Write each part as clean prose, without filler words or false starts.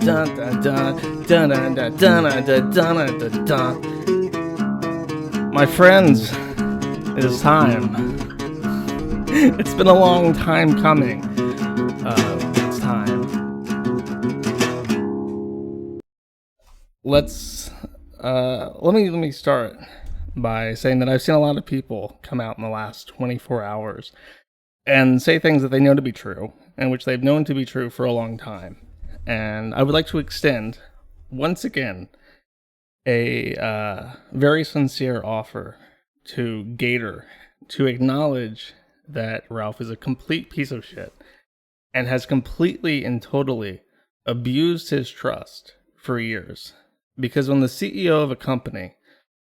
My friends, it is time. It's been a long time coming. It's time. Let me start by saying that I've seen a lot of people come out in the last 24 hours and say things that they know to be true, and which they've known to be true for a long time. And I would like to extend, once again, a very sincere offer to Gator to acknowledge that Ralph is a complete piece of shit and has completely and totally abused his trust for years. Because when the CEO of a company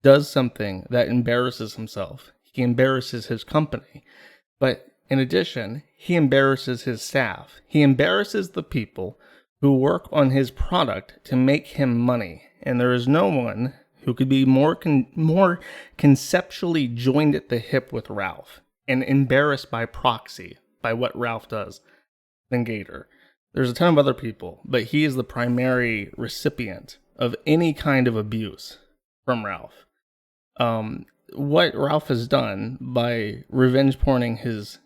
does something that embarrasses himself, he embarrasses his company. But in addition, he embarrasses his staff. He embarrasses the people who work on his product to make him money. And there is no one who could be more conceptually joined at the hip with Ralph and embarrassed by proxy by what Ralph does than Gator. There's a ton of other people, but he is the primary recipient of any kind of abuse from Ralph. What Ralph has done by revenge porning his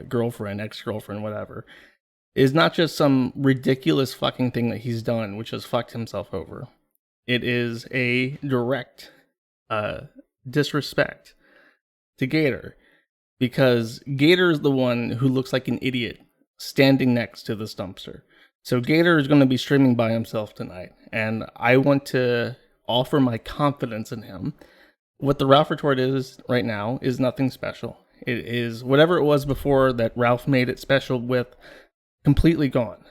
girlfriend, ex-girlfriend, whatever, is not just some ridiculous fucking thing that he's done, which has fucked himself over. It is a direct disrespect to Gator, because Gator is the one who looks like an idiot standing next to this dumpster. So Gator is going to be streaming by himself tonight, and I want to offer my confidence in him. What the Ralph retort is right now is nothing special. It is whatever it was before that Ralph made it special with, completely gone.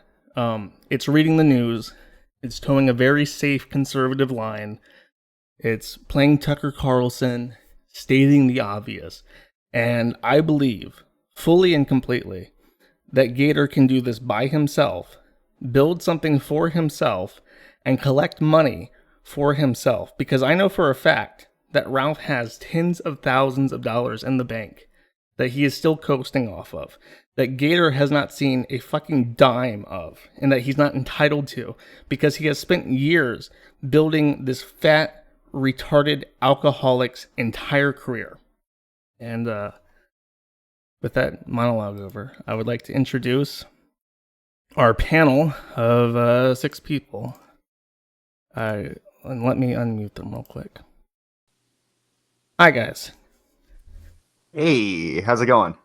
It's reading the news. It's towing a very safe conservative line. It's playing Tucker Carlson, stating the obvious. And I believe, fully and completely, that Gator can do this by himself, build something for himself, and collect money for himself. Because I know for a fact that Ralph has tens of thousands of dollars in the bank that he is still coasting off of, that Gator has not seen a fucking dime of, and that he's not entitled to, because he has spent years building this fat, retarded alcoholic's entire career. And with that monologue over, I would like to introduce our panel of 6 people. And let me unmute them real quick. Hi, guys. Hey, how's it going?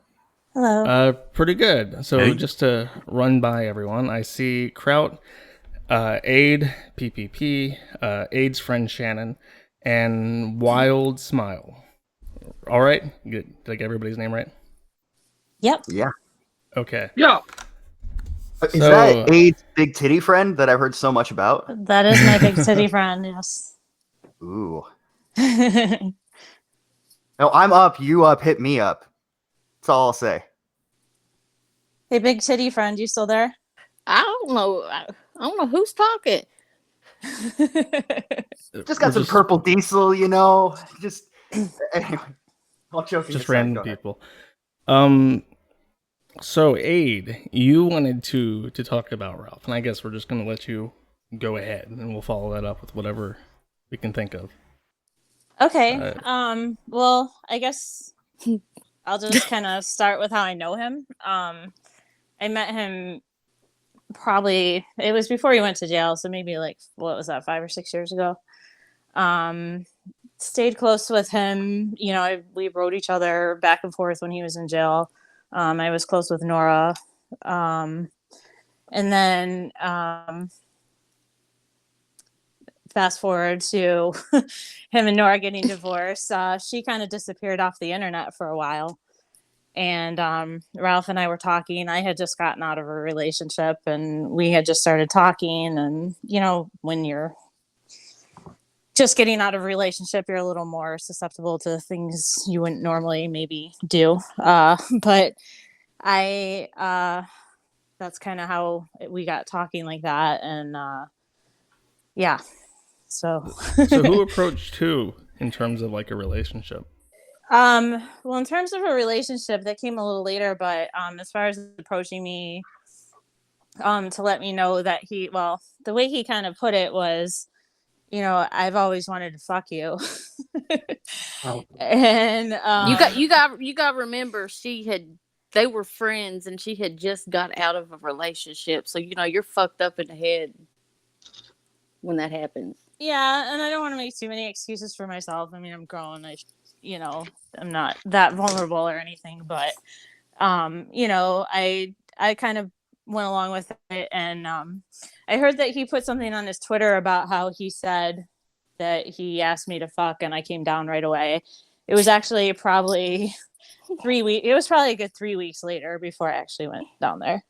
Hello. Pretty good. So Hey. just to run by everyone, I see Kraut, Aid, PPP, Aid's friend Shanon, and Wild Smile. All right? Good. Did I get everybody's name right? Yep. Yeah. Okay. Yeah. Is that Aid's big titty friend that I've heard so much about? That is my big city friend, yes. Ooh. Hey, No, I'm up, you up, hit me up. That's all I'll say. big city friend, you still there? I don't know. I don't know who's talking. Just got some purple diesel, you know. Just anyway. All joking just aside, random go ahead. people. So Aid, you wanted to talk about Ralph, and I guess we're just gonna let you go ahead, and we'll follow that up with whatever we can think of. Okay. Well, I guess I'll just kind of start with how I know him. I met him probably, it was before he went to jail, so maybe like, what was that, 5 or 6 years ago? Stayed close with him. You know, we wrote each other back and forth when he was in jail. I was close with Nora. And then fast forward to him and Nora getting divorced. She kind of disappeared off the internet for a while. And Ralph and I were talking. I had just gotten out of a relationship, and we had just started talking. And, you know, when you're just getting out of a relationship, you're a little more susceptible to things you wouldn't normally maybe do. But that's kind of how we got talking like that. And yeah. So who approached who in terms of like a relationship? Well, in terms of a relationship, that came a little later, but as far as approaching me, to let me know that the way he kind of put it was, I've always wanted to fuck you. Oh. And You got to remember they were friends and she had just got out of a relationship. So, you're fucked up in the head when that happens. Yeah, and I don't want to make too many excuses for myself. I mean, I'm grown. I'm not that vulnerable or anything, but I kind of went along with it, and I heard that he put something on his Twitter about how he said that he asked me to fuck and I came down right away. It was actually probably 3 weeks. It was probably a good 3 weeks later before I actually went down there.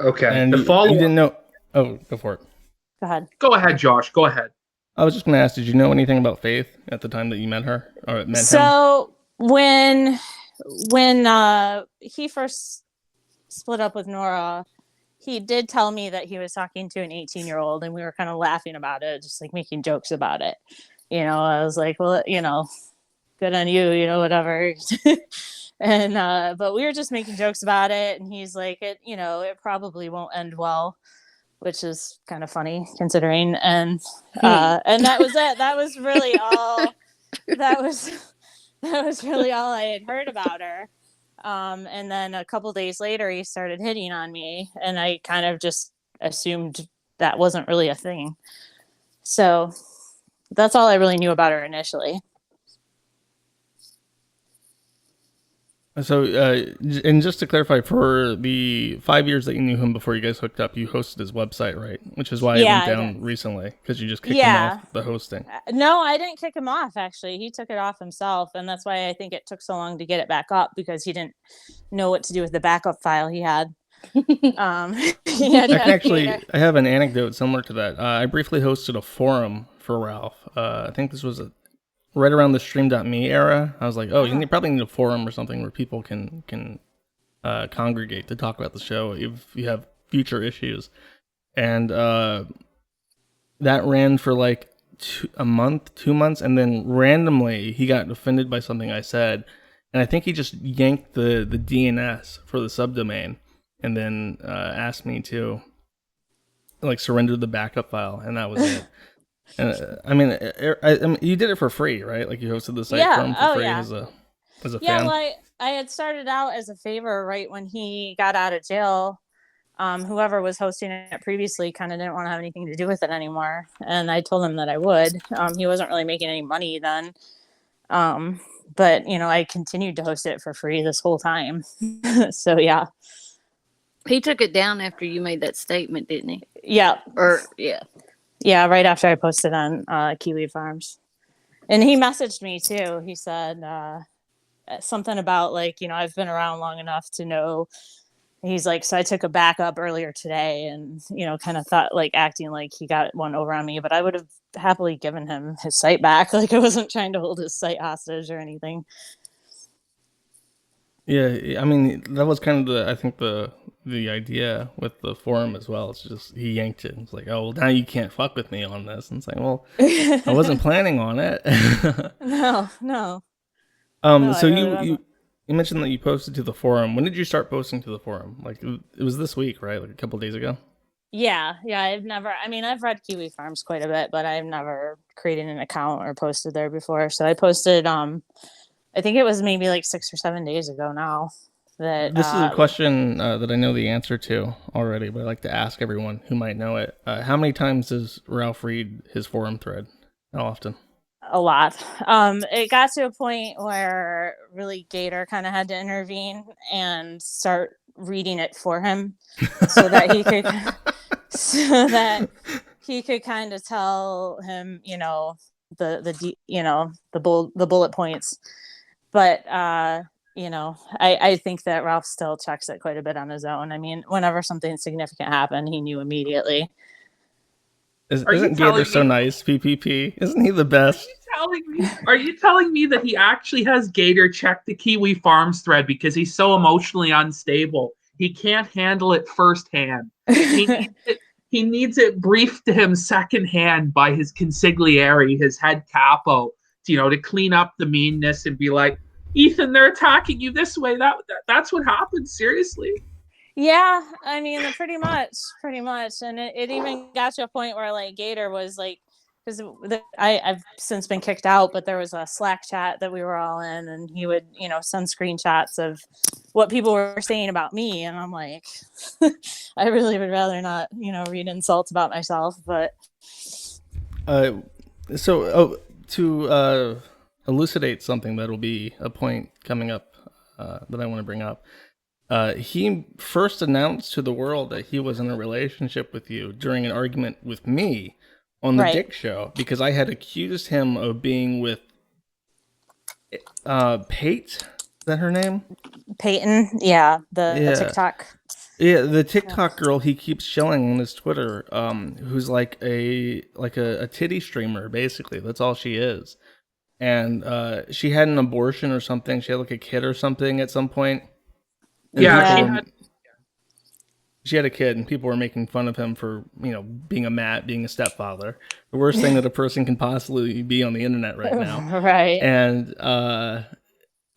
Okay. And The you follow. didn't know. Oh, go for it. Go ahead. Go ahead, Josh. Go ahead. I was just going to ask, did you know anything about Faith at the time that you met her or met him? So when he first split up with Nora, he did tell me that he was talking to an 18-year-old, and we were kind of laughing about it, just like making jokes about it. I was like, well, good on you, whatever. And but we were just making jokes about it, and he's like, it probably won't end well, which is kind of funny considering. And that was it. That was really all. That was really all I had heard about her. And then a couple days later, he started hitting on me, and I kind of just assumed that wasn't really a thing. So that's all I really knew about her initially. So, and just to clarify, for the 5 years that you knew him before you guys hooked up, you hosted his website, right? Which is why it went down recently, because you just kicked him off the hosting. No, I didn't kick him off, actually. He took it off himself, and that's why I think it took so long to get it back up, because he didn't know what to do with the backup file he had. Actually, I have an anecdote similar to that. I briefly hosted a forum for Ralph. I think this was right around the Stream.me era. I was like, you probably need a forum or something where people can congregate to talk about the show if you have future issues. And that ran for like 2 months, and then randomly he got offended by something I said, and I think he just yanked the DNS for the subdomain, and then asked me to like surrender the backup file, and that was it. And I mean, you did it for free, right? Like you hosted the site for him for free as a fan. Yeah, well, I had started out as a favor right when he got out of jail. Whoever was hosting it previously kind of didn't want to have anything to do with it anymore, and I told him that I would. He wasn't really making any money then, but I continued to host it for free this whole time. So yeah. He took it down after you made that statement, didn't he? Yeah. Yeah, right after I posted on Kiwi Farms. And he messaged me too. He said something about like, I've been around long enough to know. He's like, so I took a backup earlier today, and kind of thought like acting like he got one over on me, but I would have happily given him his site back. Like I wasn't trying to hold his site hostage or anything. Yeah, I mean, that was kind of I think the idea with the forum as well. It's just he yanked it. It's like, oh, well, now you can't fuck with me on this. And it's like, well, I wasn't planning on it. No. So you mentioned that you posted to the forum. When did you start posting to the forum? Like it was this week, right? Like a couple days ago. Yeah. I've read Kiwi Farms quite a bit, but I've never created an account or posted there before. So I posted, I think it was maybe like 6 or 7 days ago now. This is a question that I know the answer to already, but I'd like to ask everyone who might know it. How many times does Ralph read his forum thread? How often? A lot. It got to a point where really Gator kind of had to intervene and start reading it for him so that he could kind of tell him, the bullet points. But I think that Ralph still checks it quite a bit on his own. I mean, whenever something significant happened, he knew immediately. Isn't Gator so nice, PPP? Isn't he the best? Are you telling me that he actually has Gator check the Kiwi Farms thread because he's so emotionally unstable? He can't handle it firsthand. He needs it briefed to him secondhand by his consigliere, his head capo, to clean up the meanness and be like, Ethan, they're attacking you this way. That's what happened. Seriously. Yeah, I mean, pretty much, and it even got to a point where like Gator was like, because I've since been kicked out, but there was a Slack chat that we were all in, and he would send screenshots of what people were saying about me, and I'm like, I really would rather not read insults about myself, but To elucidate something that'll be a point coming up that I want to bring up. He first announced to the world that he was in a relationship with you during an argument with me on the Right. Dick Show, because I had accused him of being with Pate. Is that her name? Peyton, yeah, the TikTok. Yeah, the TikTok girl he keeps showing on his Twitter, who's like a titty streamer, basically. That's all she is. And she had an abortion or something. She had like a kid or something at some point. Yeah, she had a kid, and people were making fun of him for, being a Matt, being a stepfather. The worst thing that a person can possibly be on the internet right now. Right. And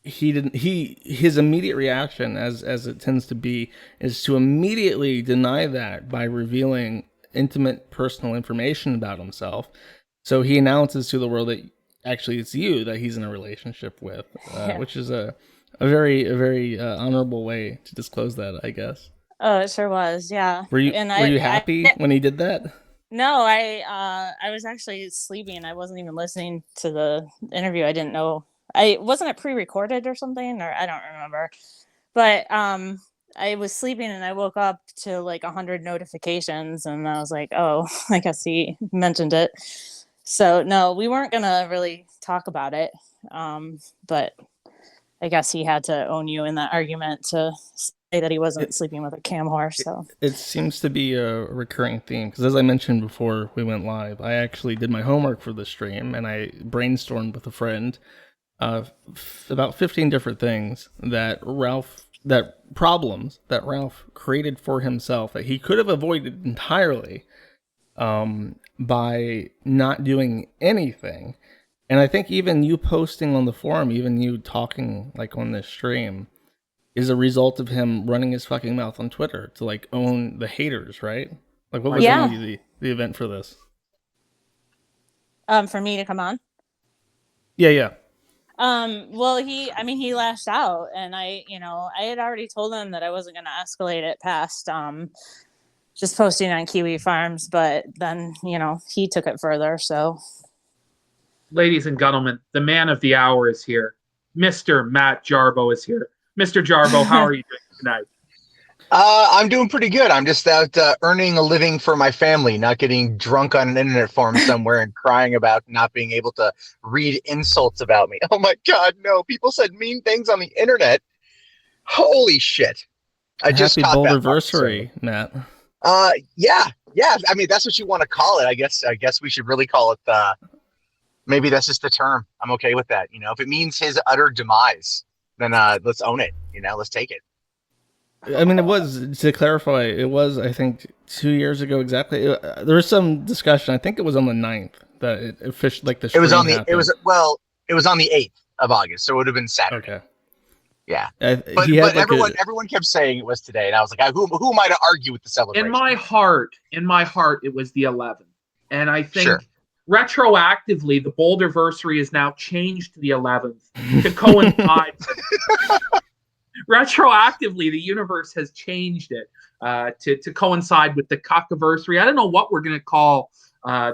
his immediate reaction, as it tends to be, is to immediately deny that by revealing intimate personal information about himself. So he announces to the world that actually it's you that he's in a relationship with, which is a very honorable way to disclose that, I guess. Oh, it sure was. Yeah. Were you happy when he did that? No, I was actually sleeping. I wasn't even listening to the interview. I didn't know. Wasn't it pre-recorded or something, or I don't remember. But I was sleeping and I woke up to like 100 notifications, and I was like, oh, I guess he mentioned it. So no, we weren't gonna really talk about it. But I guess he had to own you in that argument to say that he wasn't sleeping with a cam horse. So it seems to be a recurring theme, because as I mentioned before we went live, I actually did my homework for the stream and I brainstormed with a friend about 15 different things problems that Ralph created for himself that he could have avoided entirely by not doing anything. And I think even you posting on the forum, even you talking like on this stream, is a result of him running his fucking mouth on Twitter to like own the haters, right? Like, what was the event for this? For me to come on. Yeah. Well, he lashed out, and I had already told him that I wasn't going to escalate it past just posting on Kiwi Farms, but then he took it further. So, ladies and gentlemen, the man of the hour is here. Mr. Matt Jarbo is here. Mr. Jarbo, how are you doing tonight? I'm doing pretty good. I'm just out earning a living for my family, not getting drunk on an internet forum somewhere and crying about not being able to read insults about me. Oh my God, no. People said mean things on the internet. Holy shit. I just Happy caught that Boulderversary, Matt. Yeah. I mean, that's what you want to call it. I guess we should really call it maybe that's just the term. I'm okay with that. If it means his utter demise, then let's own it. Let's take it. I mean, it was, to clarify, it was, I think, 2 years ago exactly. There was some discussion. I think it was on the 9th that it officially, like, the stream happened. It was on the 8th of August, so it would have been Saturday. Okay. Yeah. But like everyone kept saying it was today, and I was like, who am I to argue with the celebration? In my heart, it was the 11th. And I think retroactively, the Boulderversary is now changed to the 11th to coincide. Retroactively, the universe has changed it to coincide with the cockiversary. I don't know what we're going to call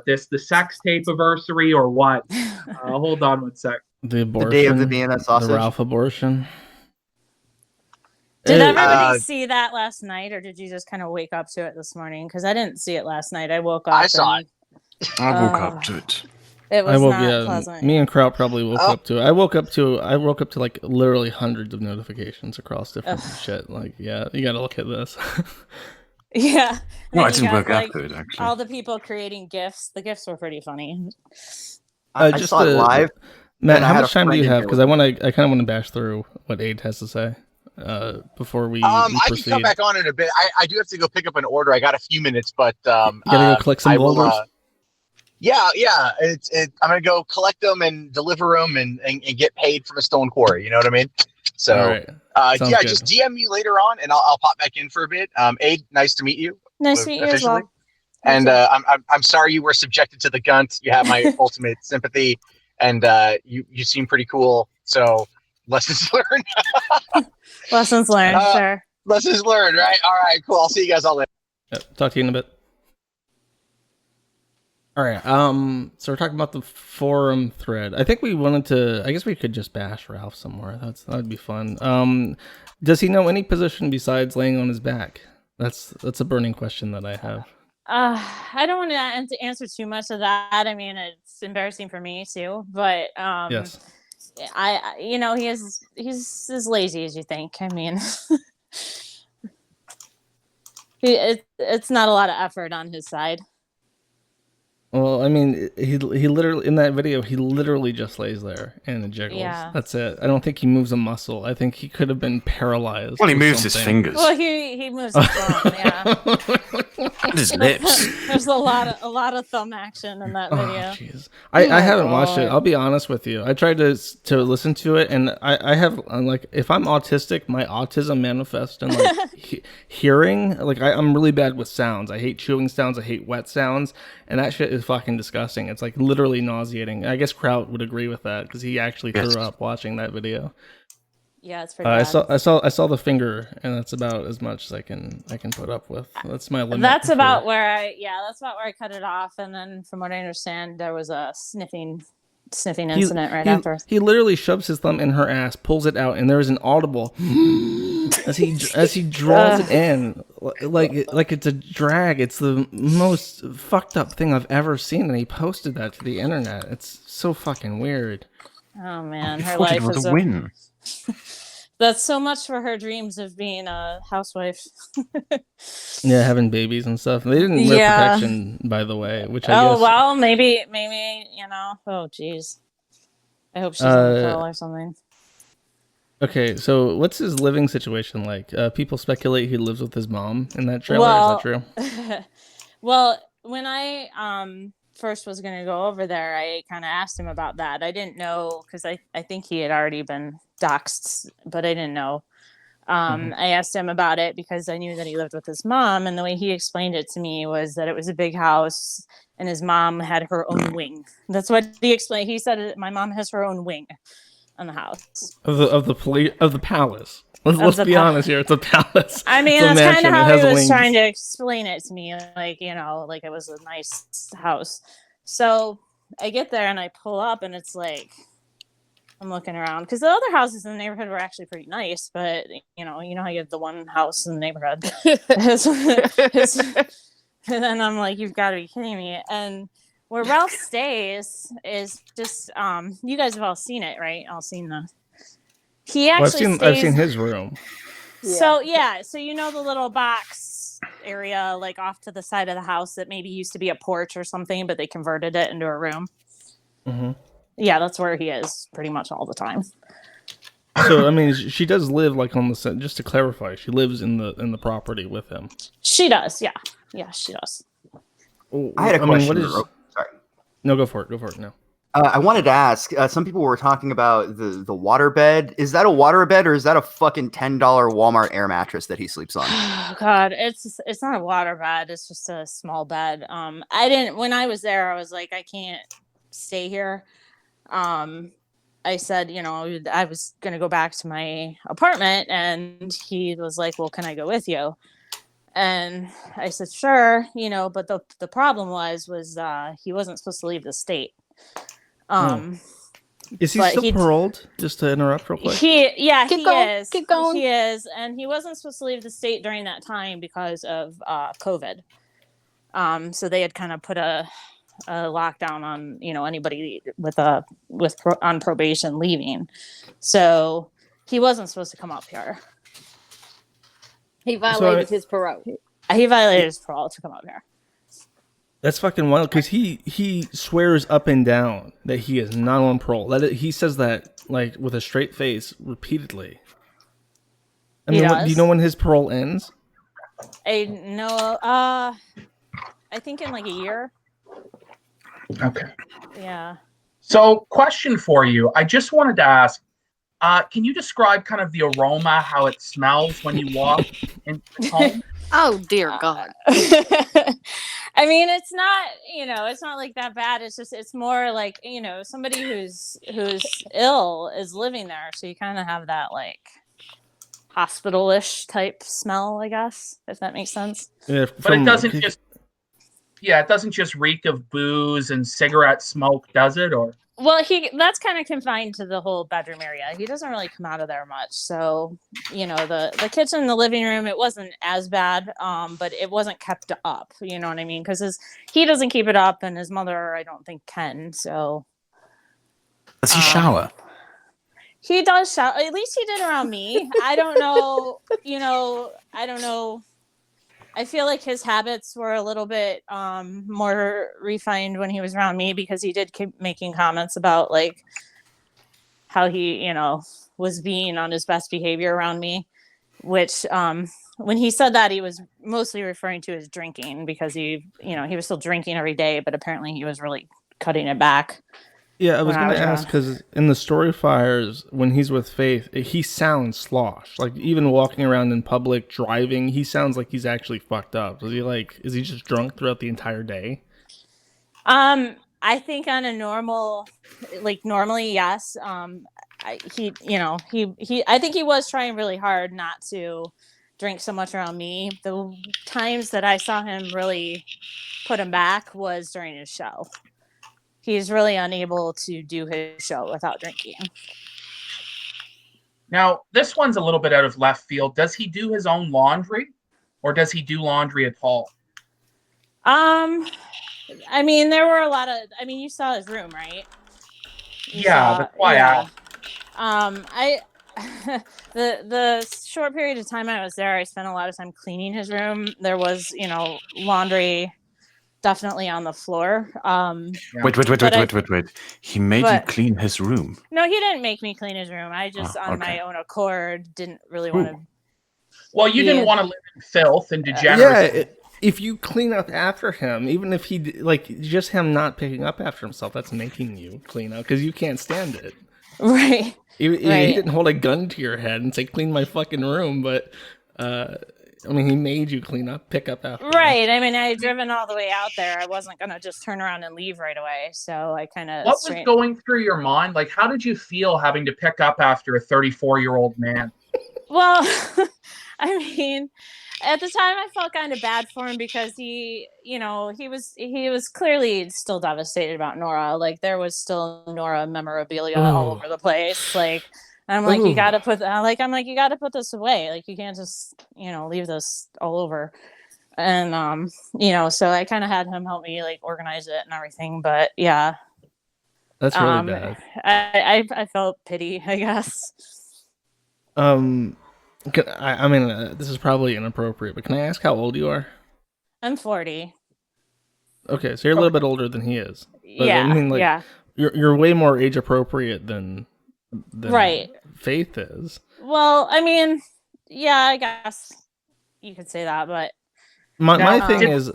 this, the sex tape anniversary or what. Hold on one sec. The abortion. The day of the Vienna sausage. The Ralph abortion. Did everybody see that last night, or did you just kind of wake up to it this morning? Because I didn't see it last night. I woke up. I saw it. I woke up to it. It was not pleasant. Me and Kraut probably woke up to it. I woke up to like literally hundreds of notifications across different shit. Like, yeah, you got to look at this. Yeah. No, I didn't wake up to it, actually. All the people creating GIFs. The GIFs were pretty funny. I saw it live. Matt, how much time do you have? Because I kind of want to bash through what Aid has to say before we I proceed. can come back on in a bit. I do have to go pick up an order. I got a few minutes, but you gotta go collect some boulders. Yeah. I'm gonna go collect them and deliver them and get paid from a stone quarry. You know what I mean? So, All right. Sounds yeah, good. just DM me later on, and I'll pop back in for a bit. Aid, nice to meet you. Nice to meet you as officially. well. And I'm sorry you were subjected to the gunt. You have my ultimate sympathy, and you seem pretty cool. So lessons learned. Lessons learned, sure. Lessons learned, right? All right, cool. I'll see you guys all later. Yep, talk to you in a bit. All right. So we're talking about the forum thread. I think we wanted to. I guess we could just bash Ralph somewhere. That'd be fun. Does he know any position besides laying on his back? That's a burning question that I have. I don't want to answer too much of that. I mean, it's embarrassing for me too. But Yes. he's as lazy as you think. I mean, it's not a lot of effort on his side. Well, I mean, he literally in that video he literally just lays there and jiggles. Yeah. That's it. I don't think he moves a muscle. I think he could have been paralyzed. Well, he moves his fingers. Well, he moves his thumb. Yeah. And his lips. There's a lot of thumb action in that video. Jeez, I haven't watched it. I'll be honest with you. I tried to listen to it, and I have like if I'm autistic, my autism manifests in like hearing. Like I'm really bad with sounds. I hate chewing sounds. I hate wet sounds, and that shit is fucking disgusting. It's like literally nauseating. I guess Kraut would agree with that because he actually threw up watching that video. Yeah, it's pretty bad. I saw the finger, and that's about as much as I can put up with. That's my limit. That's about where I cut it off. And then, from what I understand, there was a sniffing incident after. He literally shoves his thumb in her ass, pulls it out, and there is an audible as he draws it in, like it's a drag. It's the most fucked up thing I've ever seen, and he posted that to the internet. It's so fucking weird. Oh man, her life is a win. That's so much for her dreams of being a housewife. Yeah, having babies and stuff. They didn't wear protection, by the way, which I guess. Oh well, maybe Oh geez, I hope she's on the pill or something. Okay, so what's his living situation like? People speculate he lives with his mom in that trailer. Is that true? Well, when I first was going to go over there, I kind of asked him about that. I didn't know because I think he had already been doxxed, but I didn't know. I asked him about it because I knew that he lived with his mom, and the way he explained it to me was that it was a big house and his mom had her own wing. That's what he explained. He said, "My mom has her own wing on the house of the palace." Let's be honest here. It's a palace. I mean, that's kind of how he was trying to explain it to me. Like it was a nice house. So I get there and I pull up and it's like, I'm looking around because the other houses in the neighborhood were actually pretty nice, but you know how you have the one house in the neighborhood. And then I'm like, you've got to be kidding me. And where Ralph stays is just, you guys have all seen it, right? He actually I've seen his room. So the little box area like off to the side of the house that maybe used to be a porch or something, but they converted it into a room. Mm-hmm. Yeah, that's where he is pretty much all the time. So I mean, she does live like on the set. Just to clarify, she lives in the property with him. She does, yeah, she does. I had a question. Sorry. No, go for it. No. I wanted to ask, some people were talking about the waterbed. Is that a waterbed or is that a fucking $10 Walmart air mattress that he sleeps on? Oh God, it's not a waterbed. It's just a small bed. When I was there, I was like, I can't stay here. I said, I was going to go back to my apartment and he was like, well, can I go with you? And I said, sure, but the problem was he wasn't supposed to leave the state. Is he still paroled? Just to interrupt real quick. He is. Keep going. He is, and he wasn't supposed to leave the state during that time because of COVID. So they had kind of put a lockdown on anybody on probation leaving. So he wasn't supposed to come up here. He violated his parole. He violated his parole to come up here. That's fucking wild because he swears up and down that he is not on parole. He says that like with a straight face repeatedly. I mean, do you know when his parole ends? I think in like a year. Okay. Yeah. So, question for you. I just wanted to ask, Can you describe kind of the aroma, how it smells when you walk into his home? Oh dear God. I mean, it's not, it's not like that bad. It's more like, somebody who's ill is living there. So you kind of have that like hospital-ish type smell, I guess, if that makes sense. Yeah, But it doesn't just, it doesn't just reek of booze and cigarette smoke, does it? Or well, that's kind of confined to the whole bedroom area. He doesn't really come out of there much. So, the kitchen, the living room, it wasn't as bad, but it wasn't kept up. You know what I mean? Because he doesn't keep it up, and his mother, I don't think, can. So, does he shower? He does shower. At least he did around me. I don't know. I don't know. I feel like his habits were a little bit more refined when he was around me, because he did keep making comments about like how he, was being on his best behavior around me, which when he said that, he was mostly referring to his drinking, because he was still drinking every day, but apparently he was really cutting it back. Yeah, I was going to ask, because in the Story Fires, when he's with Faith, he sounds slosh. Like, even walking around in public, driving, he sounds like he's actually fucked up. Is he just drunk throughout the entire day? I think on a normally, yes. I think he was trying really hard not to drink so much around me. The times that I saw him really put him back was during his show. He's really unable to do his show without drinking. now, this one's a little bit out of left field. Does he do his own laundry, or does he do laundry at all? I mean, there were a lot of. I mean, you saw his room, right? That's why I the short period of time I was there, I spent a lot of time cleaning his room. There was, laundry definitely on the floor. Wait. He made you clean his room. No, he didn't make me clean his room. I just, on my own accord, didn't really want to. Well, you didn't want to live in filth and degeneracy. Yeah, if you clean up after him, even if he, just him not picking up after himself, that's making you clean up, because you can't stand it. Right. He didn't hold a gun to your head and say, clean my fucking room, but, he made you pick up after. Right. I mean, I had driven all the way out there. I wasn't going to just turn around and leave right away. So I kind of... What was going through your mind? Like, how did you feel having to pick up after a 34-year-old man? Well, I mean, at the time I felt kind of bad for him, because he was clearly still devastated about Nora. Like, there was still Nora memorabilia all over the place. Like, I'm like, you got to put, you got to put this away. Like, you can't just, leave this all over. And, so I kind of had him help me like organize it and everything. But yeah, that's really bad. I felt pity, I guess. This is probably inappropriate, but can I ask how old you are? I'm 40. Okay, so you're a little bit older than he is. But, yeah. You're way more age appropriate than right. Faith is. Well, I mean, yeah, I guess you could say that, but my thing is,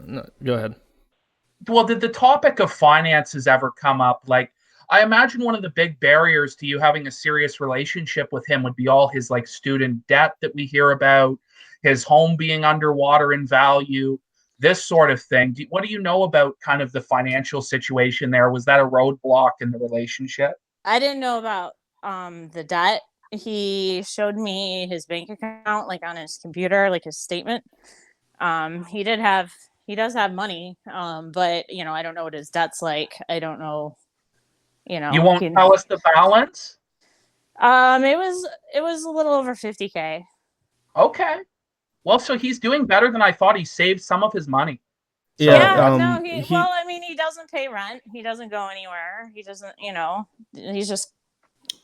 no, go ahead. Well, did the topic of finances ever come up? Like, I imagine one of the big barriers to you having a serious relationship with him would be all his like student debt that we hear about, his home being underwater in value, this sort of thing. What do you know about kind of the financial situation there? Was that a roadblock in the relationship? I didn't know about the debt. He showed me his bank account, like on his computer, like his statement. He does have money, but I don't know what his debt's like. I don't know. You won't tell us the balance? It was a little over 50K. Okay. Well, so he's doing better than I thought. He saved some of his money. So, he doesn't pay rent. He doesn't go anywhere. He doesn't, he's just.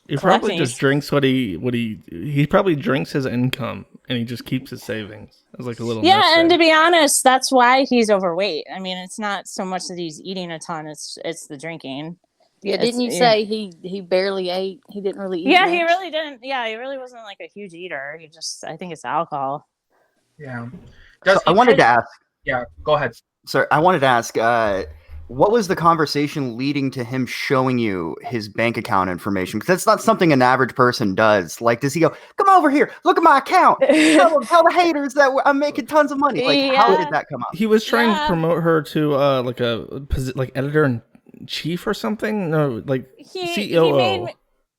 He probably just drinks he probably drinks his income, and he just keeps his savings as like a little. Yeah, and to be honest, that's why he's overweight. I mean, it's not so much that he's eating a ton; it's the drinking. Yeah, didn't you say he barely ate? He didn't really eat. Yeah, much? he really didn't. Yeah, he really wasn't like a huge eater. I think it's alcohol. Yeah. I wanted to ask. Yeah, go ahead. Sorry, I wanted to ask. what was the conversation leading to him showing you his bank account information? Because that's not something an average person does. Like, does he go, come over here, look at my account, tell the haters that I'm making tons of money? Like, how did that come up? He was trying to promote her to like editor in chief or something. No, like COO.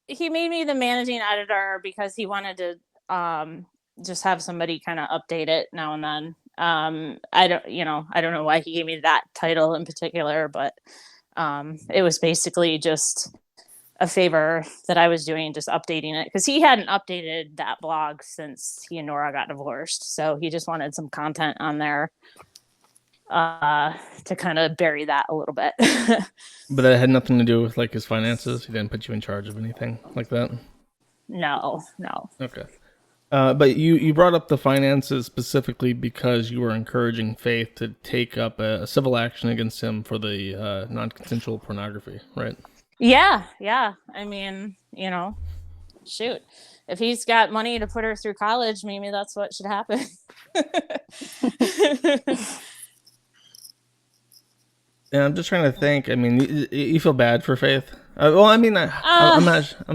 He made me the managing editor because he wanted to just have somebody kind of update it now and then. I don't know why he gave me that title in particular, but it was basically just a favor that I was doing, just updating it, because he hadn't updated that blog since he and Nora got divorced. So he just wanted some content on there to kind of bury that a little bit. But that had nothing to do with like his finances. He didn't put you in charge of anything like that. No. Okay. But you brought up the finances specifically because you were encouraging Faith to take up a civil action against him for the non-consensual pornography, right? Yeah. I mean, shoot. If he's got money to put her through college, maybe that's what should happen. And I'm just trying to think. I mean, you feel bad for Faith? I'm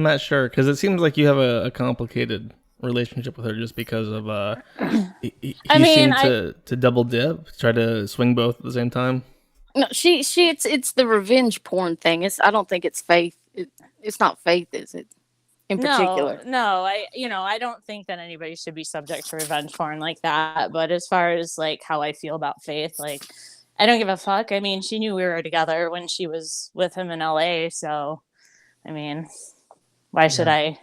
not sure, because it seems like you have a complicated relationship with her just because of he seemed to double dip, try to swing both at the same time. No, it's the revenge porn thing. I don't think it's Faith. It's not Faith, is it? In particular. No, I don't think that anybody should be subject to revenge porn like that. But as far as like how I feel about Faith, like, I don't give a fuck. I mean, she knew we were together when she was with him in LA. So, I mean, why should I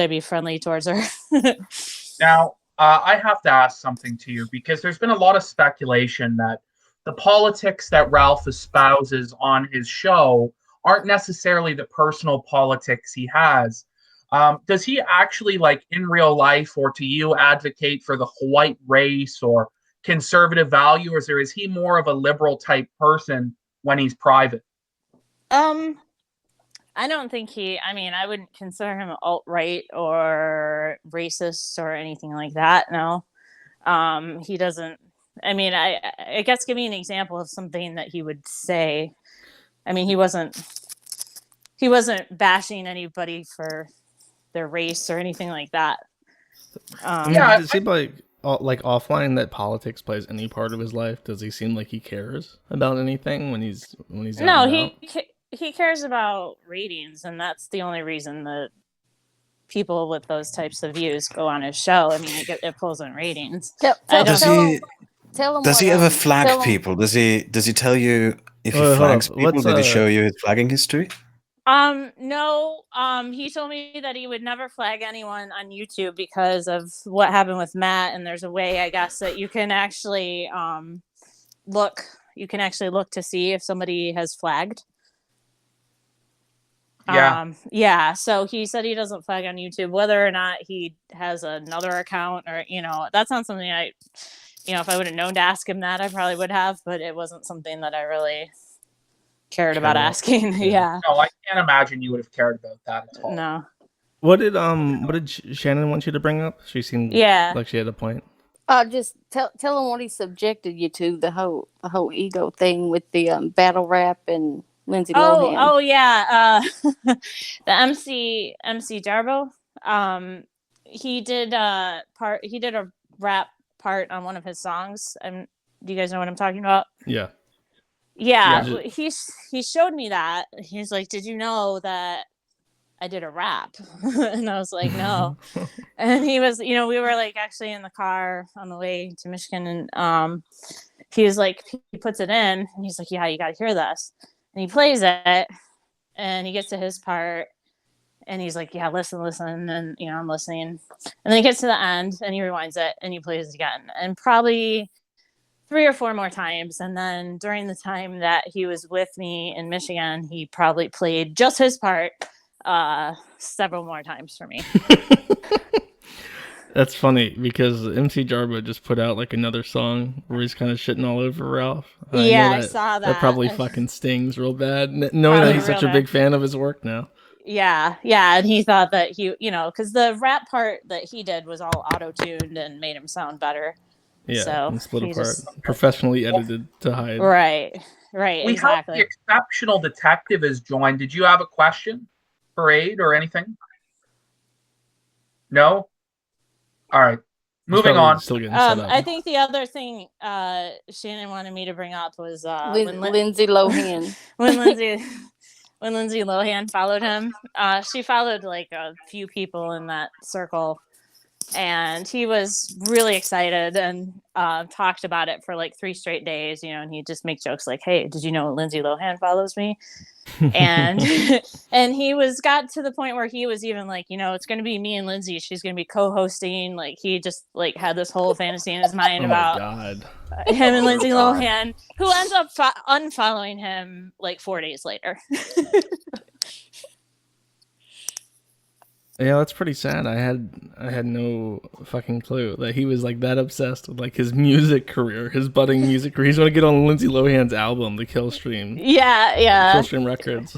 be friendly towards her? Now, I have to ask something to you, because there's been a lot of speculation that the politics that Ralph espouses on his show aren't necessarily the personal politics he has. Does he actually, like in real life or to you, advocate for the white race or conservative values, or is he more of a liberal type person when he's private? I don't think I wouldn't consider him alt-right or racist or anything like that. No. He doesn't. I mean, I guess give me an example of something that he would say. I mean, he wasn't bashing anybody for their race or anything like that. Does it seem like offline that politics plays any part of his life? Does he seem like he cares about anything when he's No, he cares about ratings, and that's the only reason that people with those types of views go on his show. I mean, it pulls in ratings. Does he ever flag people? Does he tell you if he flags people? Did he show you his flagging history? No. He told me that he would never flag anyone on YouTube because of what happened with Matt, and there's a way, I guess, that you can actually look to see if somebody has flagged. Yeah. So he said he doesn't flag on YouTube. Whether or not he has another account, or that's not something if I would have known to ask him that, I probably would have, but it wasn't something that I really cared about asking. Yeah. No, I can't imagine you would have cared about that at all. No. What did Shanon want you to bring up? She seemed like she had a point. Just tell him what he subjected you to, the whole ego thing with the battle rap and Lindsay Lohan. Oh yeah. The MC Jarbo. He did a rap part on one of his songs. Do you guys know what I'm talking about? Yeah. Yeah. He showed me that. He's like, "Did you know that I did a rap?" And I was like, "No." And he was, we were like actually in the car on the way to Michigan, and he was like, he puts it in, and he's like, "Yeah, you got to hear this." And he plays it, and he gets to his part, and he's like, "Yeah, listen." And, I'm listening. And then he gets to the end, and he rewinds it, and he plays it again. And probably 3 or 4 more times. And then during the time that he was with me in Michigan, he probably played just his part several more times for me. That's funny, because MC Jarbo just put out like another song where he's kind of shitting all over Ralph. I saw that. That probably fucking stings real bad, knowing that he's such a big fan of his work now. Yeah, and he thought that because the rap part that he did was all auto-tuned and made him sound better. Yeah, So and split he apart, just professionally edited to hide. right, We have the exactly. exceptional detective has joined. Did you have a question for Aid or anything? No? All right. He's Moving probably on. still getting set up. I think the other thing Shannon wanted me to bring up was Lindsay Lohan. when Lindsay when Lindsay Lohan followed him. She followed like a few people in that circle, and he was really excited and talked about it for like 3 straight days. And he just make jokes like, "Hey, did you know Lindsay Lohan follows me?" And and he got to the point where he was even like, it's going to be me and Lindsay. She's going to be co-hosting. Like he just like had this whole fantasy in his mind Oh my about god. him and Lindsay God. Lohan, who ends up unfollowing him like 4 days later. Yeah, that's pretty sad. I had no fucking clue that he was like that obsessed with like his music career, his budding music career. He's going to get on Lindsay Lohan's album, The Kill Stream. Yeah. Kill Stream Records.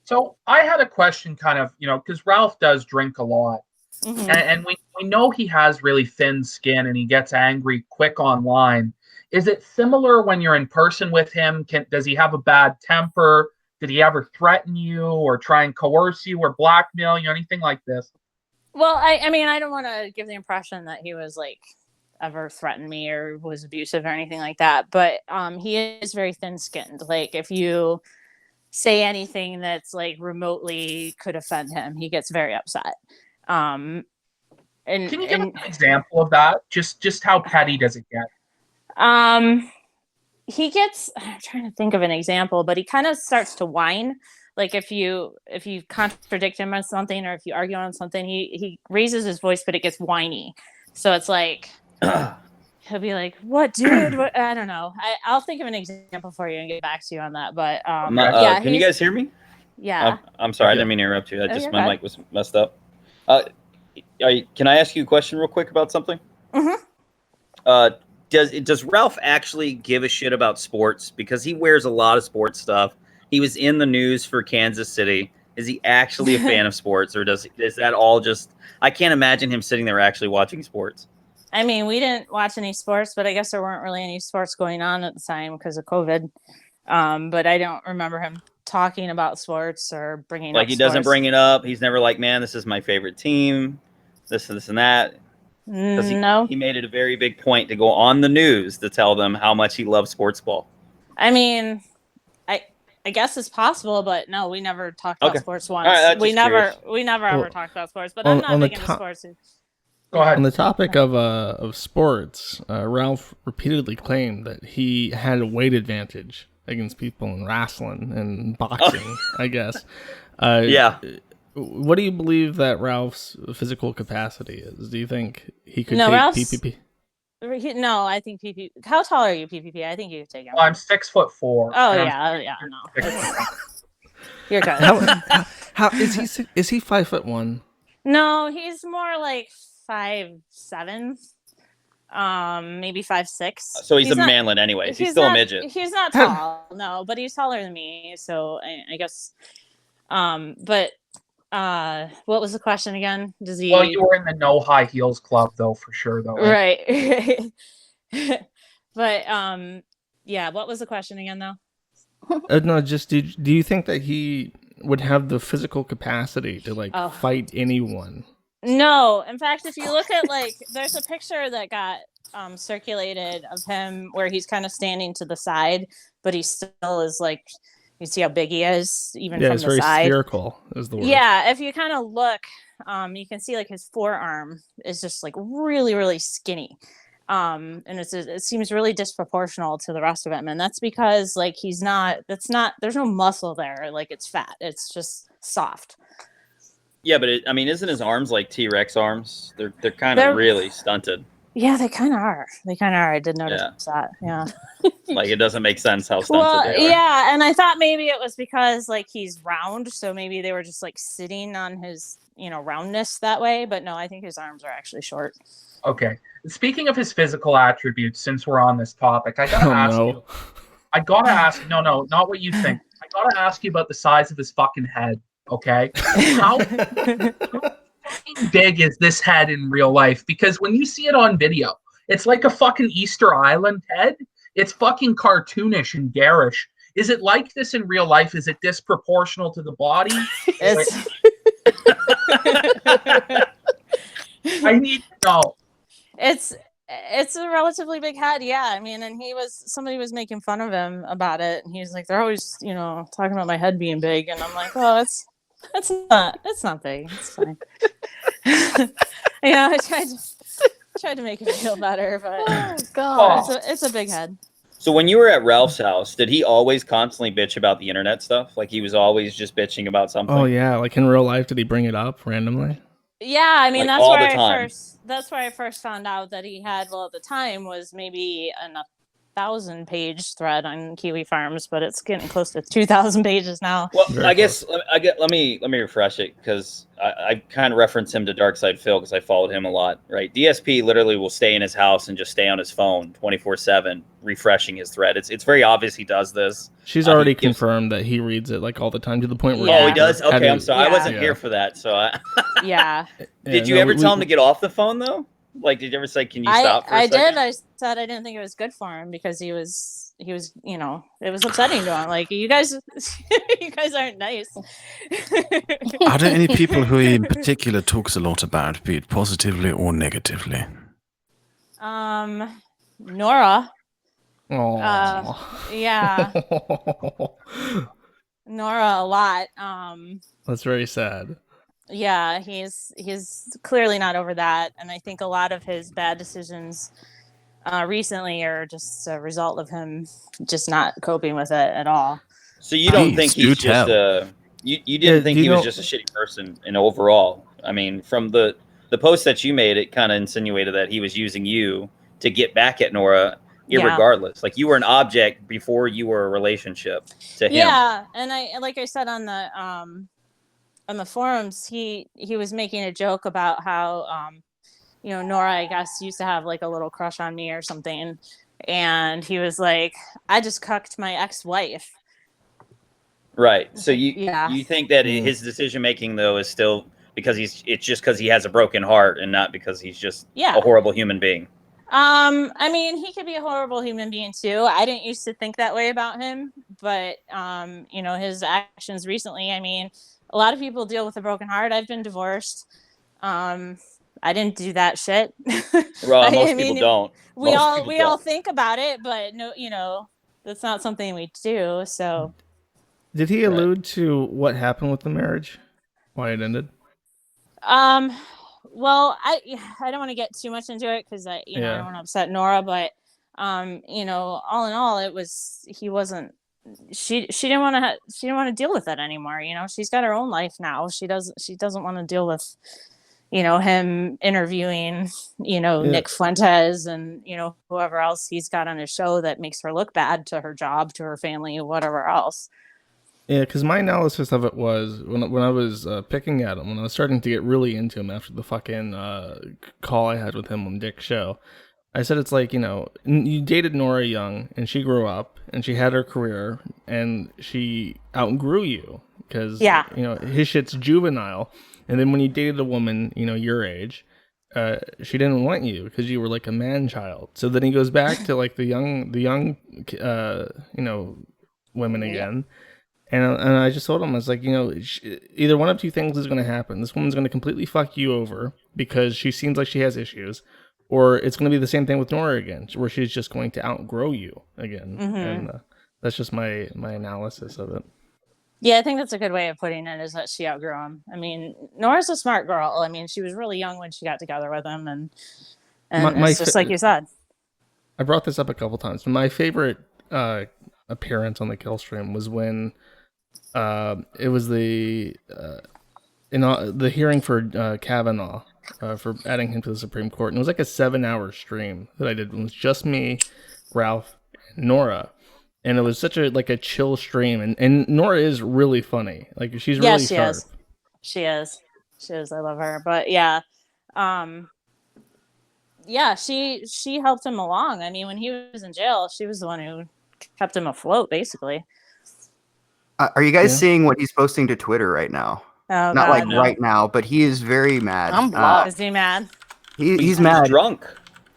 So I had a question kind of, because Ralph does drink a lot. Mhm. And we know he has really thin skin and he gets angry quick online. Is it similar when you're in person with him? Does he have a bad temper? Did he ever threaten you or try and coerce you or blackmail you, anything like this? Well, I mean, I don't want to give the impression that he was like ever threatened me or was abusive or anything like that. But he is very thin-skinned. Like if you say anything that's like remotely could offend him, he gets very upset. And Can you give us an example of that? Just how petty does it get? He gets, I'm trying to think of an example, but he kind of starts to whine. Like if you contradict him on something or if you argue on something, he raises his voice, but it gets whiny. So it's like he'll be like, "What, dude? What?" I don't know. I'll think of an example for you and get back to you on that. But yeah, can you guys hear me? Yeah. I'm sorry, I didn't mean to interrupt you. You're My good. mic was messed up. Can I ask you a question real quick about something? Mm-hmm. Does Ralph actually give a shit about sports? Because he wears a lot of sports stuff. He was in the news for Kansas City. Is he actually a fan of sports, or is that all just? I can't imagine him sitting there actually watching sports. I mean, we didn't watch any sports, but I guess there weren't really any sports going on at the time because of COVID. But I don't remember him talking about sports or bringing Like up he doesn't sports. bring it up. He's never like, man, this is my favorite team. This and that. No. He made it a very big point to go on the news to tell them how much he loves sports ball. I mean, I guess it's possible, but no, we never talked about sports once. Right, we never curious. ever talked about sports, but I'm not big into sports. Go ahead. On the topic of sports, Ralph repeatedly claimed that he had a weight advantage against people in wrestling and boxing, I guess. Yeah. What do you believe that Ralph's physical capacity is? Do you think he could take Ralph's, PPP? No, I think PPP. How tall are you, PPP? I think you could take him. Well, I'm 6'4". Oh yeah, no. You're good. How is he 5'1"? No, he's more like 5'7", maybe 5'6". So he's a manlet anyways. He's still a midget. He's not tall, no, but he's taller than me. So I guess. But what was the question again? Does he? Well, you were in the no high heels club, though, for sure, though. Right. But yeah. What was the question again, though? No, just do you think that he would have the physical capacity to fight anyone? No, in fact, if you look at there's a picture that got circulated of him where he's kind of standing to the side, but he still is you see how big he is, even from the side. Yeah, it's very spherical, is the word. Yeah, if you kind of look, you can see his forearm is just really, really skinny. And it seems really disproportional to the rest of him, and that's because there's no muscle there, it's fat, it's just soft. Yeah, but isn't his arms like T-Rex arms? They're kind of really stunted. Yeah, they kind of are. I did notice that. Yeah. It doesn't make sense how stunted they are. Yeah, and I thought maybe it was because he's round, so maybe they were just sitting on his roundness that way. But no, I think his arms are actually short. Okay. Speaking of his physical attributes, since we're on this topic, I gotta ask you. I gotta ask. No, not what you think. I gotta ask you about the size of his fucking head. Okay. How fucking big is this head in real life? Because when you see it on video, it's like a fucking Easter Island head. It's fucking cartoonish and garish. Is it like this in real life? Is it disproportional to the body? It's I need to know. it's a relatively big head, yeah. I mean, and somebody was making fun of him about it, and he was like, they're always, talking about my head being big, and I'm like, oh, it's not big, it's fine. I tried to make it feel better, but Oh god. it's a big head. So when you were at Ralph's house, did he always constantly bitch about the internet stuff? Like he was always just bitching about something? Oh yeah, like in real life, did he bring it up randomly? Yeah, I mean, Like, all the time. that's where I first found out that he had, well, at the time was maybe a 1,000-page thread on Kiwi Farms, but it's getting close to 2,000 pages now. Well, Very I guess let me refresh it, because I kind of reference him to Darkside Phil because I followed him a lot, right? DSP literally will stay in his house and just stay on his phone 24/7, refreshing his thread. It's very obvious he does this. She's already confirmed that he reads it like all the time, to the point where Oh, he does? Okay, I'm sorry. Yeah. I wasn't here for that. So Yeah. Did you ever tell him to get off the phone though? Like, did you ever say, "Can you stop?" For a second? did. I said I didn't think it was good for him because he was, it was upsetting to him. Like, you guys aren't nice. Are there any people who he in particular talks a lot about, be it positively or negatively? Nora. Oh. Yeah. Nora a lot. That's very sad. Yeah, he's clearly not over that, and I think a lot of his bad decisions recently are just a result of him just not coping with it at all. So you don't think he's just you didn't think he was just a shitty person in overall? I mean, from the post that you made, it kind of insinuated that he was using you to get back at Nora, irregardless. Like, you were an object before you were a relationship to him. Yeah, and like I said on the forums, he was making a joke about how Nora, I guess, used to have like a little crush on me or something, and he was like, I just cucked my ex-wife. Right. So you think that his decision making though is still because it's just because he has a broken heart and not because he's just a horrible human being? I mean, he could be a horrible human being too. I didn't used to think that way about him, but his actions recently, I mean, a lot of people deal with a broken heart. I've been divorced. I didn't do that shit. Well, most people don't. We all think about it, but no, that's not something we do. So, did he allude to what happened with the marriage? Why it ended? Well, I don't want to get too much into it because I don't want to upset Nora, but all in all, it was she didn't want to deal with it anymore. She's got her own life now. She doesn't want to deal with him interviewing Nick Fuentes and whoever else he's got on his show that makes her look bad to her job, to her family, whatever else. Yeah, because my analysis of it was when I was picking at him, when I was starting to get really into him after the fucking call I had with him on Dick's show, I said it's like, you dated Nora young, and she grew up, and she had her career, and she outgrew you, because, his shit's juvenile, and then when you dated a woman, your age, she didn't want you, because you were like a man-child. So then he goes back to like the young women again. And I just told him, I was like, either one of two things is going to happen. This woman's going to completely fuck you over because she seems like she has issues, or it's going to be the same thing with Nora again, where she's just going to outgrow you again. Mm-hmm. And that's just my analysis of it. Yeah, I think that's a good way of putting it, is that she outgrew him. I mean, Nora's a smart girl. I mean, she was really young when she got together with him, and it's just like you said. I brought this up a couple times. My favorite appearance on the kill stream was when it was the hearing for Kavanaugh for adding him to the Supreme Court, and it was like a 7-hour stream that I did. It was just me, Ralph, and Nora, and it was such a chill stream. And Nora is really funny. Like, she's really sharp. She is. I love her. But yeah, she helped him along. I mean, when he was in jail, she was the one who kept him afloat, basically. Are you guys seeing what he's posting to Twitter right now? Oh, Not like God. No. right now, but he is very mad. I'm blocked. Is he mad? He's mad. drunk.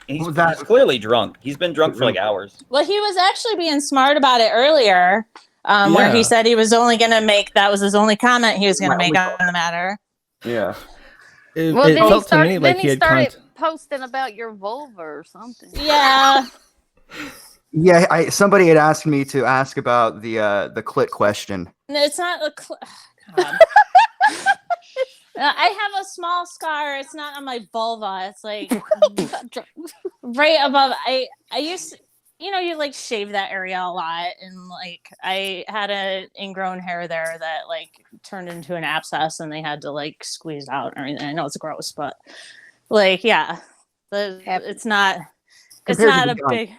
He's clearly drunk. He's been drunk for like hours. Well, he was actually being smart about it earlier, where he Yeah. said he was only going to make, that was his only comment he was going to My make only on the matter. Yeah. It, Well, it then he felt to started. me Then like he he had started content. posting about your vulva or something. Yeah. Yeah, somebody had asked me to ask about the clit question. No, it's not a. God. I have a small scar. It's not on my vulva. It's like right above. I used, you like shave that area a lot, and like I had a ingrown hair there that like turned into an abscess, and they had to like squeeze out and everything. I know it's gross, but like yeah, it's not. It's Compared to not the a gun. big.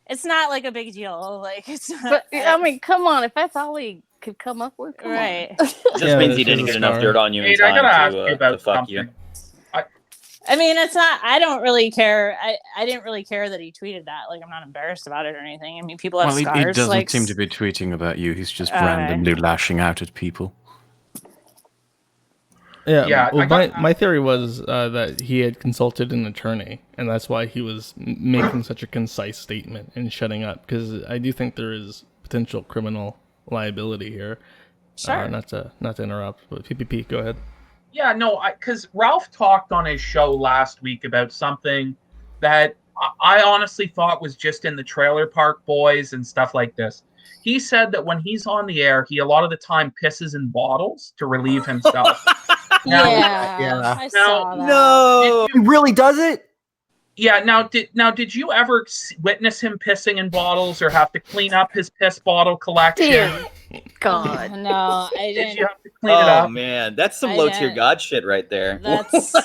It's not like a big deal. Like it's not. But I mean, come on. If that's all he could come up with, come Right. It just Yeah, means he this is didn't a get enough scar. dirt on you in Nate, I gotta ask time you to about fuck something. you. I mean, it's not. I don't really care. I didn't really care that he tweeted that. Like, I'm not embarrassed about it or anything. I mean, people have Well, he scars. doesn't like, seem to be tweeting about you. He's just Okay. randomly lashing out at people. Yeah. Yeah, Well, I got- my theory was that he had consulted an attorney, and that's why he was making such a concise statement and shutting up. Because I do think there is potential criminal liability here. Sure. Not to interrupt, but PPP, go ahead. Yeah, no, because Ralph talked on his show last week about something that I honestly thought was just in the Trailer Park Boys and stuff like this. He said that when he's on the air, he a lot of the time pisses in bottles to relieve himself. Now- yeah, I saw that. No. He really does it? Yeah. Did you ever witness him pissing in bottles or have to clean up his piss bottle collection? Dear God. No, I Did didn't. you have to clean it Oh up? man, that's some I low tier didn't. god shit right there. That's.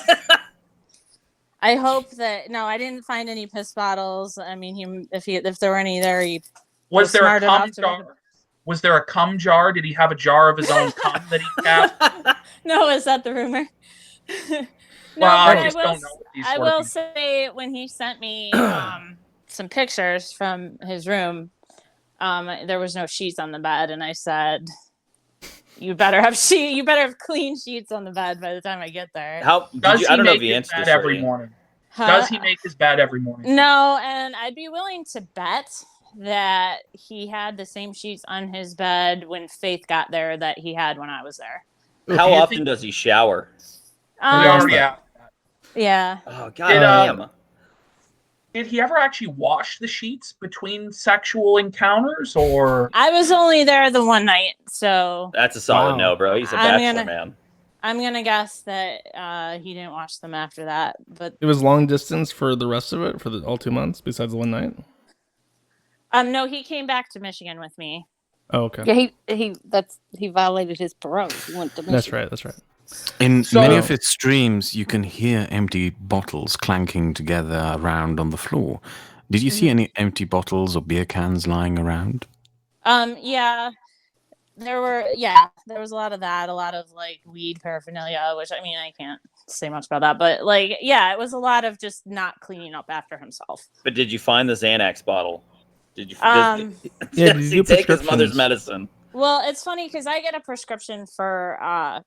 I hope that no, I didn't find any piss bottles. I mean, if there were any there, he Was there a smart enough cum to- jar? Was there a cum jar? Did he have a jar of his own cum that he kept? No, is that the rumor? No, Well, but I just don't know what these I sort of will things- say when he sent me some pictures from his room, there was no sheets on the bed, and I said, "You better have clean sheets on the bed by the time I get there." How Does I don't know if make he his answered bed this every already. morning? Huh? Does he make his bed every morning? No, and I'd be willing to bet that he had the same sheets on his bed when Faith got there that he had when I was there. How Do you often think- does he shower? We Yeah. already asked that. Yeah. Oh god Did, damn. Did he ever actually wash the sheets between sexual encounters, or I was only there the one night, so That's a solid Wow. no, bro. He's a I'm bachelor gonna- man. I'm gonna guess that he didn't wash them after that. But It was long distance for the rest of it, for all 2 months, besides the one night. no, he came back to Michigan with me. Oh, okay. Yeah, he violated his parole. He went to That's Michigan. right. That's right. In So- many of its streams, you can hear empty bottles clanking together around on the floor. Did you see any empty bottles or beer cans lying around? Yeah, there was a lot of that, a lot of like weed paraphernalia, which I mean I can't say much about that, but like yeah, it was a lot of just not cleaning up after himself. But did you find the Xanax bottle? Did you? Um, Yeah, does did he you take his mother's prescriptions? medicine? Well, it's funny because I get a prescription for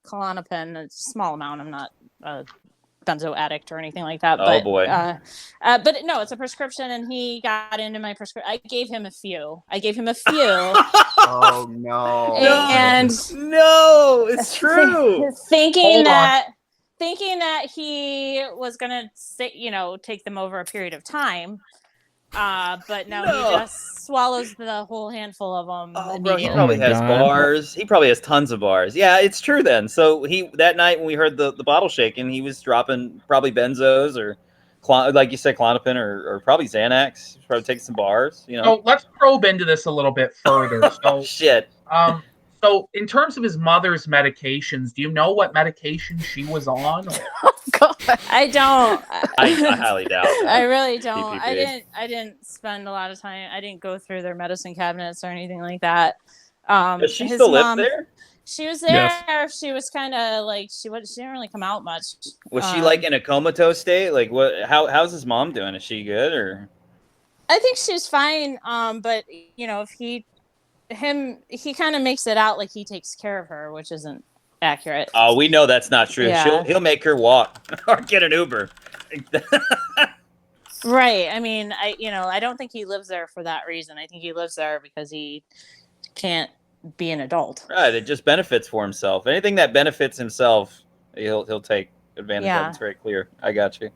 Klonopin. It's a small amount. I'm not a benzo addict or anything like that. Oh, But, boy. but no, it's a prescription, and he got into my prescription. I gave him a few. Oh no. And No, it's true. thinking Hold on. that he was gonna take them over a period of time. But no, No. he just swallows the whole handful of them. Oh, bro, he Oh probably my has God. bars. He probably has tons of bars. Yeah, it's true then. So that night when we heard the bottle shaking, he was dropping probably benzos or like you said, Klonopin or probably Xanax. He's probably taking some bars. You know. So let's probe into this a little bit further. Oh So, shit. so in terms of his mother's medications, do you know what medication she was on? Or- Oh God. I don't. I highly doubt that. I really don't. PPP. I didn't spend a lot of time. I didn't go through their medicine cabinets or anything like that. Does she his still live mom- there? She was there. Yes. She was kind of like she didn't really come out much. Was she like in a comatose state? Like what? How's his mom doing? Is she good or? I think she's fine. But if he kind of makes it out like he takes care of her, which isn't accurate. Oh, we know that's not true. Yeah. He'll make her walk or get an Uber. Right. I mean, I don't think he lives there for that reason. I think he lives there because he can't be an adult. Right. It just benefits for himself. Anything that benefits himself, he'll take advantage of. It's very clear. I got you.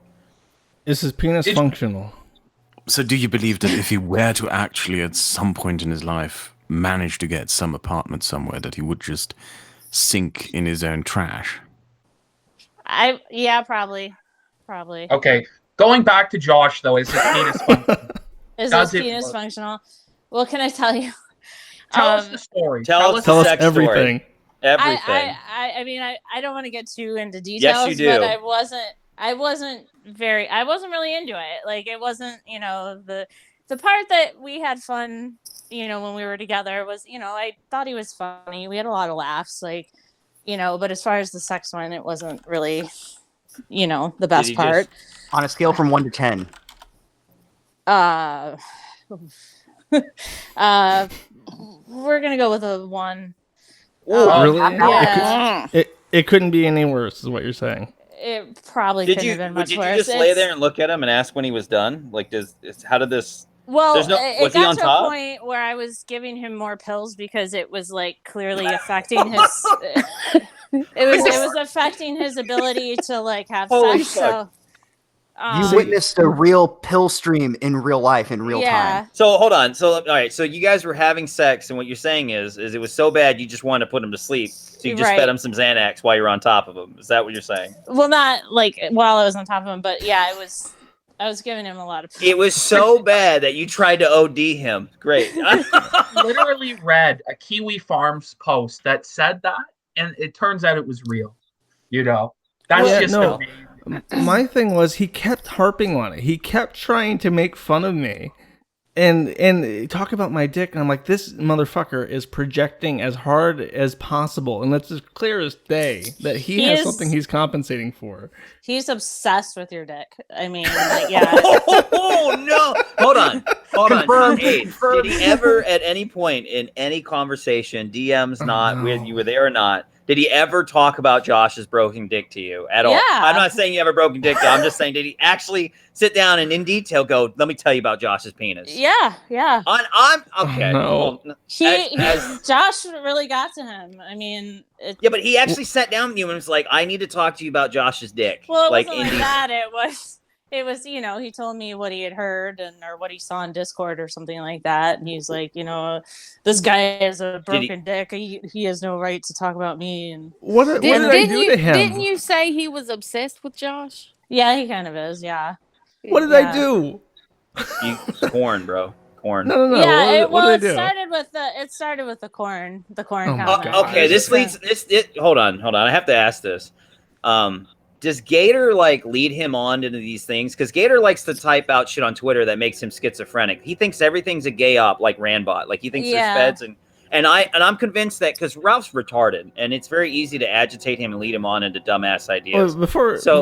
Is his penis functional? So do you believe that if he were to actually at some point in his life manage to get some apartment somewhere, that he would just sink in his own trash? Probably. Okay. Going back to Josh, though, is his penis functional? Is his penis functional? Well, can I tell you? Tell us the story. Tell us everything. Everything. I mean, I don't want to get too into details, Yes, you do. but I wasn't really into it. Like, it wasn't, the part that we had fun, when we were together was, I thought he was funny. We had a lot of laughs, like, but as far as the sex one, it wasn't really, the best part. On a scale from 1 to 10. We're gonna go with a 1. Really? Yeah. It couldn't be any worse, is what you're saying. It probably couldn't have been much Did worse. you just lay there and look at him and ask when he was done? Like, how did this? Well, was it he got on to top? a point where I was giving him more pills because it was like clearly affecting his. It was affecting his ability to like have Holy sex. fuck. So You witnessed a real pill stream in real life, in real time. So hold on. So all right. So you guys were having sex, and what you're saying is it was so bad you just wanted to put him to sleep. So you just fed him some Xanax while you were on top of him. Is that what you're saying? Well, not like while I was on top of him, but yeah, it was. I was giving him a lot of. It was so bad that you tried to OD him. Great. Literally read a Kiwi Farms post that said that, and it turns out it was real. That's amazing. My thing was he kept harping on it. He kept trying to make fun of me and talk about my dick. And I'm like, this motherfucker is projecting as hard as possible. And it's as clear as day that he has something he's compensating for. He's obsessed with your dick. I mean, like, yeah. Oh, no. Hold on. Confirmed. Hey, did he ever at any point in any conversation, DMs not, whether you were there or not, did he ever talk about Josh's broken dick to you at all? Yeah. I'm not saying you have a broken dick, though. I'm just saying, did he actually sit down and in detail go, let me tell you about Josh's penis? Yeah. I'm okay. No. Well, Josh really got to him. I mean, yeah, but he actually sat down with you and was like, I need to talk to you about Josh's dick. Well, it like, wasn't like that. It was, he told me what he had heard or what he saw in Discord or something like that. And he's like, this guy has a broken dick. He has no right to talk about me. And what did I do to him? Didn't you say he was obsessed with Josh? Yeah, he kind of is. Yeah. What did I do? Corn, bro. Corn. No. Yeah, what did I do? it started with the corn. The corn. Oh my comment. God. Okay, this leads. Hold on. I have to ask this. Does Gator lead him on into these things? Because Gator likes to type out shit on Twitter that makes him schizophrenic. He thinks everything's a gay op, like Randbot. Like he thinks there's feds and I'm convinced that because Ralph's retarded and it's very easy to agitate him and lead him on into dumbass ideas. Well,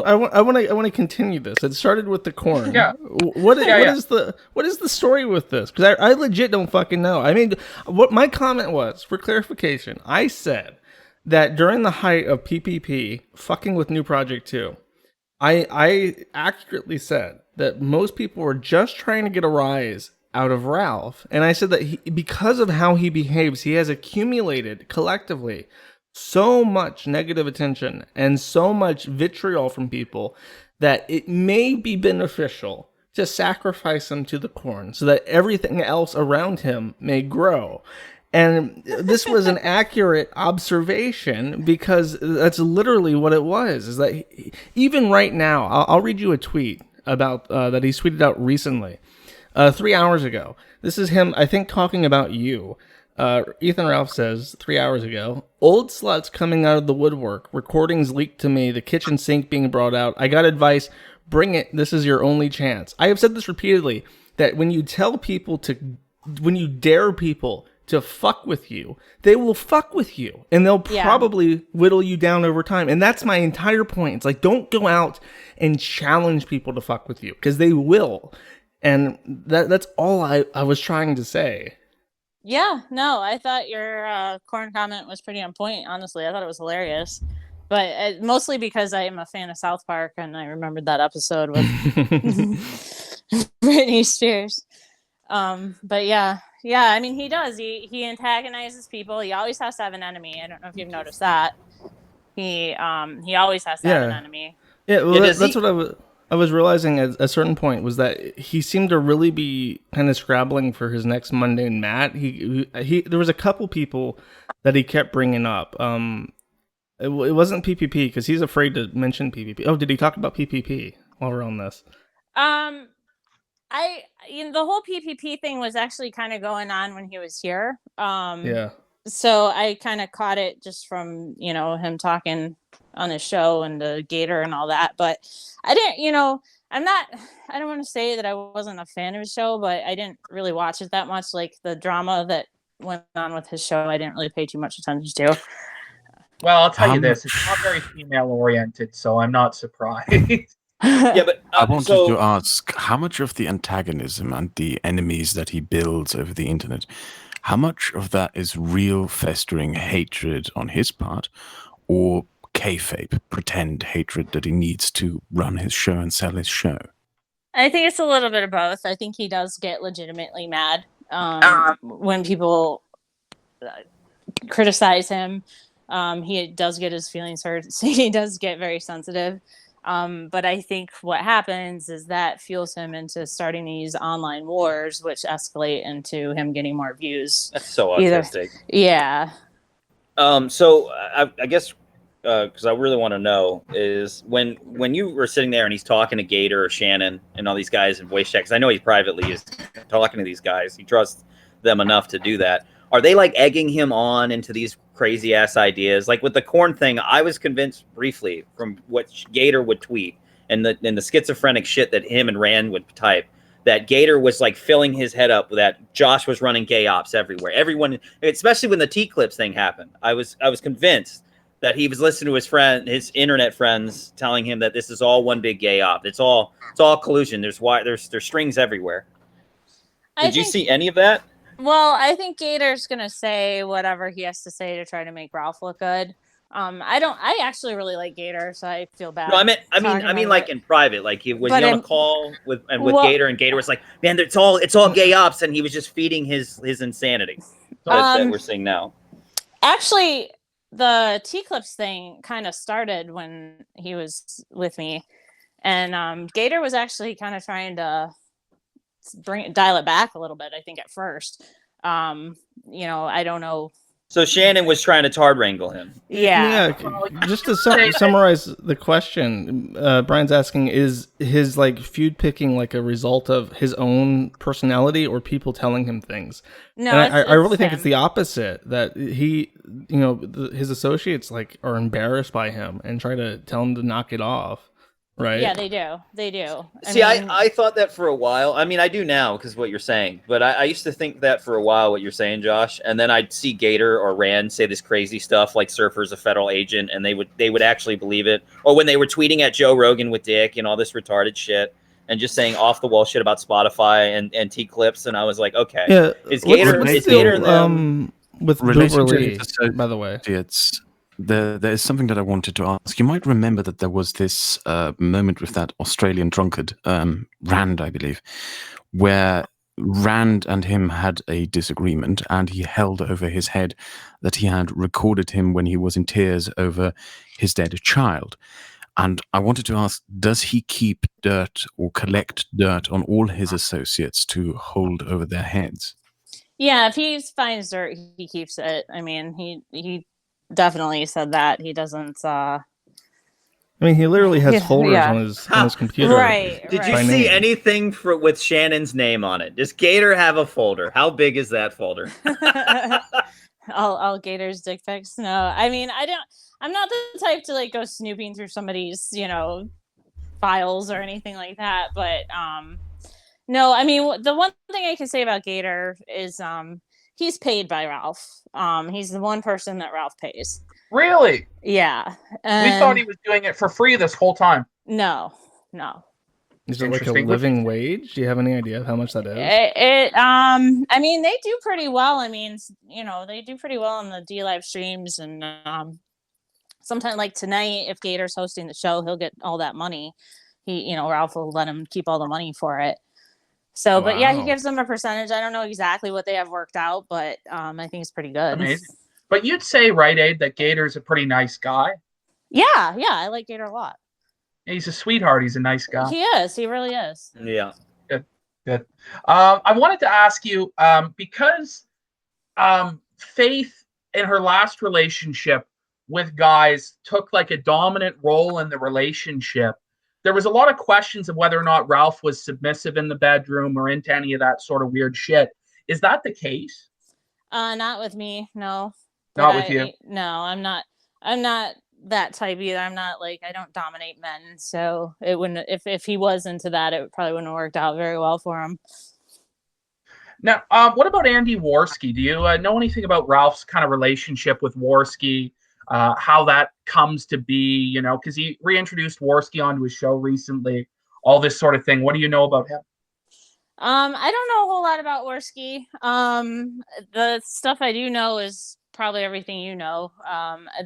I want to continue this. It started with the corn. Yeah. What is the story with this? Because I legit don't fucking know. I mean, what my comment was for clarification, I said that during the height of PPP, fucking with New Project 2, I accurately said that most people were just trying to get a rise out of Ralph. And I said that because of how he behaves, he has accumulated collectively so much negative attention and so much vitriol from people that it may be beneficial to sacrifice him to the corn so that everything else around him may grow. And this was an accurate observation because that's literally what it was. Is that even right now, I'll read you a tweet about that he tweeted out recently, 3 hours ago. This is him, I think, talking about you. Ethan Ralph says 3 hours ago, old sluts coming out of the woodwork, recordings leaked to me, the kitchen sink being brought out. I got advice, bring it. This is your only chance. I have said this repeatedly, that when you dare people to fuck with you, they will fuck with you and they'll probably whittle you down over time. And that's my entire point. It's like, don't go out and challenge people to fuck with you because they will. And that's all I was trying to say. Yeah, no, I thought your corn comment was pretty on point. Honestly, I thought it was hilarious, but mostly because I am a fan of South Park, and I remembered that episode with Britney Spears. But yeah, I mean, he does. He antagonizes people. He always has to have an enemy. I don't know if you've noticed that. He always has to have an Yeah. enemy. Yeah, well, Yeah, does that's he- what I was realizing at a certain point was that he seemed to really be kind of scrabbling for his next Mundane Matt. He there was a couple people that he kept bringing up. It wasn't PPP because he's afraid to mention PPP. Oh, did he talk about PPP while we're on this? Um, the whole PPP thing was actually kind of going on when he was here. Yeah. So I kind of caught it just from him talking on his show and the Gator and all that. But I didn't, I don't want to say that I wasn't a fan of his show, but I didn't really watch it that much. Like the drama that went on with his show, I didn't really pay too much attention to. Well, I'll tell How you this: it's not very female oriented, so I'm not surprised. Yeah, but I wanted so to ask how much of the antagonism and the enemies that he builds over the internet, how much of that is real festering hatred on his part, or kayfabe, pretend hatred that he needs to run his show and sell his show? I think it's a little bit of both. I think he does get legitimately mad when people criticize him. He does get his feelings hurt. So he does get very sensitive. But I think what happens is that fuels him into starting these online wars, which escalate into him getting more views. that's so Either- autistic. Yeah. So I guess because I really want to know is when you were sitting there and he's talking to Gator or Shanon and all these guys in voice chat, because I know he privately is talking to these guys. He trusts them enough to do that. Are they like egging him on into these crazy ass ideas? Like with the corn thing, I was convinced briefly from what Gator would tweet and the schizophrenic shit that him and Rand would type, that Gator was like filling his head up that Josh was running gay ops everywhere. Everyone, especially when the T-Clips thing happened, I was convinced that he was listening to his internet friends telling him that this is all one big gay op. It's all collusion. There's strings everywhere. Did you see any of that? Well, I think Gator's gonna say whatever he has to say to try to make Ralph look good. I actually really like Gator, so I feel bad. No, I mean, like in private, like he was on a call with Gator, and Gator was like, "Man, it's all gay ops," and he was just feeding his insanity that we're seeing now. Actually, the T-Clips thing kind of started when he was with me, and Gator was actually kind of trying to dial it back a little bit. I think at first, I don't know. So Shanon was trying to tard wrangle him. Yeah. Just to summarize the question, Brian's asking: is his like feud picking like a result of his own personality or people telling him things? No, and I really think him. it's the opposite. That he, his associates like are embarrassed by him and try to tell him to knock it off. Right. Yeah, they do. I thought that for a while. I mean, I do now because what you're saying, but I used to think that for a while, what you're saying, Josh, and then I'd see Gator or Rand say this crazy stuff like Surfer's a federal agent, and they would actually believe it. Or when they were tweeting at Joe Rogan with Dick and all this retarded shit and just saying off the wall shit about Spotify and T-Clips, and I was like, okay, Yeah. is Gator with Beverly, by the way? There is something that I wanted to ask. You might remember that there was this moment with that Australian drunkard, Rand, I believe, where Rand and him had a disagreement, and he held over his head that he had recorded him when he was in tears over his dead child. And I wanted to ask, does he keep dirt or collect dirt on all his associates to hold over their heads? Yeah, if he finds dirt, he keeps it. I mean, he definitely said that. He doesn't I mean, he literally has folders on his computer. Right. Did you see anything with Shannon's name on it? Does Gator have a folder? How big is that folder? all Gator's dick pics? No, I mean, I'm not the type to like go snooping through somebody's, files or anything like that. But no, I mean, the one thing I can say about Gator is he's paid by Ralph. He's the one person that Ralph pays. Really? Yeah. We thought he was doing it for free this whole time. No. Yeah, Is it like a Interesting. living wage? Do you have any idea of how much that is? I mean, they do pretty well. I mean, they do pretty well on the Dlive streams, and sometimes like tonight, if Gator's hosting the show, he'll get all that money. Ralph will let him keep all the money for it. So, but yeah, he Wow. gives them a percentage. I don't know exactly what they have worked out, but I think it's pretty good. Amazing. But you'd say, right, Abe, that Gator's a pretty nice guy. Yeah, I like Gator a lot. He's a sweetheart. He's a nice guy. He is. He really is. Yeah. Good. I wanted to ask you, because Faith in her last relationship with guys took like a dominant role in the relationship. There was a lot of questions of whether or not Ralph was submissive in the bedroom or into any of that sort of weird shit. Is that the case? Not with me. No. Not with you. No, I'm not that type either. I'm not like, I don't dominate men. So it wouldn't, if he was into that, it probably wouldn't have worked out very well for him. Now, what about Andy Worski? Do you know anything about Ralph's kind of relationship with Worski? How that comes to be, because he reintroduced Worski onto his show recently, all this sort of thing. What do you know about him? I don't know a whole lot about Worski. The stuff I do know is probably everything you know.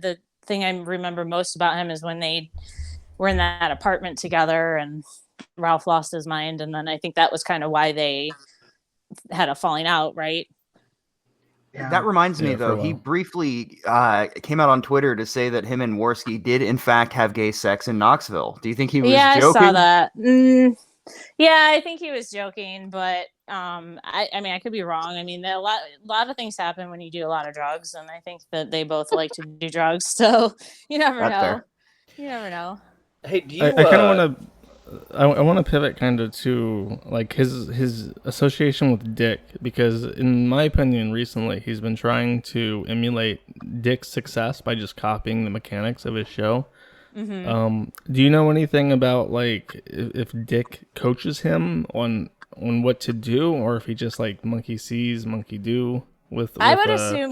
The thing I remember most about him is when they were in that apartment together and Ralph lost his mind, and then I think that was kind of why they had a falling out, right? Yeah. That reminds me, though, he briefly came out on Twitter to say that him and Worski did, in fact, have gay sex in Knoxville. Do you think he was joking? I saw that. Yeah, I think he was joking, but I mean, I could be wrong. I mean, a lot of things happen when you do a lot of drugs, and I think that they both like to do drugs, so you never know. Fair. You never know. Hey, do you? I kind of want to. I want to pivot kind of to like his association with Dick, because in my opinion recently he's been trying to emulate Dick's success by just copying the mechanics of his show. Mm-hmm. Do you know anything about like if Dick coaches him on what to do, or if he just like monkey sees, monkey do? I would assume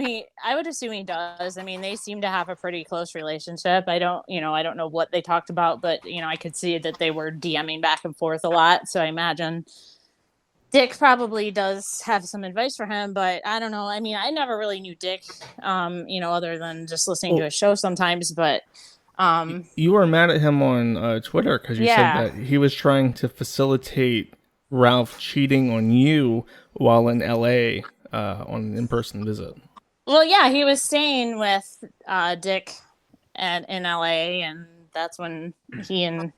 he does. I mean, they seem to have a pretty close relationship. I don't know what they talked about, but I could see that they were DMing back and forth a lot. So I imagine Dick probably does have some advice for him, but I don't know. I mean, I never really knew Dick, other than just listening to his show sometimes. But you were mad at him on Twitter because you said that he was trying to facilitate Ralph cheating on you while in LA. On an in-person visit. Well, yeah, he was staying with Dick in LA, and that's when he and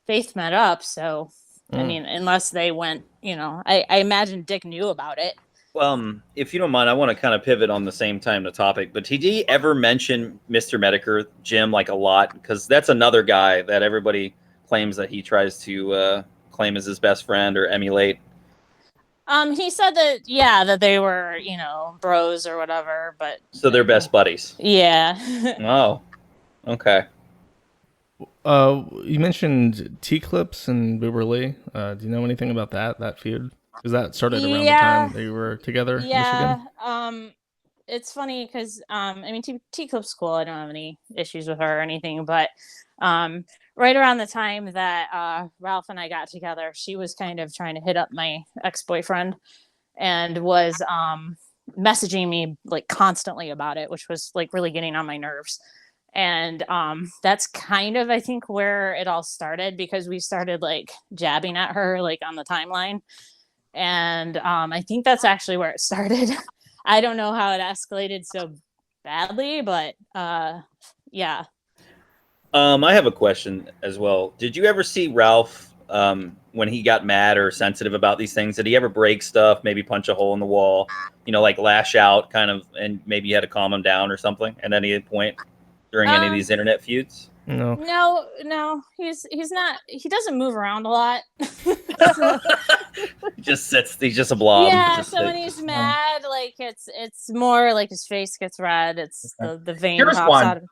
Faith met up. So, I mean, unless they went, I imagine Dick knew about it. Well, if you don't mind, I want to kind of pivot on the same time the topic. But did he ever mention Mr. Medicare, Jim, like a lot? Because that's another guy that everybody claims that he tries to claim as his best friend or emulate. He said that they were, bros or whatever, but so they're best buddies. Yeah. Oh, okay. You mentioned T-Clips and Booberly. Do you know anything about that feud? Because that started around the time they were together in Michigan. It's funny because I mean, T-Clip's cool. I don't have any issues with her or anything, but right around the time that Ralph and I got together, she was kind of trying to hit up my ex-boyfriend and was messaging me like constantly about it, which was like really getting on my nerves. And that's kind of, I think, where it all started, because we started like jabbing at her like on the timeline. And I think that's actually where it started. I don't know how it escalated so badly, but yeah. I have a question as well. Did you ever see Ralph when he got mad or sensitive about these things? Did he ever break stuff, maybe punch a hole in the wall, like lash out kind of, and maybe you had to calm him down or something at any point during any of these internet feuds? No. He's not. He doesn't move around a lot. He just sits. He's just a blob. Yeah. So when he's mad, like it's more like his face gets red. It's the vein Here's pops one. out of.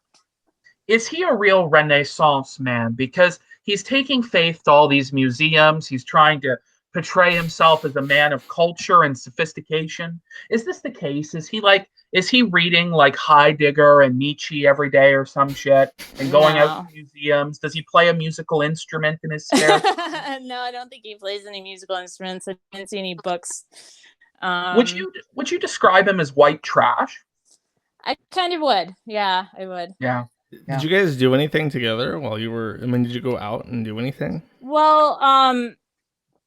Is he a real Renaissance man? Because he's taking Faith to all these museums. He's trying to portray himself as a man of culture and sophistication. Is this the case? Is he reading like Heidegger and Nietzsche every day or some shit and going out No. to museums? Does he play a musical instrument in his spare time? No, I don't think he plays any musical instruments. I didn't see any books. Would you describe him as white trash? I kind of would. Yeah, I would. Yeah. Did you guys do anything together while you were? I mean, did you go out and do anything? Well,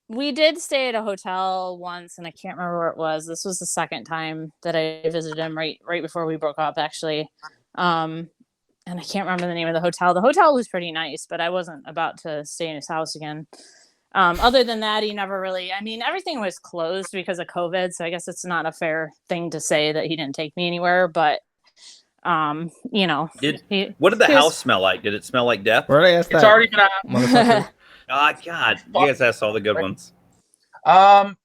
we did stay at a hotel once, and I can't remember where it was. This was the second time that I visited him right before we broke up, actually. And I can't remember the name of the hotel. The hotel was pretty nice, but I wasn't about to stay in his house again. Other than that, he never really. I mean, everything was closed because of COVID, so I guess it's not a fair thing to say that he didn't take me anywhere. But you know, what did the house smell like? Did it smell like death? Where did I ask that? It's already been asked. God, you guys asked all the good ones. Now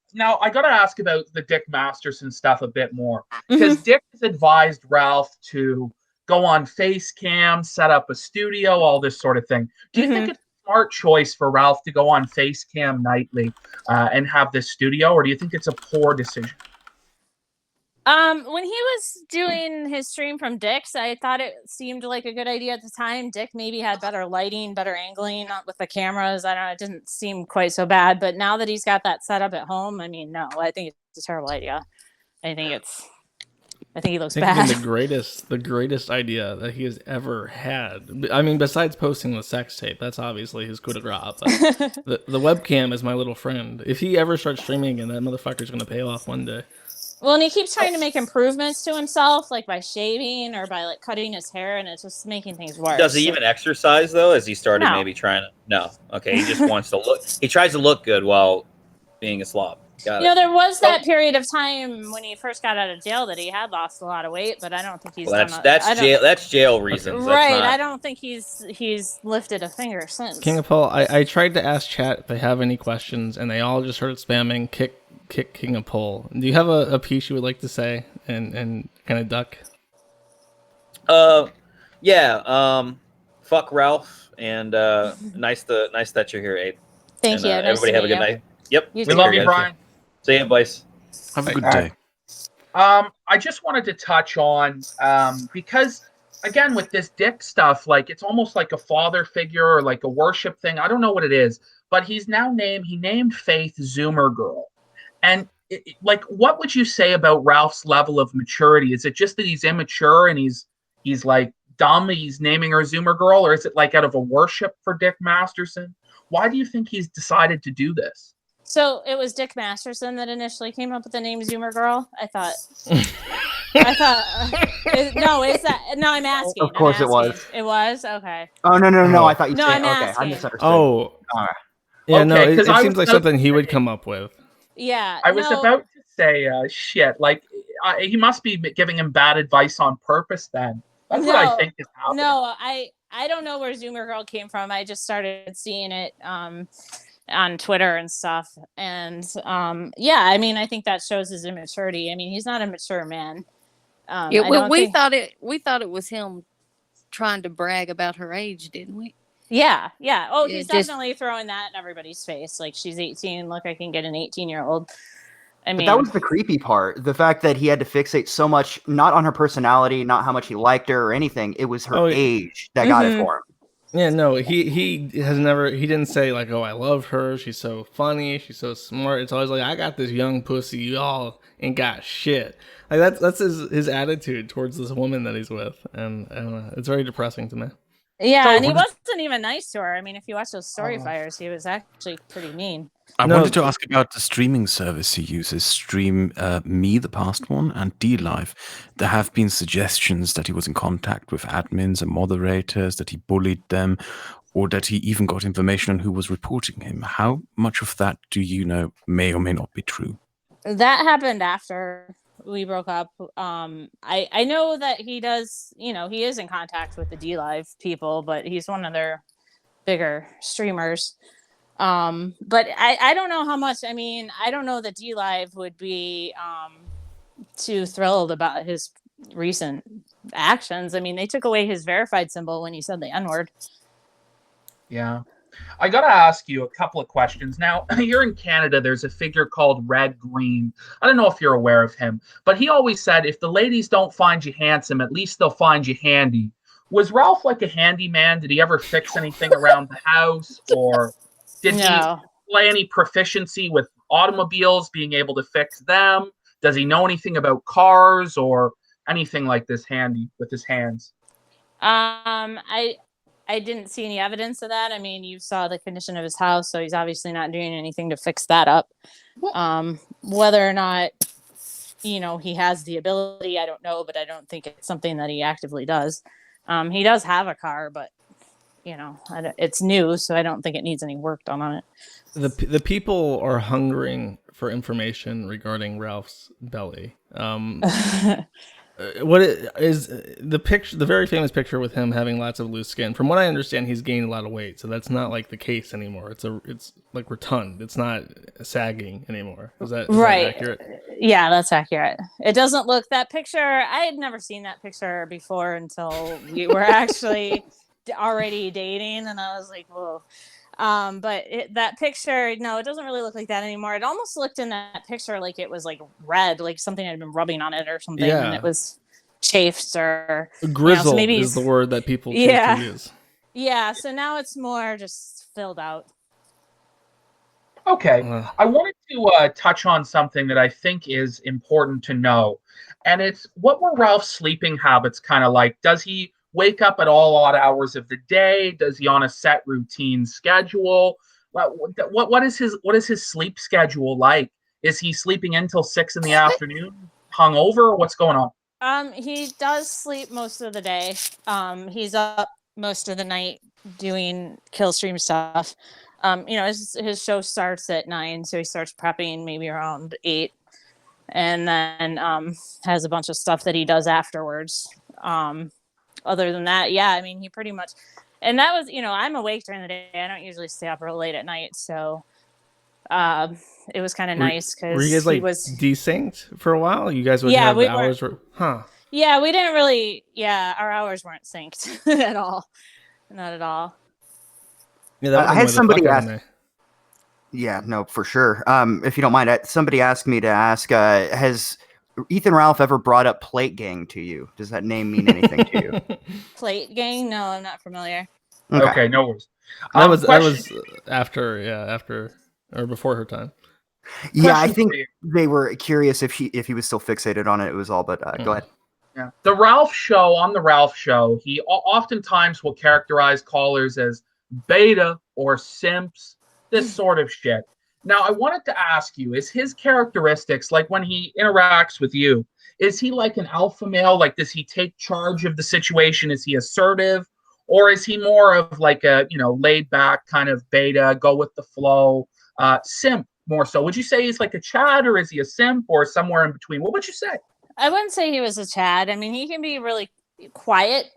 I got to ask about the Dick Masterson stuff a bit more, because Dick has advised Ralph to go on face cam, set up a studio, all this sort of thing. Do you think it's a smart choice for Ralph to go on face cam nightly and have this studio, or do you think it's a poor decision? When he was doing his stream from Dick's, I thought it seemed like a good idea at the time. Dick maybe had better lighting, better angling with the cameras. I don't know, it didn't seem quite so bad. But now that he's got that set up at home, I mean, no, I think it's a terrible idea. I think he looks bad. The greatest idea that he has ever had. I mean, besides posting the sex tape, that's obviously his coup de grace. But the webcam is my little friend. If he ever starts streaming again, that motherfucker's gonna pay off one day. Well, and he keeps trying to make improvements to himself, like by shaving or by like cutting his hair, and it's just making things worse. Does he even exercise though? Has he started No. maybe trying to? No. Okay, he just wants to look. He tries to look good while being a slob. Got it. There was that period of time when he first got out of jail that he had lost a lot of weight, but I don't think he's that's jail reasons. Right. That's not... I don't think he's lifted a finger since. King of Paul, I tried to ask chat if they have any questions, and they all just started spamming kick King of Pole. Do you have a piece you would like to say and kind of duck? Yeah. Fuck Ralph, and nice that you're here, Abe. Thank you. Everybody have a good night. Yep. We love you, Brian. See you, boys. Have a good day. I just wanted to touch on because again with this Dick stuff, like it's almost like a father figure or like a worship thing. I don't know what it is, but he named Faith Zoomer Girl. And like, what would you say about Ralph's level of maturity? Is it just that he's immature and he's like dumb? He's naming her Zoomer Girl, or is it like out of a worship for Dick Masterson? Why do you think he's decided to do this? So it was Dick Masterson that initially came up with the name Zoomer Girl. I thought. No, is that? No, I'm asking. Of course, it was. It was okay. Oh no! I thought you No, said I'm okay. asking. I misunderstood. Oh, all right. Yeah, Okay, no, it seems like about something he would come up with. Yeah. I was about to say shit. Like he must be giving him bad advice on purpose. Then that's what I think is happening. No, I don't know where Zoomer Girl came from. I just started seeing it on Twitter and stuff, and yeah, I mean, I think that shows his immaturity. I mean, he's not a mature man. Yeah, well, we thought it was him trying to brag about her age, didn't we? Yeah. Oh, Yeah, he's definitely throwing that in everybody's face. Like, she's 18. Look, I can get an 18-year-old. I mean, but that was the creepy part. The fact that he had to fixate so much, not on her personality, not how much he liked her or anything. It was her age that got it for him. Yeah, no, he has never. He didn't say like, "Oh, I love her. She's so funny. She's so smart." It's always like, "I got this young pussy. Y'all ain't got shit." Like that's his attitude towards this woman that he's with, and I don't know. It's very depressing to me. Yeah, and he wasn't even nice to her. I mean, if you watch those story fires, he was actually pretty mean. I wanted to ask about the streaming service he uses, Stream Me, the past one, and Dlive. There have been suggestions that he was in contact with admins and moderators, that he bullied them, or that he even got information on who was reporting him. How much of that do you know may or may not be true? That happened after we broke up. I know that he does, he is in contact with the Dlive people, but he's one of their bigger streamers. But I don't know how much. I mean, I don't know that Dlive would be too thrilled about his recent actions. I mean, they took away his verified symbol when he said the N-word. Yeah. I got to ask you a couple of questions. Now, here in Canada, there's a figure called Red Green. I don't know if you're aware of him, but he always said, if the ladies don't find you handsome, at least they'll find you handy. Was Ralph like a handyman? Did he ever fix anything around the house? Or did he No. display any proficiency with automobiles, being able to fix them? Does he know anything about cars or anything like this handy with his hands? I didn't see any evidence of that. I mean, you saw the condition of his house, so he's obviously not doing anything to fix that up. Whether or not, he has the ability, I don't know, but I don't think it's something that he actively does. He does have a car, but it's new, so I don't think it needs any work done on it. The people are hungering for information regarding Ralph's belly. What is the picture? The very famous picture with him having lots of loose skin. From what I understand, he's gained a lot of weight, so that's not like the case anymore. It's like rotund. It's not sagging anymore. Is that right? Accurate? Yeah, that's accurate. It doesn't look that picture. I had never seen that picture before until we were actually already dating, and I was like, whoa. But that picture, no, it doesn't really look like that anymore. It almost looked in that picture like it was like red, like something had been rubbing on it or something, and it was chafed or grizzled. So maybe is the word that people choose to use. Yeah, so now it's more just filled out. Okay, I wanted to touch on something that I think is important to know, and it's what were Ralph's sleeping habits kind of like? Does he wake up at all odd hours of the day? Does he on a set routine schedule? What is his sleep schedule like? Is he sleeping until 6 in the afternoon, hungover? What's going on? He does sleep most of the day. He's up most of the night doing kill stream stuff. His show starts at 9, so he starts prepping maybe around 8, and then has a bunch of stuff that he does afterwards. Other than that, yeah, I mean, he pretty much, and that was, I'm awake during the day. I don't usually stay up real late at night, so it was kind of nice because were you guys like desynced for a while? You guys would have the hours, Yeah, we didn't really. Yeah, our hours weren't synced at all, not at all. Yeah, that I had somebody ask. Yeah, no, for sure. If you don't mind, somebody asked me to ask: has Ethan Ralph ever brought up Plate Gang to you? Does that name mean anything to you? Plate Gang? No, I'm not familiar. Okay, no worries. That was after or before her time. Yeah, I think they were curious if he was still fixated on it. It was all, but go ahead. Yeah, on the Ralph Show, he oftentimes will characterize callers as beta or simps, this sort of shit. Now, I wanted to ask you, is his characteristics, like when he interacts with you, is he like an alpha male? Like, does he take charge of the situation? Is he assertive? Or is he more of like a, laid back kind of beta, go with the flow, simp more so? Would you say he's like a Chad, or is he a simp, or somewhere in between? What would you say? I wouldn't say he was a Chad. I mean, he can be really quiet.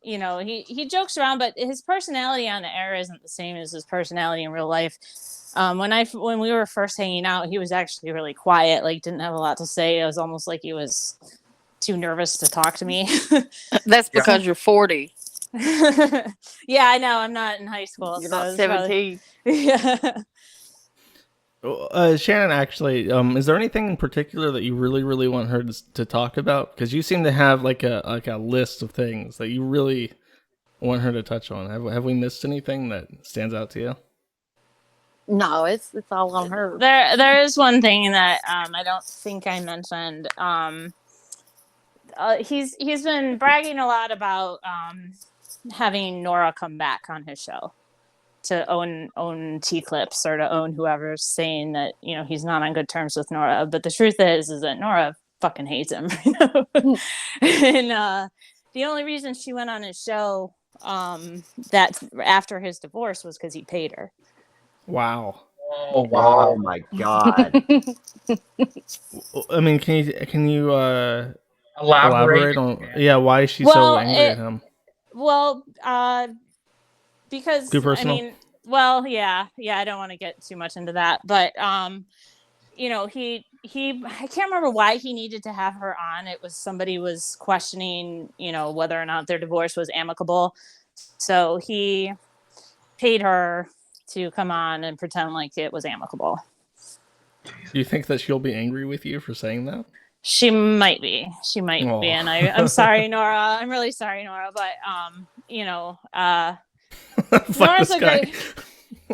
He jokes around, but his personality on the air isn't the same as his personality in real life. When we were first hanging out, he was actually really quiet, like didn't have a lot to say. It was almost like he was too nervous to talk to me. That's because you're 40. Yeah, I know. I'm not in high school. You're so not 17. Yeah. Shanon, actually, is there anything in particular that you really, really want her to talk about? Because you seem to have like a list of things that you really want her to touch on. Have we missed anything that stands out to you? No, it's all on her. There is one thing that I don't think I mentioned. He's been bragging a lot about having Nora come back on his show to own T-Clips or to own whoever's saying that he's not on good terms with Nora. But the truth is that Nora fucking hates him. And the only reason she went on his show that after his divorce was because he paid her. Wow. Oh wow! Oh my god! I mean, can you elaborate on why is she so angry at him? Well, because too personal? I mean, well, yeah, I don't want to get too much into that, but he I can't remember why he needed to have her on. It was somebody was questioning, whether or not their divorce was amicable. So he paid her to come on and pretend like it was amicable. Do you think that she'll be angry with you for saying that? She might be. She might Oh. be. And I'm sorry, Nora. I'm really sorry, Nora. But, you know, Nora's a great...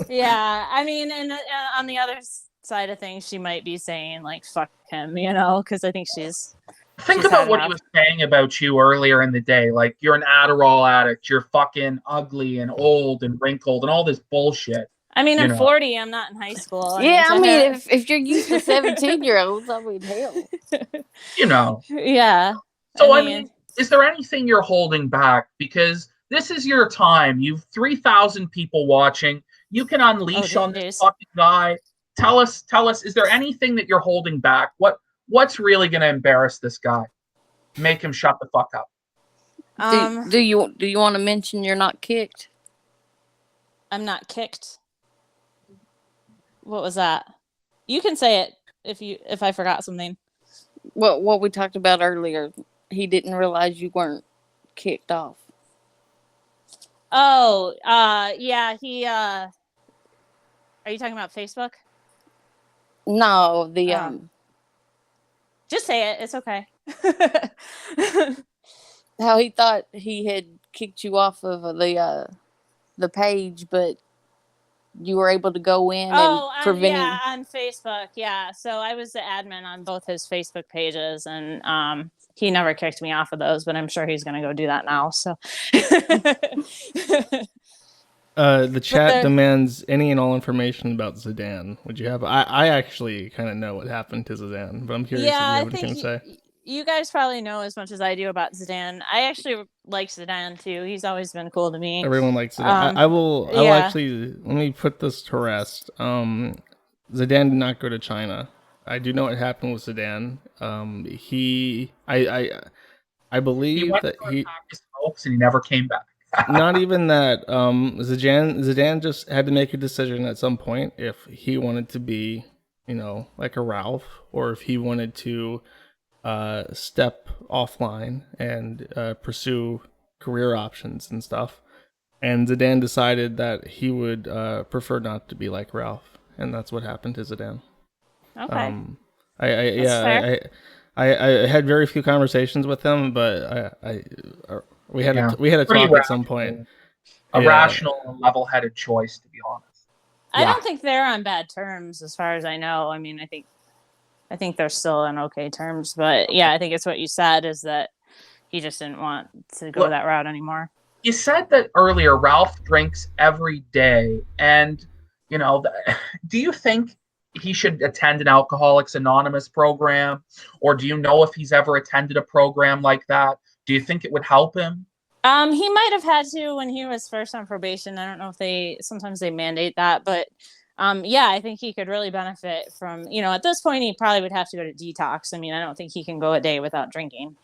Yeah. I mean, and on the other side of things, she might be saying, like, fuck him, you know, because I think she's... Think about what he was saying about you earlier in the day. Like, you're an Adderall addict. You're fucking ugly and old and wrinkled and all this bullshit. I mean, I'm 40. I'm not in high school. Yeah, I mean, if you're used to 17-year-olds, I mean, hell. You know. Yeah. So, I mean, is there anything you're holding back? Because this is your time. You've 3,000 people watching. You can unleash on this fucking guy. Tell us, is there anything that you're holding back? What's really going to embarrass this guy? Make him shut the fuck up. Do you want to mention you're not kicked? I'm not kicked. What was that? You can say it if I forgot something. What we talked about earlier. He didn't realize you weren't kicked off. Oh, yeah. He. Are you talking about Facebook? No, Just say it. It's okay. How he thought he had kicked you off of the page, but you were able to go in and prevent him. Yeah, on Facebook. Yeah, so I was the admin on both his Facebook pages, and he never kicked me off of those, but I'm sure he's going to go do that now. So. The chat demands any and all information about Zidane. Would you have? I actually kind of know what happened to Zidane, but I'm curious if you have anything to say. You guys probably know as much as I do about Zidane. I actually like Zidane too. He's always been cool to me. Everyone likes Zidane. I will actually, let me put this to rest. Zidane did not go to China. I do know what happened with Zidane. I believe that he and he never came back. Not even that. Zidane just had to make a decision at some point if he wanted to be, like a Ralph, or if he wanted to step offline and pursue career options and stuff. And Zidane decided that he would prefer not to be like Ralph, and that's what happened to Zidane. Okay. I had very few conversations with him, but we had a talk at some point. A rational and level-headed choice, to be honest. I don't think they're on bad terms, as far as I know. I mean, I think they're still on okay terms, but yeah, I think it's what you said, is that he just didn't want to go that route anymore. You said that earlier. Ralph drinks every day, and do you think he should attend an Alcoholics Anonymous program, or do you know if he's ever attended a program like that? Do you think it would help him? He might have had to when he was first on probation. I don't know if sometimes they mandate that, but yeah, I think he could really benefit from, at this point he probably would have to go to detox. I mean, I don't think he can go a day without drinking.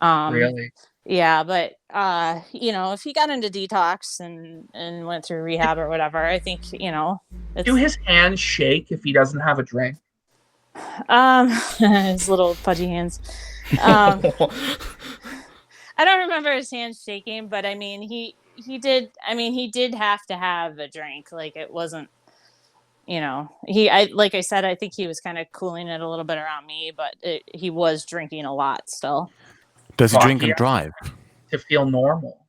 Really? Yeah, but if he got into detox and went through rehab or whatever, I think, do his hands shake if he doesn't have a drink? His little pudgy hands. I don't remember his hands shaking, but I mean, he did have to have a drink. Like, it wasn't, like I said, I think he was kind of cooling it a little bit around me, but he was drinking a lot still. Does he drink and drive? To feel normal.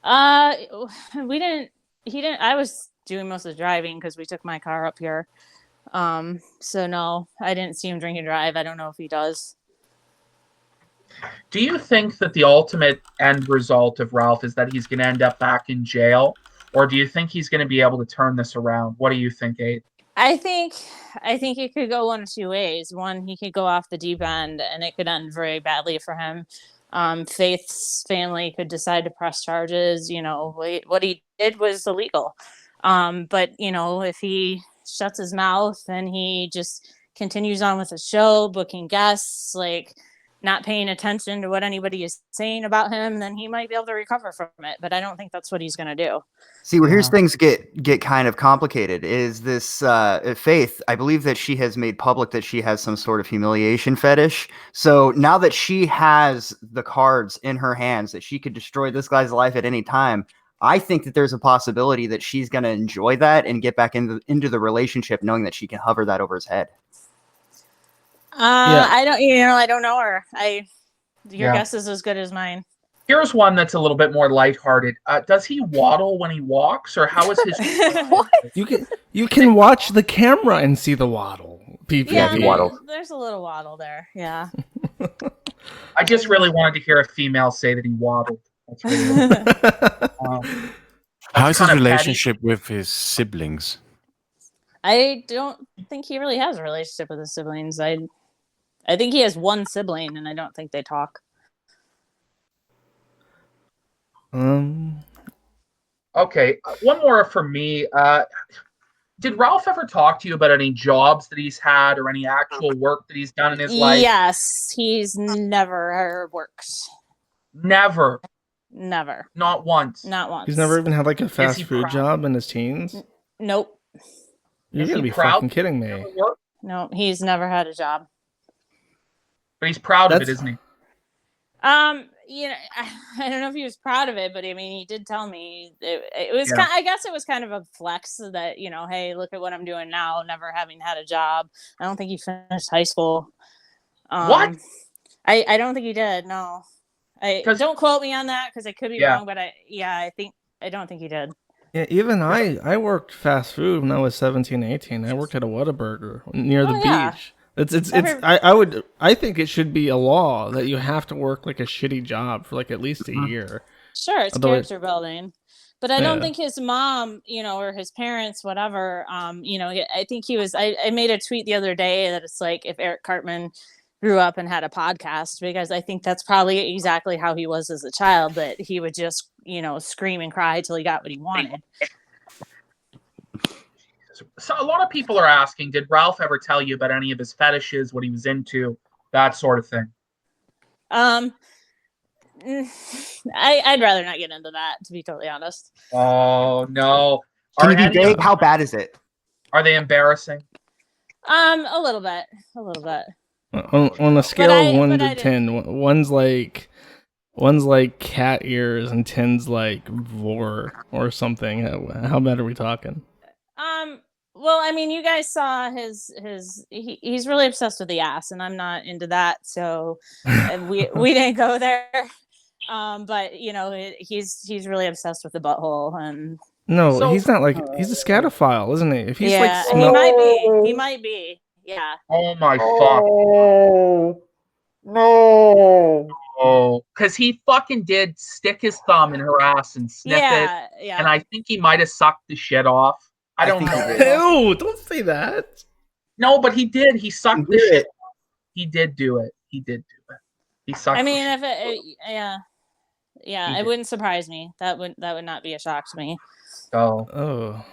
He didn't, I was doing most of the driving because we took my car up here. So no, I didn't see him drink and drive. I don't know if he does. Do you think that the ultimate end result of Ralph is that he's going to end up back in jail? Or do you think he's going to be able to turn this around? What do you think, Abe? I think it could go one of two ways. One, he could go off the deep end and it could end very badly for him. Faith's family could decide to press charges. What he did was illegal. But, if he shuts his mouth and he just continues on with the show, booking guests, like not paying attention to what anybody is saying about him, then he might be able to recover from it. But I don't think that's what he's going to do. See, well, here's things get kind of complicated. Is this Faith? I believe that she has made public that she has some sort of humiliation fetish. So now that she has the cards in her hands that she could destroy this guy's life at any time, I think that there's a possibility that she's going to enjoy that and get back into the relationship knowing that she can hover that over his head. I don't know her. Your Yeah. guess is as good as mine. Here's one that's a little bit more lighthearted. Does he waddle when he walks, or how is his? What? You can watch the camera and see the waddle. Yeah, he waddles. There's a little waddle there. Yeah. I just really wanted to hear a female say that he waddled. That's really, How's his kinda relationship with his siblings? I don't think he really has a relationship with his siblings. I think he has one sibling, and I don't think they talk. Okay, one more for me. Did Ralph ever talk to you about any jobs that he's had or any actual work that he's done in his life? Yes, he's never worked. Never. Never. Not once. Not once. He's never even had like a fast he food proud? job in his teens. Nope. You're Is gonna he be proud fucking kidding to me. never work? No, he's never had a job. But he's proud of it, That's- isn't he? I don't know if he was proud of it, but I mean, he did tell me it was. Yeah. I guess it was kind of a flex that hey, look at what I'm doing now, never having had a job. I don't think he finished high school. What? I don't think he did. No, don't quote me on that because I could be wrong, but I don't think he did. Yeah, even I worked fast food when I was 17, 18. I worked at a Whataburger near the yeah. beach. I think it should be a law that you have to work like a shitty job for like at least a year. Sure, it's Otherwise- character building. But I don't Yeah. think his mom, or his parents, whatever, I think he was, I made a tweet the other day that it's like if Eric Cartman grew up and had a podcast, because I think that's probably exactly how he was as a child, that he would just, scream and cry till he got what he wanted. So a lot of people are asking, did Ralph ever tell you about any of his fetishes, what he was into, that sort of thing? I'd rather not get into that, to be totally honest. Oh, no. Can you Are be vague? How bad is it? Are they embarrassing? A little bit. On a scale of 1 but to I 10, one's like cat ears and 10's like vor or something. How bad are we talking? Well, I mean, you guys saw he's really obsessed with the ass, and I'm not into that, so we didn't go there. But he's really obsessed with the butthole, and No, he's not like he's a scatophile, isn't he? If he's he might be. Yeah. Oh my fuck. No. Oh, because he fucking did stick his thumb in her ass and sniff it. Yeah. And I think he might have sucked the shit off. I don't know. Ew, don't say that. No, but he did. He sucked the shit off. He did do it. He sucked. I mean, if it wouldn't surprise me. That would not be a shock to me. Oh.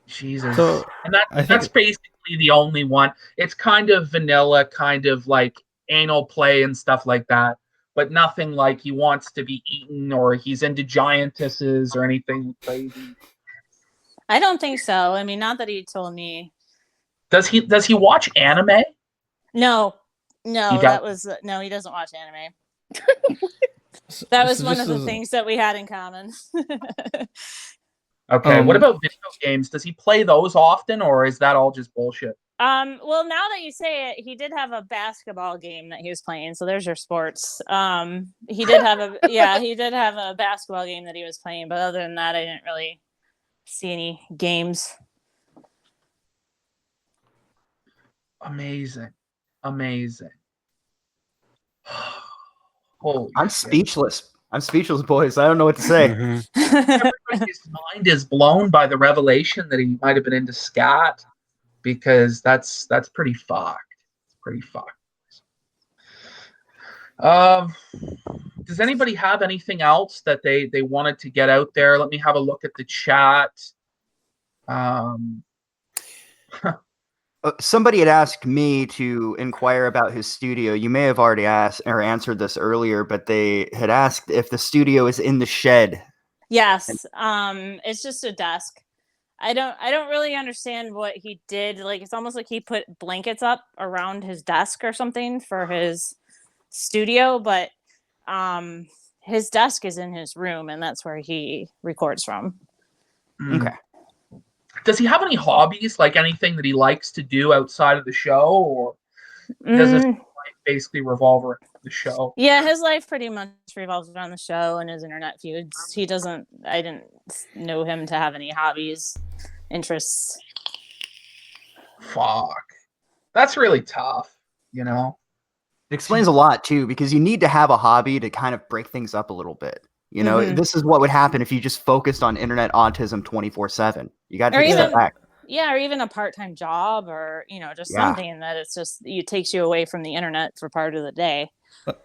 Jesus. So, and that's basically the only one. It's kind of vanilla, kind of like anal play and stuff like that, but nothing like he wants to be eaten or he's into giantesses or anything crazy. I don't think so. I mean, not that he told me. Does he watch anime? No, he doesn't watch anime. That was one of the things that we had in common. Okay, what about video games? Does he play those often, or is that all just bullshit? Well, now that you say it, he did have a basketball game that he was playing. So there's your sports. He did have a basketball game that he was playing, but other than that, I didn't really see any games. Amazing. Holy I'm shit. speechless. I'm speechless, boys. I don't know what to say. His mind is blown by the revelation that he might have been into scat, because that's pretty fucked. It's pretty fucked. Does anybody have anything else that they wanted to get out there? Let me have a look at the chat. Somebody had asked me to inquire about his studio. You may have already asked or answered this earlier, but they had asked if the studio is in the shed. Yes. It's just a desk. I don't really understand what he did. Like, it's almost like he put blankets up around his desk or something for his studio, but his desk is in his room, and that's where he records from. Okay. Does he have any hobbies, like anything that he likes to do outside of the show, or does his life basically revolve around the show? Yeah, his life pretty much revolves around the show and his internet feuds. I didn't know him to have any hobbies, interests. Fuck. That's really tough, you know? It explains a lot too, because you need to have a hobby to kind of break things up a little bit. You know, this is what would happen if you just focused on internet autism 24/7. You got to take a step back. Yeah, or even a part-time job, or just something that it takes you away from the internet for part of the day.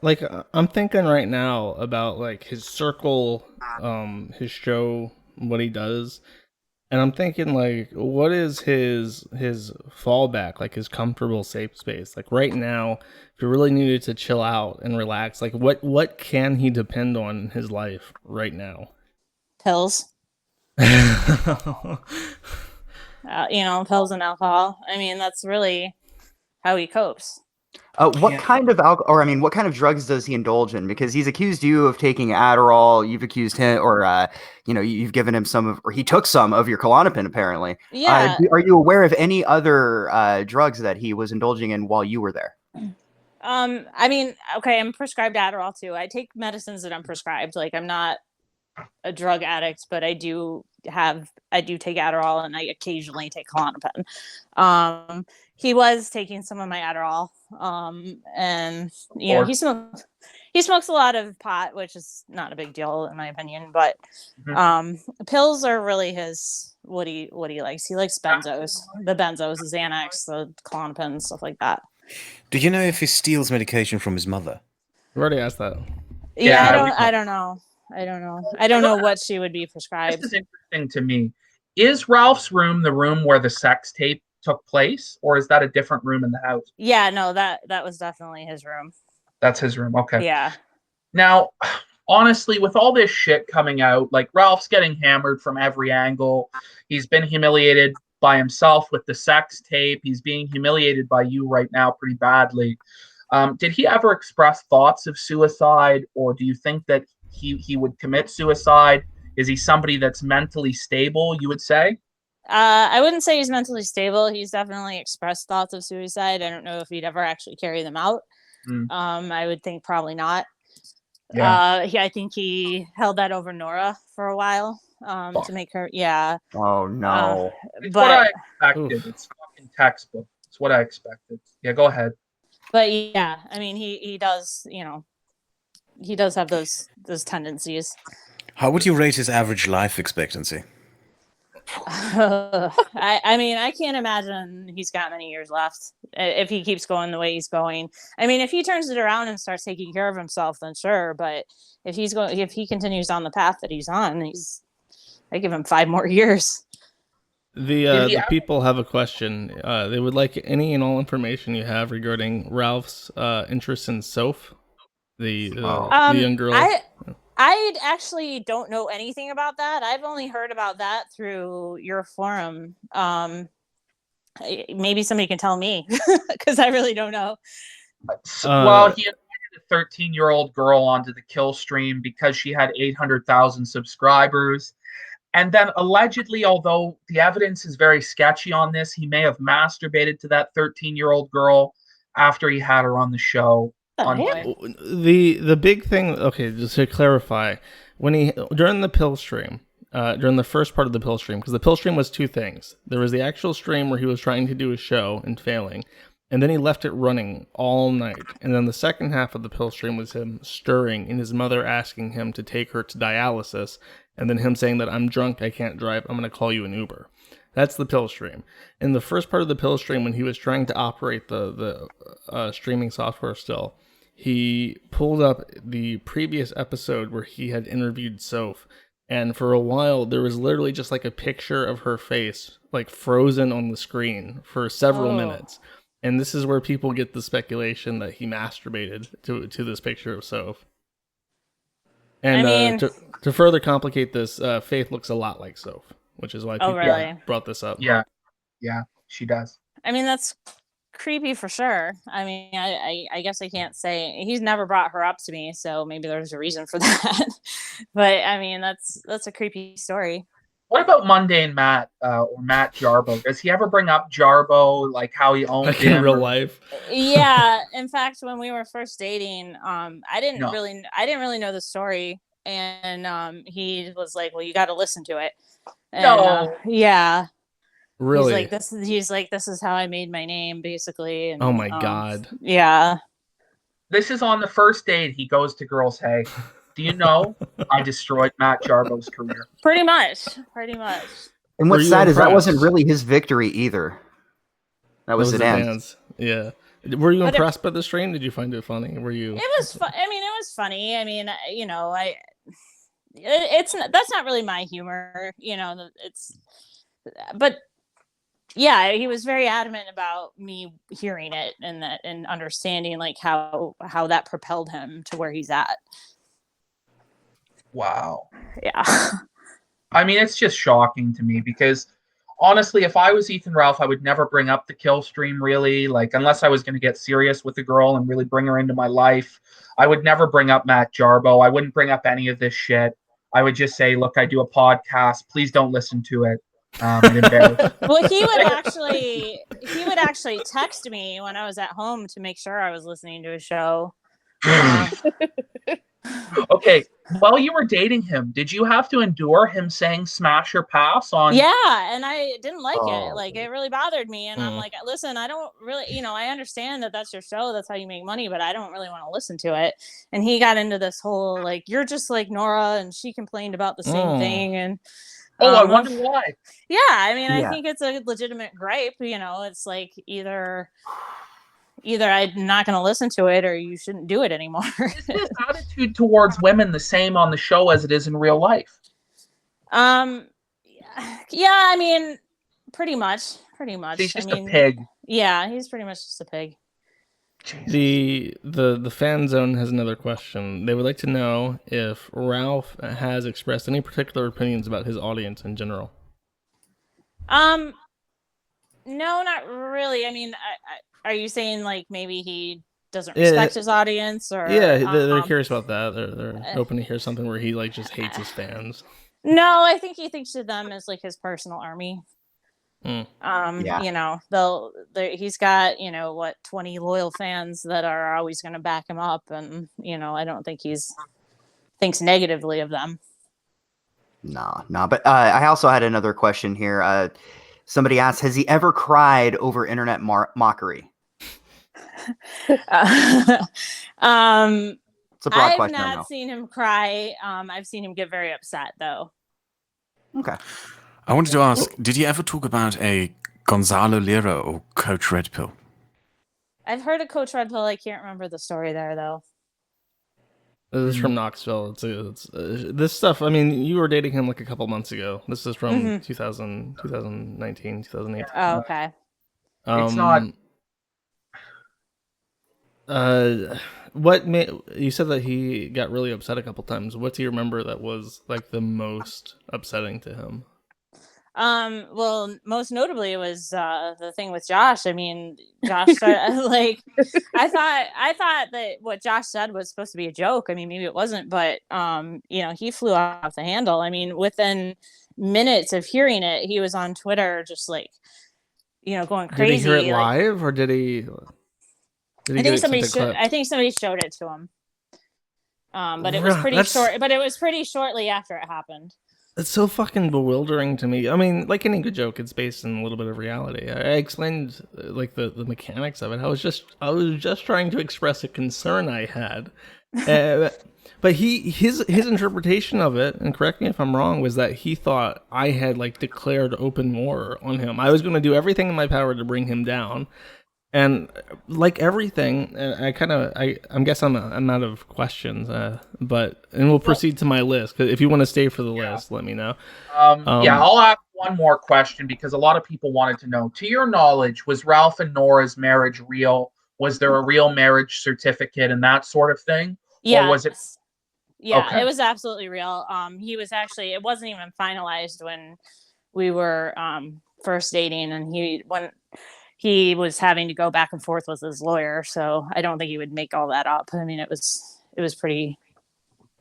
Like, I'm thinking right now about like his circle, his show, what he does, and I'm thinking like, what is his fallback, like his comfortable safe space? Like right now, if you really needed to chill out and relax, like what can he depend on in his life right now? Pills. Pills and alcohol. I mean, that's really how he copes. What kind of alcohol, or what kind of drugs does he indulge in? Because he's accused you of taking Adderall. You've accused him, or you've given him or he took some of your Klonopin, apparently. Yeah. Are you aware of any other drugs that he was indulging in while you were there? Okay, I'm prescribed Adderall too. I take medicines that I'm prescribed. Like, I'm not a drug addict, but I do take Adderall, and I occasionally take Klonopin. He was taking some of my Adderall, and he smokes a lot of pot, which is not a big deal in my opinion. But pills are really what he likes. He likes benzos, the Xanax, the Klonopin, stuff like that. Do you know if he steals medication from his mother? We already asked that. Yeah, I don't know. I don't know what she would be prescribed. This is interesting to me. Is Ralph's room the room where the sex tape took place, or is that a different room in the house? Yeah, no, that was definitely his room. That's his room. Okay. Yeah. Now, honestly, with all this shit coming out, like Ralph's getting hammered from every angle. He's been humiliated by himself with the sex tape. He's being humiliated by you right now pretty badly. Did he ever express thoughts of suicide, or do you think that he would commit suicide? Is he somebody that's mentally stable, you would say? I wouldn't say he's mentally stable. He's definitely expressed thoughts of suicide. I don't know if he'd ever actually carry them out. I would think probably not. Yeah. I think he held that over Nora for a while to make her. Yeah. Oh no. It's what I expected. It's fucking textbook. It's what I expected. Yeah, go ahead. But yeah, I mean, he does. He does have those tendencies. How would you rate his average life expectancy? I can't imagine he's got many years left if he keeps going the way he's going. I mean, if he turns it around and starts taking care of himself, then sure. But if he continues on the path that he's on, I give him 5 more years. The people have a question. They would like any and all information you have regarding Ralph's interest in Soph, the young girl. I actually don't know anything about that. I've only heard about that through your forum. Maybe somebody can tell me, because I really don't know. Well, he invited a 13-year-old girl onto the kill stream because she had 800,000 subscribers. And then allegedly, although the evidence is very sketchy on this, he may have masturbated to that 13-year-old girl after he had her on the show. The big thing, okay, just to clarify, during the pill stream, during the first part of the pill stream, because the pill stream was 2 things. There was the actual stream where he was trying to do a show and failing, and then he left it running all night. And then the second half of the pill stream was him stirring and his mother asking him to take her to dialysis, and then him saying that I'm drunk, I can't drive, I'm going to call you an Uber. That's the pill stream. In the first part of the pill stream, when he was trying to operate the streaming software still, he pulled up the previous episode where he had interviewed Soph, and for a while there was literally just like a picture of her face like frozen on the screen for several minutes. And this is where people get the speculation that he masturbated to this picture of Soph. And to further complicate this, Faith looks a lot like Soph, which is why people brought this up. Yeah, she does. I mean, that's creepy for sure. I mean, I guess I can't say he's never brought her up to me, so maybe there's a reason for that. But I mean, that's a creepy story. What about Mundane Matt or Matt Jarbo? Does he ever bring up Jarbo, like how he owned Like in him? real life. Yeah, in fact, when we were first dating, I didn't No. really know the story, and he was like, "Well, you got to listen to it." And No. yeah, Really? He's like, this is how I made my name, basically. And Oh my God. yeah. This is on the first date. He goes to girls, hey, do you know I destroyed Matt Jarbo's career? Pretty much. And Were what's you sad is that impressed? wasn't really his victory either. That was Zidane's. Yeah. Were you But impressed by the stream? Did you find it funny? Were you? It was fun. I mean, it was funny. I mean, you know, that's not really my humor. You know, but yeah, he was very adamant about me hearing it and understanding like how that propelled him to where he's at. Wow. Yeah. I mean, it's just shocking to me because honestly, if I was Ethan Ralph, I would never bring up the kill stream really. Like, unless I was going to get serious with the girl and really bring her into my life, I would never bring up Matt Jarbo. I wouldn't bring up any of this shit. I would just say, look, I do a podcast. Please don't listen to it. It embarrasses. Well, he would actually text me when I was at home to make sure I was listening to a show. Okay, while you were dating him, did you have to endure him saying smash or pass on? Yeah, and I didn't like it. Oh. Like, it really bothered me. And I'm like, listen, I don't really, you know, I understand that that's your show, that's how you make money, but I don't really want to listen to it. And he got into this whole like, you're just like Nora, and she complained about the same thing. And I wonder why. yeah, I mean, I Yeah. think it's a legitimate gripe. You know, it's like either I'm not going to listen to it, or you shouldn't do it anymore. Is his attitude towards women the same on the show as it is in real life? Yeah, I mean, pretty much. He's just I mean, a pig. Yeah, he's pretty much just a pig. The fan zone has another question. They would like to know if Ralph has expressed any particular opinions about his audience in general. No, not really. I mean, are you saying like maybe he doesn't respect his audience, or yeah, they're curious about that. They're open to hear something where he like just hates his fans. No, I think he thinks of them as like his personal army. Yeah. You know, he's got, you know, what, 20 loyal fans that are always going to back him up, and you know, I don't think thinks negatively of them. No. But I also had another question here. Somebody asked, has he ever cried over internet mockery? It's a broad I've question. I know. not seen him cry. I've seen him get very upset though. Okay. I wanted to ask, did you ever talk about a Gonzalo Lira or Coach Red Pill? I've heard of Coach Red Pill. I can't remember the story there though. This is from Knoxville. It's this stuff. I mean, you were dating him like a couple months ago. This is from 2019, 2018. Oh, okay. It's not. What you said that he got really upset a couple times. What do you remember that was like the most upsetting to him? Well, most notably it was the thing with Josh. I mean, Josh started, like, I thought that what Josh said was supposed to be a joke. I mean, maybe it wasn't, but you know, he flew off the handle. I mean, within minutes of hearing it, he was on Twitter just like, you know, going crazy. Did he hear it like, live, or did he I think somebody showed it to him. But it was pretty short. But it was pretty shortly after it happened. It's so fucking bewildering to me. I mean, like any good joke, it's based in a little bit of reality. I explained like the mechanics of it. I was just trying to express a concern I had, but his interpretation of it, and correct me if I'm wrong, was that he thought I had like declared open war on him. I was going to do everything in my power to bring him down. And like everything, I guess I'm out of questions, but we'll proceed to my list. Cause if you want to stay for the list, let me know. I'll ask one more question because a lot of people wanted to know. To your knowledge, was Ralph and Nora's marriage real? Was there a real marriage certificate and that sort of thing? Yeah. Or was it? Yeah, Okay. It was absolutely real. He was actually, it wasn't even finalized when we were first dating, and he was having to go back and forth with his lawyer. So I don't think he would make all that up. I mean, it was pretty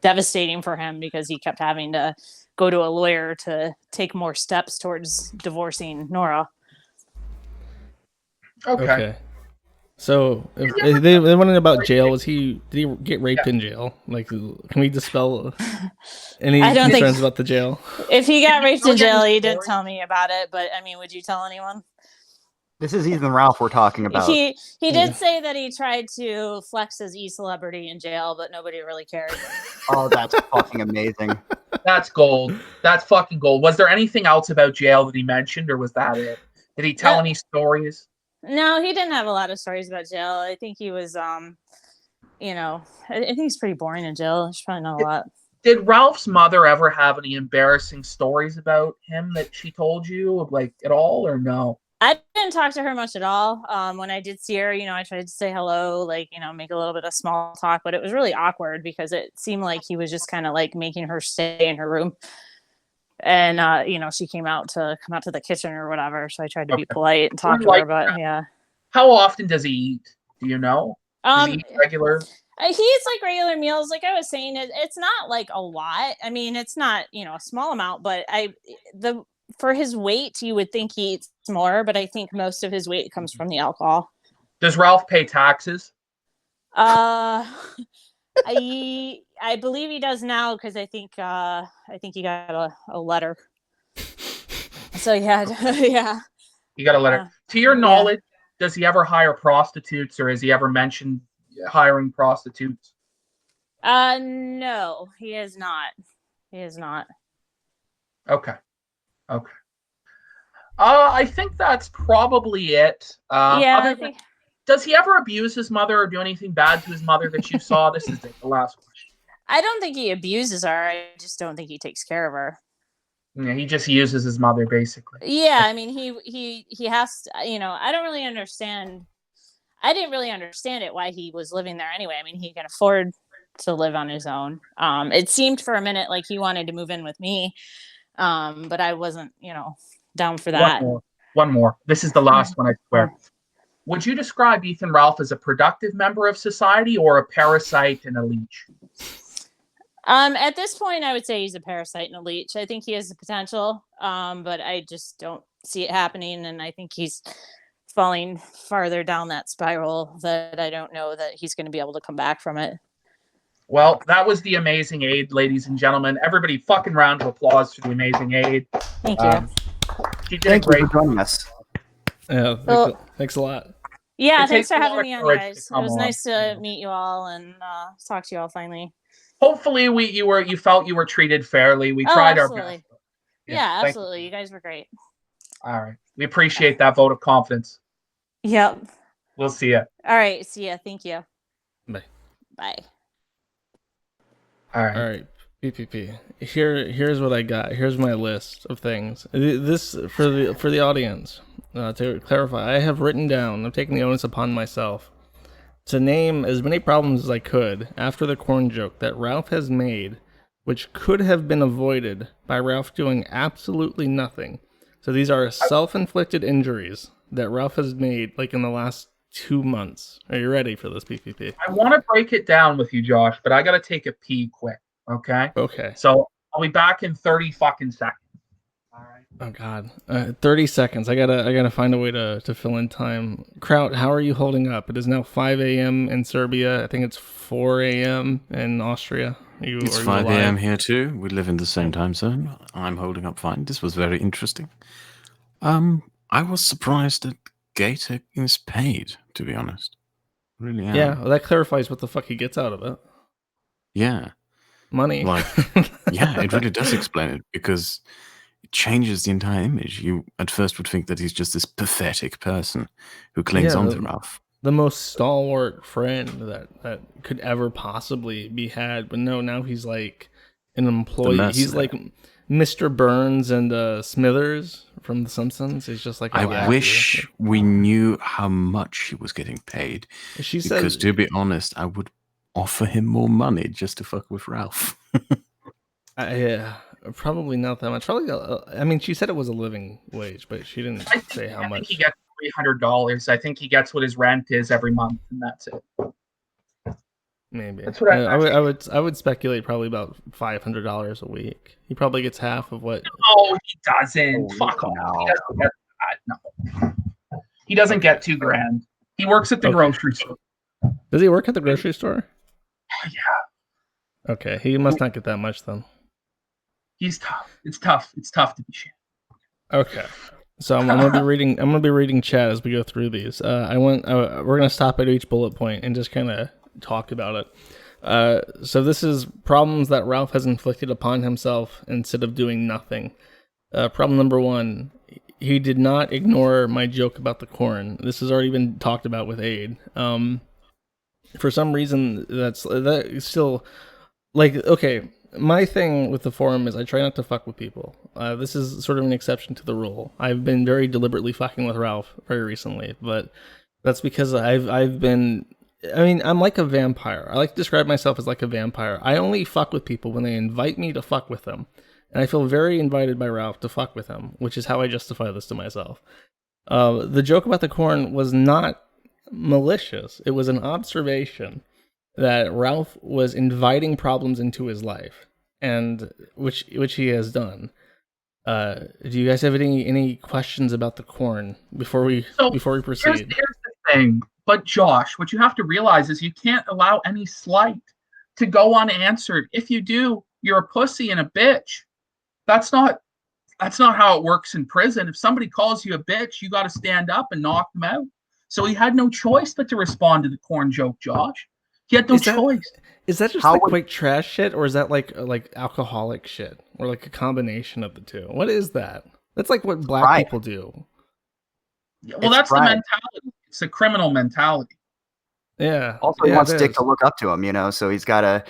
devastating for him because he kept having to go to a lawyer to take more steps towards divorcing Nora. Okay. So if they wondering about jail. Did he get raped in jail? Like, can we dispel any I don't think- concerns about the jail? If he got raped in Don't get jail, any he didn't stories? tell me about it. But I mean, would you tell anyone? This is Ethan Ralph we're talking about. He did say that he tried to flex his e-celebrity in jail, but nobody really cared. Oh, that's fucking amazing. That's gold. That's fucking gold. Was there anything else about jail that he mentioned, or was that it? Did he tell any stories? No, he didn't have a lot of stories about jail. I think he was, I think he's pretty boring in jail. There's probably not a lot. Did Ralph's mother ever have any embarrassing stories about him that she told you, like, at all, or no? I didn't talk to her much at all. When I did see her, I tried to say hello, make a little bit of small talk, but it was really awkward because it seemed like he was just kind of like making her stay in her room. And, she come out to the kitchen or whatever. So I tried to be polite and talk to her, but yeah. How often does he eat? Do you know? Does he eat regular? He eats like regular meals. Like I was saying, it's not like a lot. I mean, it's not, a small amount, but for his weight, you would think he eats more, but I think most of his weight comes from the alcohol. Does Ralph pay taxes? I believe he does now because I think he got a letter. So yeah. You got a letter. To your knowledge, does he ever hire prostitutes, or has he ever mentioned hiring prostitutes? No, he is not. Okay. I think that's probably it. Does he ever abuse his mother or do anything bad to his mother that you saw? This is the last question. I don't think he abuses her. I just don't think he takes care of her. Yeah, he just uses his mother, basically. Yeah, I mean, he has to, I don't really understand. I didn't really understand it, why he was living there anyway. I mean, he can afford to live on his own. It seemed for a minute like he wanted to move in with me. But I wasn't, down for that. One more. This is the last one, I swear. Would you describe Ethan Ralph as a productive member of society or a parasite and a leech? At this point, I would say he's a parasite and a leech. I think he has the potential, but I just don't see it happening. And I think he's falling farther down that spiral that I don't know that he's going to be able to come back from it. Well, that was the Amazing Aid, ladies and gentlemen. Everybody, fucking round of applause for the Amazing Aid. Thank you. She did great. You for joining us. Yeah, thanks a lot. Yeah, It thanks takes for a lot having of me on, courage guys. to It was come nice on. to meet you all and talk to you all finally. Hopefully, you felt you were treated fairly. We tried our best. Yeah, thank absolutely. You guys were great. All right. We appreciate that vote of confidence. Yep. We'll see you. All right. See ya. Thank you. Bye. Bye. All right. All right, PPP. Here's what I got. Here's my list of things. This for the audience. To clarify, I have written down. I'm taking the onus upon myself to name as many problems as I could after the corn joke that Ralph has made, which could have been avoided by Ralph doing absolutely nothing. So these are self-inflicted injuries that Ralph has made, like in the last 2 months. Are you ready for this, PPP? I want to break it down with you, Josh, but I got to take a pee quick. Okay. Okay. So I'll be back in 30 fucking seconds. All right. Oh God, 30 seconds. I gotta find a way to fill in time. Kraut, how are you holding up? It is now 5 a.m. in Serbia. I think it's 4 a.m. in Austria. It's 5 a.m. here too. We live in the same time zone. I'm holding up fine. This was very interesting. I was surprised that Gator is paid, to be honest. Really am. Yeah, well, that clarifies what the fuck he gets out of it. Yeah. Money. Like, yeah, it really does explain it, because it changes the entire image. You at first would think that he's just this pathetic person who clings on to Ralph. The most stalwart friend that could ever possibly be had, but no, now he's like an employee. He's like Mr. Burns and Smithers from The Simpsons. He's just like, I wish we knew how much he was getting paid. Because to be honest, I would offer him more money just to fuck with Ralph. Yeah, probably not that much. Probably, I mean, she said it was a living wage, but she didn't say how much. He gets $300. I think he gets what his rent is every month, and that's it. Maybe. That's what I would speculate probably about $500 a week. He probably gets half of what. No, he doesn't. Fuck off. no. He doesn't get that. No. He doesn't get $2,000. He works at the grocery store. Does he work at the grocery store? Yeah. Okay, he must not get that much then. He's tough. It's tough. It's tough to be shit. Okay, so I'm gonna be reading. I'm gonna be reading chat as we go through these. We're gonna stop at each bullet point and just kind of talk about it. So this is problems that Ralph has inflicted upon himself instead of doing nothing. Problem number 1: he did not ignore my joke about the corn. This has already been talked about with Aid. For some reason, that still, like, okay. My thing with the forum is I try not to fuck with people. This is sort of an exception to the rule. I've been very deliberately fucking with Ralph very recently, but that's because I've been. I mean, I'm like a vampire. I like to describe myself as like a vampire. I only fuck with people when they invite me to fuck with them. And I feel very invited by Ralph to fuck with him, which is how I justify this to myself. The joke about the corn was not malicious. It was an observation that Ralph was inviting problems into his life, and which he has done. Do you guys have any questions about the corn before we proceed? Here's the thing. But Josh, what you have to realize is you can't allow any slight to go unanswered. If you do, you're a pussy and a bitch. That's not how it works in prison. If somebody calls you a bitch, you got to stand up and knock them out. So he had no choice but to respond to the corn joke, Josh. He had no choice. Is that just like white trash shit, or is that like alcoholic shit, or like a combination of the two? What is that? That's like what black people do. Well, that's the mentality. It's a criminal mentality. Yeah. Also, he wants Dick to look up to him, so he's gotta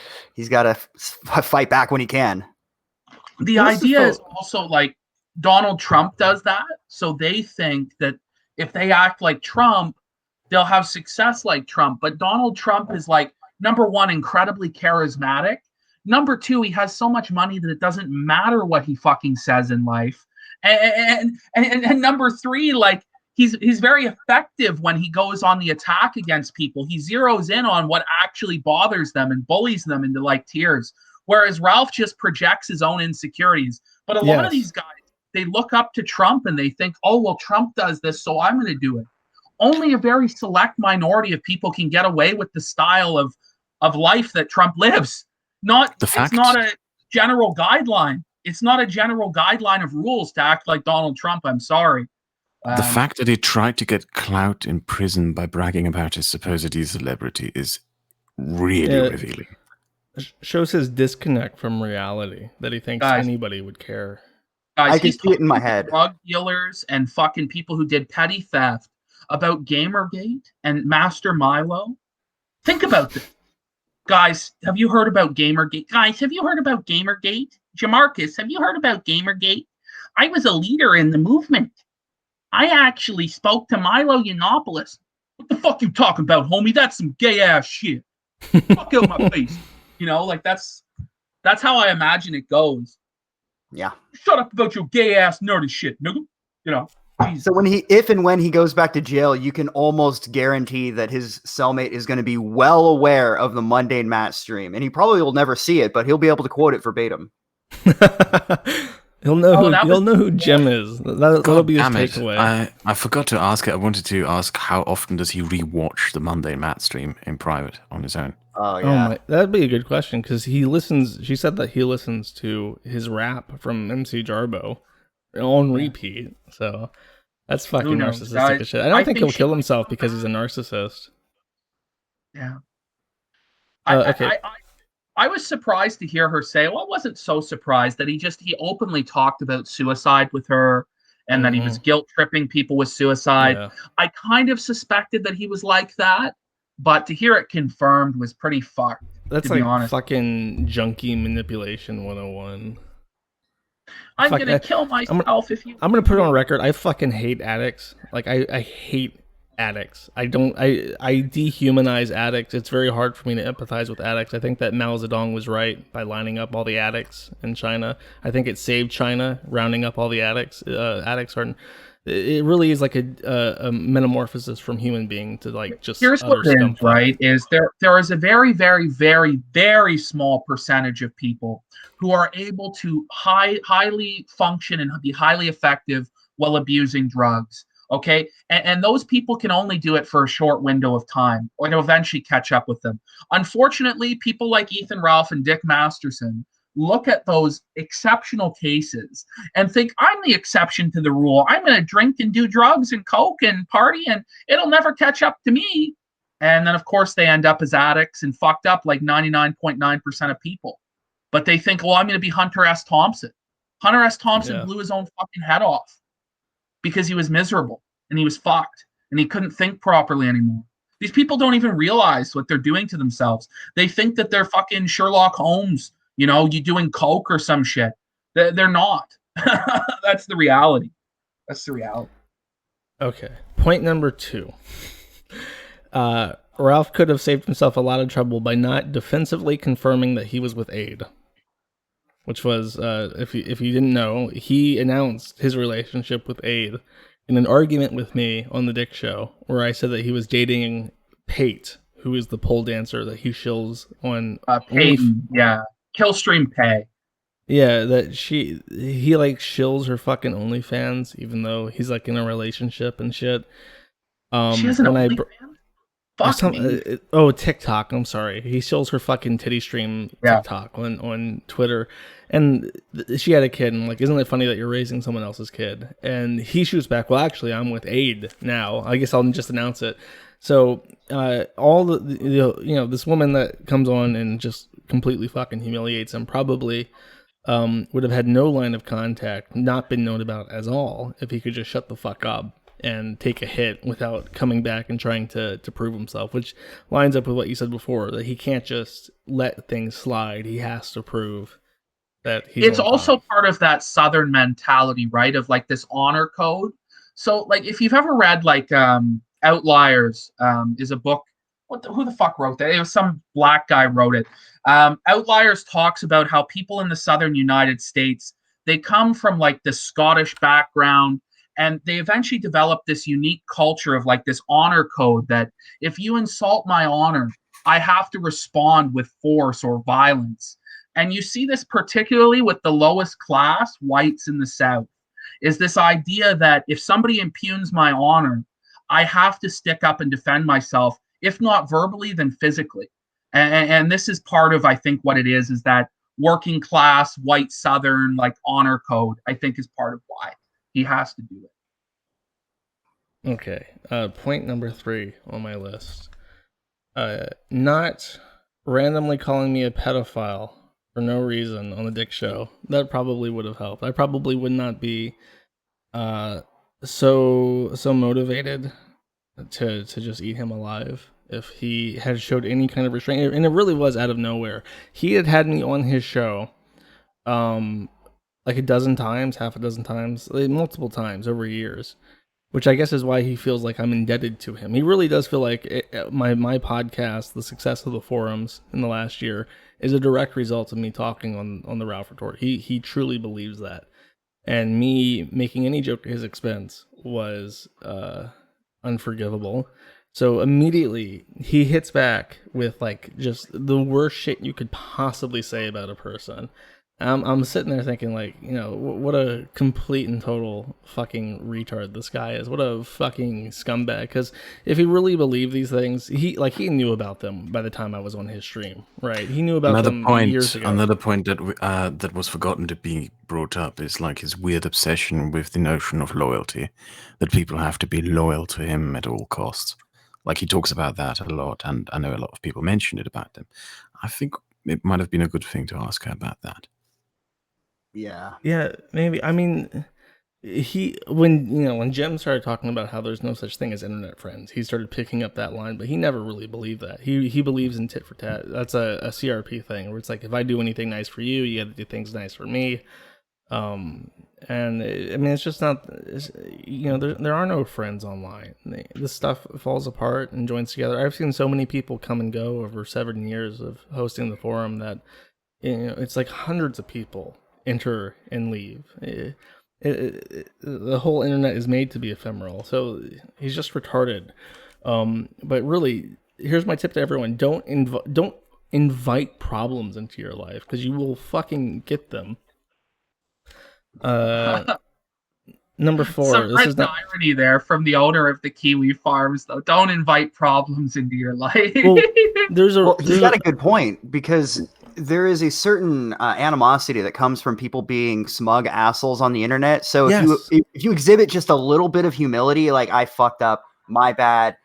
fight back when he can. The idea is also like Donald Trump does that, so they think that if they act like Trump, they'll have success like Trump. But Donald Trump is like, number one, incredibly charismatic. Number two, he has so much money that it doesn't matter what he fucking says in life. And number three, like he's very effective when he goes on the attack against people. He zeroes in on what actually bothers them and bullies them into like tears. Whereas Ralph just projects his own insecurities. But a lot of these guys, they look up to Trump and they think, oh, well, Trump does this, so I'm going to do it. Only a very select minority of people can get away with the style of life that Trump lives. It's not a general guideline. It's not a general guideline of rules to act like Donald Trump. I'm sorry. The fact that he tried to get clout in prison by bragging about his supposed celebrity is really revealing. Shows his disconnect from reality, that he thinks anybody would care. Guys, I can see it in my head. Drug dealers and fucking people who did petty theft about Gamergate and Master Milo. Think about this. Guys, have you heard about Gamergate? Jamarcus, have you heard about Gamergate? I was a leader in the movement. I actually spoke to Milo Yiannopoulos. What the fuck you talking about, homie? That's some gay ass shit. Fuck out my face. Like that's how I imagine it goes. Yeah. Shut up about your gay ass nerdy shit, nigga. So if and when he goes back to jail, you can almost guarantee that his cellmate is going to be well aware of the Mundane Matt stream, and he probably will never see it, but he'll be able to quote it verbatim. He'll know who Jim is. That'll be his takeaway. I forgot to ask it. I wanted to ask how often does he rewatch the Mundane Matt stream in private on his own? Oh yeah, that'd be a good question because he listens. She said that he listens to his rap from MC Jarbo on repeat. So that's fucking narcissistic as shit. I don't think he'll kill himself because he's a narcissist. Yeah. Okay. I was surprised to hear her say, well, I wasn't so surprised that he openly talked about suicide with her and that he was guilt tripping people with suicide. Yeah. I kind of suspected that he was like that, but to hear it confirmed was pretty fucked. That's like fucking junkie manipulation 101. I'm going to kill myself if you... I'm going to put it on record. I fucking hate addicts. Like, I hate addicts. I dehumanize addicts. It's very hard for me to empathize with addicts. I think that Mao Zedong was right by lining up all the addicts in China. I think it saved China, rounding up all the addicts. Addicts are It really is like a metamorphosis from human being to like just Here's utter what it is, scum fuck. right? Is there is a very, very, very, very small percentage of people who are able to highly function and be highly effective while abusing drugs. Okay, and those people can only do it for a short window of time, or it'll eventually catch up with them. Unfortunately, people like Ethan Ralph and Dick Masterson look at those exceptional cases and think I'm the exception to the rule. I'm going to drink and do drugs and coke and party and it'll never catch up to me. And then, of course, they end up as addicts and fucked up like 99.9% of people. But they think, well, I'm going to be Hunter S. Thompson. Hunter S. Thompson blew his own fucking head off because he was miserable and he was fucked and he couldn't think properly anymore. These people don't even realize what they're doing to themselves. They think that they're fucking Sherlock Holmes, you doing coke or some shit. They're not. That's the reality. That's the reality. Okay. Point number 2. Ralph could have saved himself a lot of trouble by not defensively confirming that he was with Aid. Which was, if you didn't know, he announced his relationship with Aid in an argument with me on the Dick Show, where I said that he was dating Pate, who is the pole dancer that he shills on Peyton, yeah. Killstream Pay. Yeah, that he like shills her fucking OnlyFans, even though he's like in a relationship and shit. She has an OnlyFans? Fuck me. TikTok. I'm sorry. He shills her fucking titty stream TikTok on Twitter, and she had a kid. And like, isn't it funny that you're raising someone else's kid? And he shoots back. Well, actually, I'm with Aid now. I guess I'll just announce it. So all this woman that comes on and just completely fucking humiliates him probably would have had no line of contact, not been known about at all, if he could just shut the fuck up and take a hit without coming back and trying to prove himself, which lines up with what you said before, that he can't just let things slide. He has to prove that he's It's also part of that Southern mentality, right? Of like this honor code. So like if you've ever read like Outliers is a book. Who the fuck wrote that? It was some black guy wrote it. Outliers talks about how people in the Southern United States, they come from like the Scottish background, and they eventually develop this unique culture of like this honor code that if you insult my honor, I have to respond with force or violence. And you see this particularly with the lowest class, whites in the South, is this idea that if somebody impugns my honor, I have to stick up and defend myself, if not verbally, then physically. And this is part of, I think, what it is that working class, white Southern, like honor code, I think is part of why he has to do it. Okay. Point number 3 on my list. Not randomly calling me a pedophile for no reason on the Dick Show. That probably would have helped. I probably would not be so motivated to just eat him alive if he had showed any kind of restraint. And it really was out of nowhere. He had me on his show like a dozen times, half a dozen times, like multiple times over years, which I guess is why he feels like I'm indebted to him. He really does feel like my podcast, the success of the forums in the last year, is a direct result of me talking on the Ralph Retort. He truly believes that. And me making any joke at his expense was unforgivable. So immediately he hits back with like just the worst shit you could possibly say about a person. I'm sitting there thinking like, what a complete and total fucking retard this guy is. What a fucking scumbag. Because if he really believed these things, he knew about them by the time I was on his stream, right? He knew about them years ago. Another point that was forgotten to be brought up is like his weird obsession with the notion of loyalty, that people have to be loyal to him at all costs. Like he talks about that a lot, and I know a lot of people mentioned it about him. I think it might have been a good thing to ask her about that. Yeah, maybe. I mean, when Jim started talking about how there's no such thing as internet friends, he started picking up that line, but he never really believed that. He believes in tit for tat. That's a CRP thing where it's like, if I do anything nice for you, you got to do things nice for me. It's just not. There are no friends online. This stuff falls apart and joins together. I've seen so many people come and go over 7 years of hosting the forum that it's like hundreds of people enter and leave. The whole internet is made to be ephemeral, so he's just retarded. But really, here's my tip to everyone: don't invite problems into your life, because you will fucking get them. Number 4. Some This French is not. irony there from the owner of the Kiwi Farms, though. Don't invite problems into your life. Well, he's got a good point, because there is a certain animosity that comes from people being smug assholes on the internet. So if you exhibit just a little bit of humility, like I fucked up, my bad,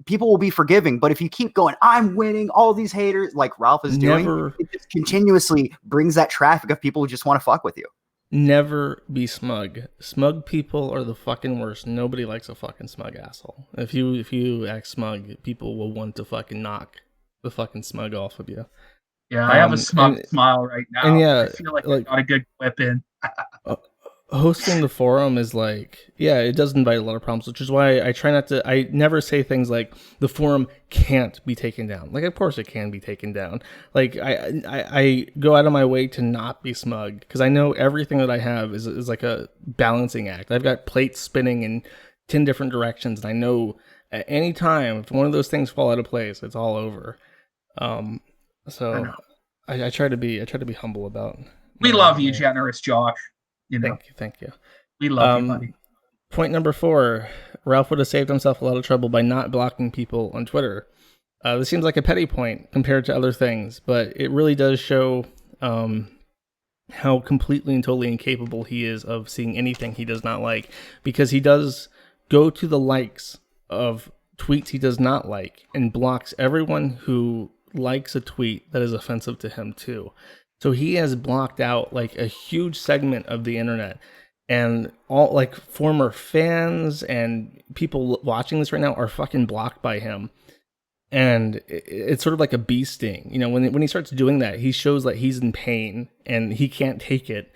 people will be forgiving. But if you keep going, I'm winning, all these haters, like Ralph is doing, it just continuously brings that traffic of people who just want to fuck with you. Never be smug. Smug people are the fucking worst. Nobody likes a fucking smug asshole. If you act smug, people will want to fucking knock the fucking smug off of you. Yeah, I have a smug smile right now. And yeah, I feel like I got a good clip in. Hosting the forum is like, yeah, it does invite a lot of problems, which is why I try not to. I never say things like the forum can't be taken down. Like, of course it can be taken down. Like, I go out of my way to not be smug, because I know everything that I have is like a balancing act. I've got plates spinning in 10 different directions, and I know at any time if one of those things fall out of place, it's all over. So I try to be humble about. We love you, generous Josh. You know. Thank you. We love you, buddy. Point number 4: Ralph would have saved himself a lot of trouble by not blocking people on Twitter. This seems like a petty point compared to other things, but it really does show how completely and totally incapable he is of seeing anything he does not like, because he does go to the likes of tweets he does not like and blocks everyone who likes a tweet that is offensive to him too. So he has blocked out like a huge segment of the internet, and all like former fans and people watching this right now are fucking blocked by him. And it's sort of like a bee sting. You know, when he starts doing that, he shows that he's in pain and he can't take it.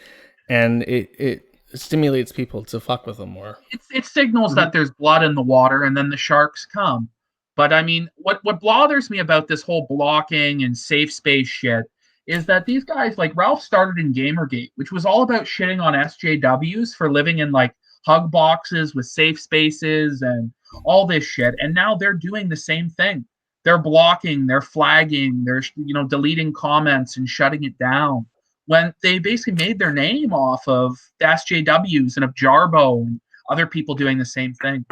And it stimulates people to fuck with him more. It signals that there's blood in the water, and then the sharks come. But I mean, what bothers me about this whole blocking and safe space shit is that these guys, like Ralph started in Gamergate, which was all about shitting on SJWs for living in like hug boxes with safe spaces and all this shit. And now they're doing the same thing. They're blocking, they're flagging, they're deleting comments and shutting it down, when they basically made their name off of the SJWs and of Jarbo and other people doing the same thing.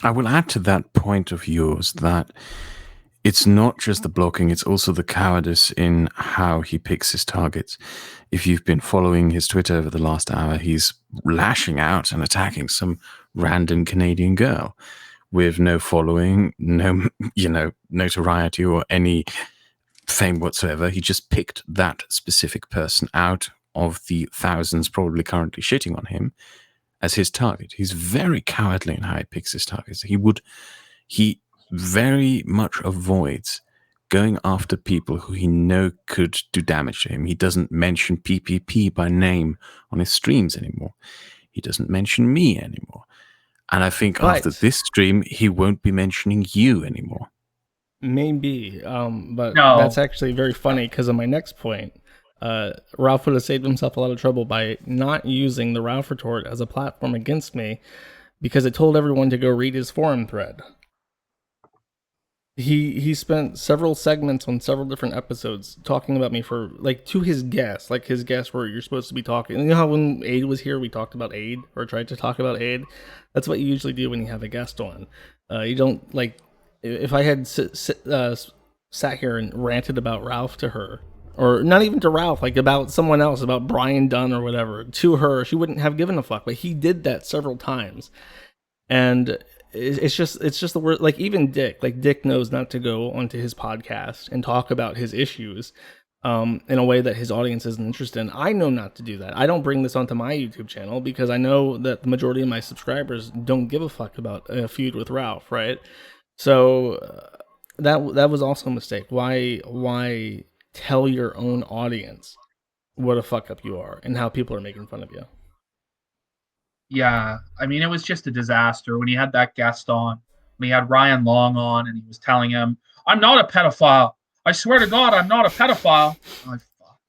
I will add to that point of yours that it's not just the blocking, it's also the cowardice in how he picks his targets. If you've been following his Twitter over the last hour, he's lashing out and attacking some random Canadian girl with no following, no, notoriety or any fame whatsoever. He just picked that specific person out of the thousands probably currently shitting on him as his target. He's very cowardly in how he picks his targets. He very much avoids going after people who he know could do damage to him. He doesn't mention PPP by name on his streams anymore. He doesn't mention me anymore. And I think after this stream, he won't be mentioning you anymore. Maybe, but that's actually very funny, because of my next point. Ralph would have saved himself a lot of trouble by not using the Ralph retort as a platform against me, because it told everyone to go read his forum thread. He spent several segments on several different episodes talking about me for, like, to his guests, like his guests where you're supposed to be talking. You know how when Aid was here, we talked about Aid, or tried to talk about Aid? That's what you usually do when you have a guest on. You don't, like, if I had sat here and ranted about Ralph to her, or not even to Ralph, like about someone else, about Brian Dunn or whatever, to her, she wouldn't have given a fuck. But he did that several times. And it's just the word. Like, even Dick knows not to go onto his podcast and talk about his issues in a way that his audience isn't interested in. I know not to do that. I don't bring this onto my YouTube channel because I know that the majority of my subscribers don't give a fuck about a feud with Ralph, right? So that was also a mistake. Why tell your own audience what a fuck up you are and how people are making fun of you? Yeah, I mean, it was just a disaster when he had that guest on. When he had Ryan Long on, and he was telling him, "I'm not a pedophile. I swear to God, I'm not a pedophile." Oh, fuck.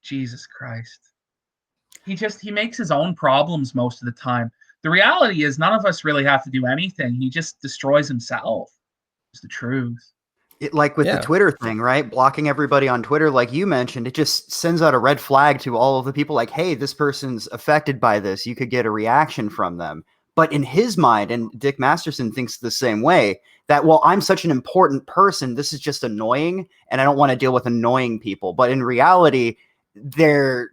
Jesus Christ. he makes his own problems most of the time. The reality is none of us really have to do anything. He just destroys himself. It's the truth. Like with the Twitter thing, right? Blocking everybody on Twitter, like you mentioned, it just sends out a red flag to all of the people like, hey, this person's affected by this. You could get a reaction from them. But in his mind, and Dick Masterson thinks the same way, that, well, I'm such an important person, this is just annoying, and I don't want to deal with annoying people. But in reality, they're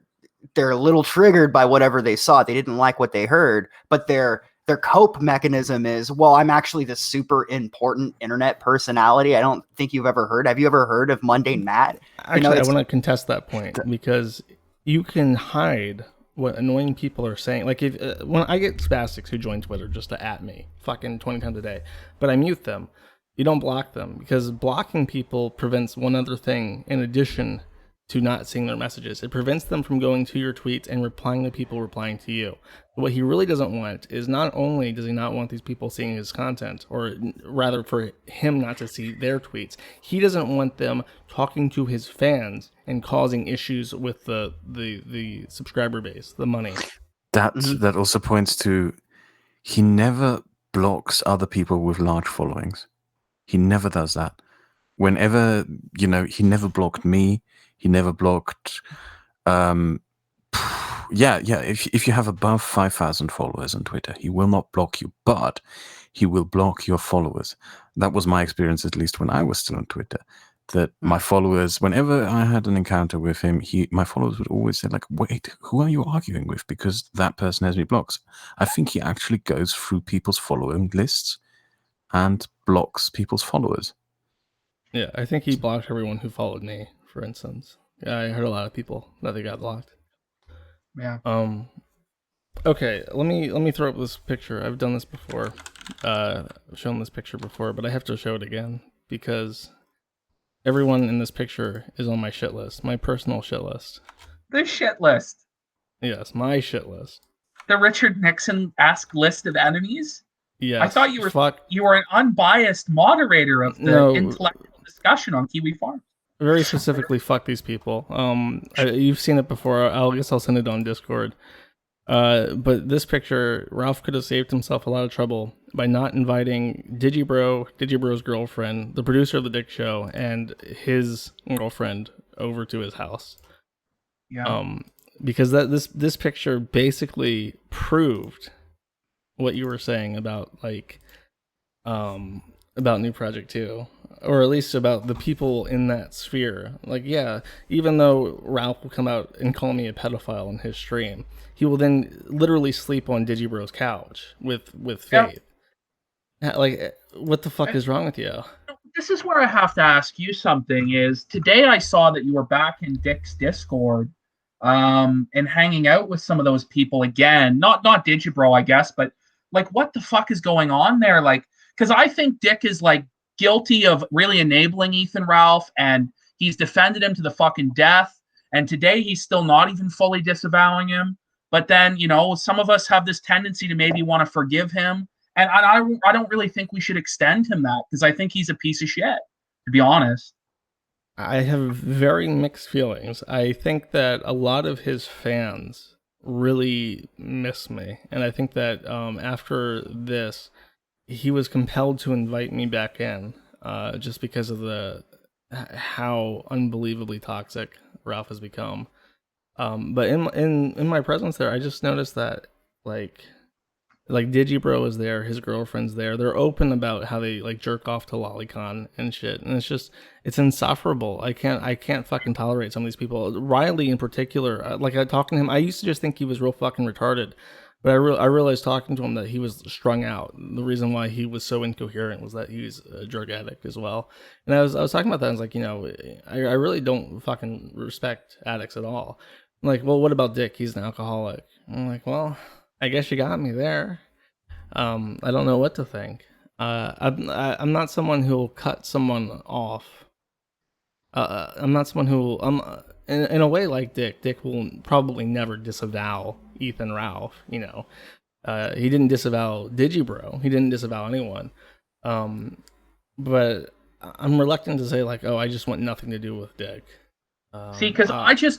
a little triggered by whatever they saw. They didn't like what they heard, but their cope mechanism is, well, I'm actually this super important internet personality. I don't think you've ever heard. Have you ever heard of Mundane Matt? Actually, I want to contest that point because you can hide what annoying people are saying. Like if when I get spastics who join Twitter just to at me fucking 20 times a day, but I mute them. You don't block them because blocking people prevents one other thing in addition to not seeing their messages. It prevents them from going to your tweets and replying to people replying to you. What he really doesn't want is, not only does he not want these people seeing his content, or rather for him not to see their tweets, he doesn't want them talking to his fans and causing issues with the subscriber base, the money. That also points to, he never blocks other people with large followings. He never does that. Whenever, he never blocked me. He never blocked, if you have above 5,000 followers on Twitter, he will not block you, but he will block your followers. That was my experience, at least when I was still on Twitter, that my followers, whenever I had an encounter with him, my followers would always say, like, wait, who are you arguing with? Because that person has me blocked. I think he actually goes through people's following lists and blocks people's followers. Yeah, I think he blocked everyone who followed me, for instance. Yeah, I heard a lot of people that they got blocked. Yeah. Okay, let me throw up this picture. I've done this before. I've shown this picture before, but I have to show it again because everyone in this picture is on my shit list, my personal shit list. The shit list. Yes, my shit list. The Richard Nixon-esque list of enemies? Yes. I thought you were an unbiased moderator of the intellectual discussion on Kiwi Farms. Very specifically, fuck these people. You've seen it before. I guess I'll send it on Discord. But this picture, Ralph could have saved himself a lot of trouble by not inviting Digibro's girlfriend, the producer of the Dick Show, and his girlfriend over to his house. Yeah. Because this picture basically proved what you were saying about about New Project 2, or at least about the people in that sphere. Like, yeah, even though Ralph will come out and call me a pedophile in his stream, he will then literally sleep on Digibro's couch with Faith. Yeah. Like, what the fuck is wrong with you? This is where I have to ask you something. Is today I saw that you were back in Dick's Discord, and hanging out with some of those people again. Not Digibro, I guess, but like, what the fuck is going on there? Like, because I think Dick is like guilty of really enabling Ethan Ralph, and he's defended him to the fucking death. And today he's still not even fully disavowing him. But then, some of us have this tendency to maybe want to forgive him. And I don't really think we should extend him that, because I think he's a piece of shit, to be honest. I have very mixed feelings. I think that a lot of his fans really miss me. And I think that after this, he was compelled to invite me back in just because of how unbelievably toxic Ralph has become. But in my presence there, I just noticed that like Digibro is there, his girlfriend's there. They're open about how they like jerk off to Lolicon and shit, and it's insufferable. I can't fucking tolerate some of these people. Riley in particular, I talking to him, I used to just think he was real fucking retarded, but I realized talking to him that he was strung out. The reason why he was so incoherent was that he was a drug addict as well. And I was talking about that. I was like, I really don't fucking respect addicts at all. I'm like, well, what about Dick? He's an alcoholic. I'm like, well, I guess you got me there. I don't know what to think. I'm not someone who will cut someone off. I'm not someone who will, in a way like Dick. Dick will probably never disavow Ethan Ralph. He didn't disavow Digibro. He didn't disavow anyone. But I'm reluctant to say like, oh, I just want nothing to do with Dick. See, because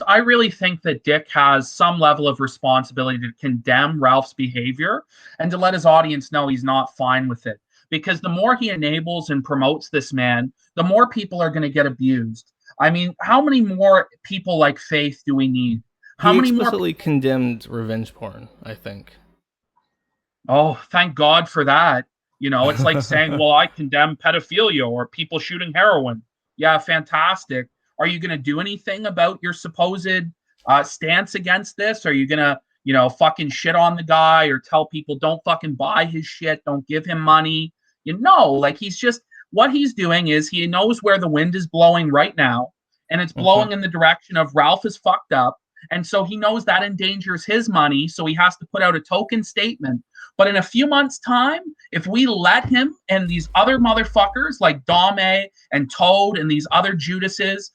I really think that Dick has some level of responsibility to condemn Ralph's behavior and to let his audience know he's not fine with it. Because the more he enables and promotes this man, the more people are going to get abused. I mean, how many more people like Faith do we need? How he many more? explicitly condemned revenge porn, I think. Oh, thank God for that. You know, it's like saying, well, I condemn pedophilia or people shooting heroin. Yeah, fantastic. Are you going to do anything about your supposed stance against this? Are you going to, fucking shit on the guy or tell people don't fucking buy his shit, don't give him money? Like what he's doing is he knows where the wind is blowing right now, and it's blowing in the direction of Ralph is fucked up. And so he knows that endangers his money, so he has to put out a token statement. But in a few months' time, if we let him and these other motherfuckers like Dame and Toad and these other Judases,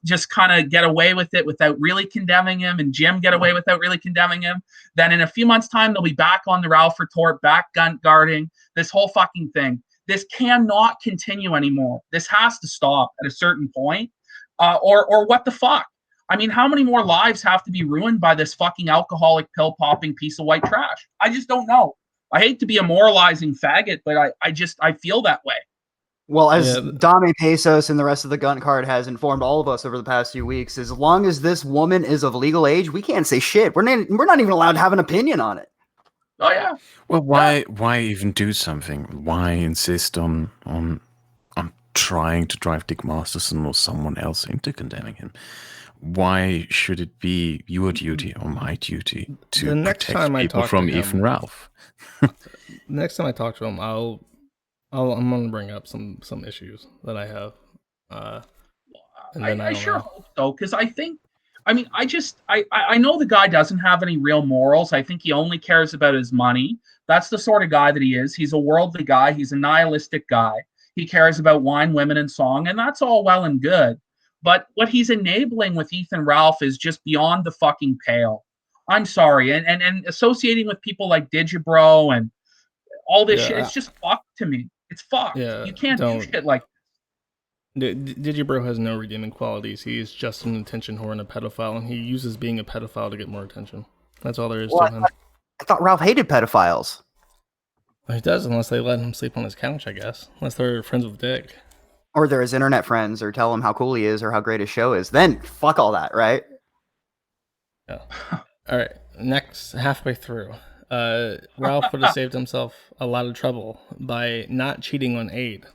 just kind of get away with it without really condemning him, and Jim get away without really condemning him, then in a few months' time, they'll be back on the Ralph retort, back gun guarding, this whole fucking thing. This cannot continue anymore. This has to stop at a certain point, or what the fuck? I mean, how many more lives have to be ruined by this fucking alcoholic pill-popping piece of white trash? I just don't know. I hate to be a moralizing faggot, but I feel that way. Well, as Dame Pesos and the rest of the gun card has informed all of us over the past few weeks, as long as this woman is of legal age, we can't say shit. We're not even allowed to have an opinion on it. Oh yeah. Well, why even do something? Why insist on trying to drive Dick Masterson or someone else into condemning him? Why should it be your duty or my duty to protect people from Ethan Ralph? Next time I talk to him, I'm going to bring up some issues that I have. I sure hope so, because I know the guy doesn't have any real morals. I think he only cares about his money. That's the sort of guy that he is. He's a worldly guy. He's a nihilistic guy. He cares about wine, women, and song, and that's all well and good. But what he's enabling with Ethan Ralph is just beyond the fucking pale. I'm sorry. And associating with people like Digibro and all this shit, it's just fucked to me. It's fucked. You can't do shit like this. Digibro has no redeeming qualities. He is just an attention whore and a pedophile, and he uses being a pedophile to get more attention. That's all there is to him. I thought Ralph hated pedophiles. Well, he does, unless they let him sleep on his couch, I guess. Unless they're friends with Dick. Or they're his internet friends, or tell him how cool he is, or how great his show is. Then, fuck all that, right? Yeah. All right, next, halfway through. Ralph would have saved himself a lot of trouble by not cheating on Aid.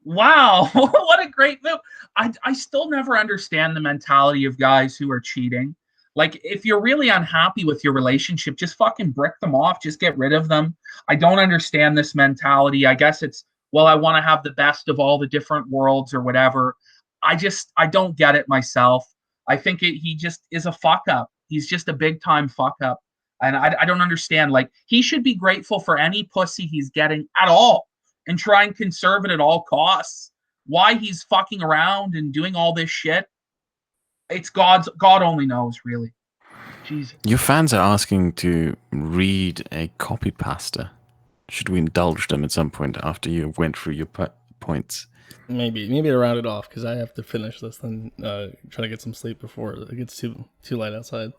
Wow, what a great move. I still never understand the mentality of guys who are cheating. Like, if you're really unhappy with your relationship, just fucking brick them off. Just get rid of them. I don't understand this mentality. I guess it's, well, I want to have the best of all the different worlds or whatever. I don't get it myself. I think he just is a fuck up. He's just a big time fuck up. And I don't understand. Like, he should be grateful for any pussy he's getting at all and try and conserve it at all costs. Why he's fucking around and doing all this shit, it's God only knows, really. Jesus. Your fans are asking to read a copy pasta. Should we indulge them at some point after you went through your points? Maybe to round it off, because I have to finish this and try to get some sleep before it gets too light outside.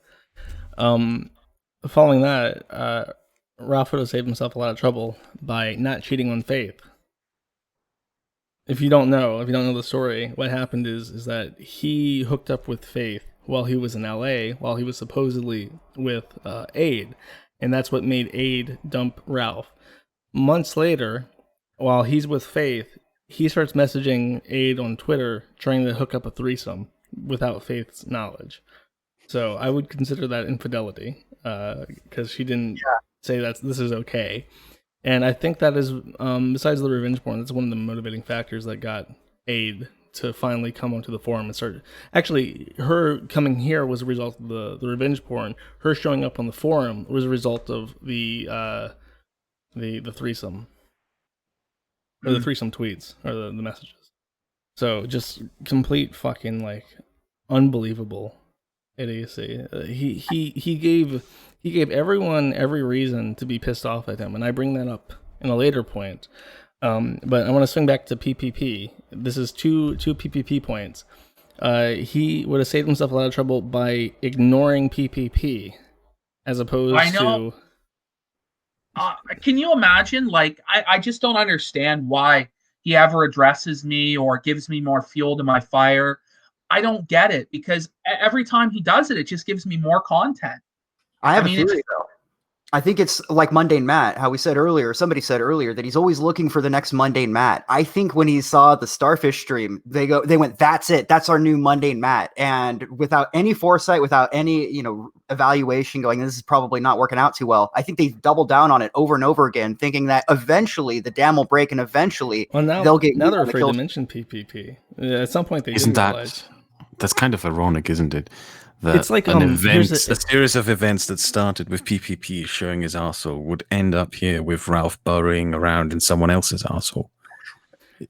Following that, Ralph would have saved himself a lot of trouble by not cheating on Faith. If you don't know the story, what happened is that he hooked up with Faith while he was in LA, while he was supposedly with Aid, and that's what made Aid dump Ralph. Months later, while he's with Faith, he starts messaging Aid on Twitter, trying to hook up a threesome without Faith's knowledge. So I would consider that infidelity, because she didn't say this is okay. And I think that is, besides the revenge porn, that's one of the motivating factors that got Aid to finally come onto the forum and start. Actually, her coming here was a result of the revenge porn. Her showing up on the forum was a result of the threesome, or the threesome tweets, or the messages. So just complete fucking like unbelievable idiocy. He gave everyone every reason to be pissed off at him, and I bring that up in a later point. But I want to swing back to PPP. This is two PPP points. He would have saved himself a lot of trouble by ignoring PPP as opposed I know. to. Can you imagine? Like, I just don't understand why he ever addresses me or gives me more fuel to my fire. I don't get it, because every time he does it, it just gives me more content. I have a theory, though. I think it's like Mundane Matt, how we said earlier, somebody said earlier that he's always looking for the next Mundane Matt. I think when he saw the Starfish stream, they went, that's it. That's our new Mundane Matt. And without any foresight, without any, evaluation going, this is probably not working out too well. I think they doubled down on it over and over again, thinking that eventually the dam will break and eventually they'll get. Now they're afraid to mention PPP. At some point, they isn't that realize. That's kind of ironic, isn't it? That it's like a series of events that started with PPP showing his arsehole would end up here with Ralph burrowing around in someone else's arsehole.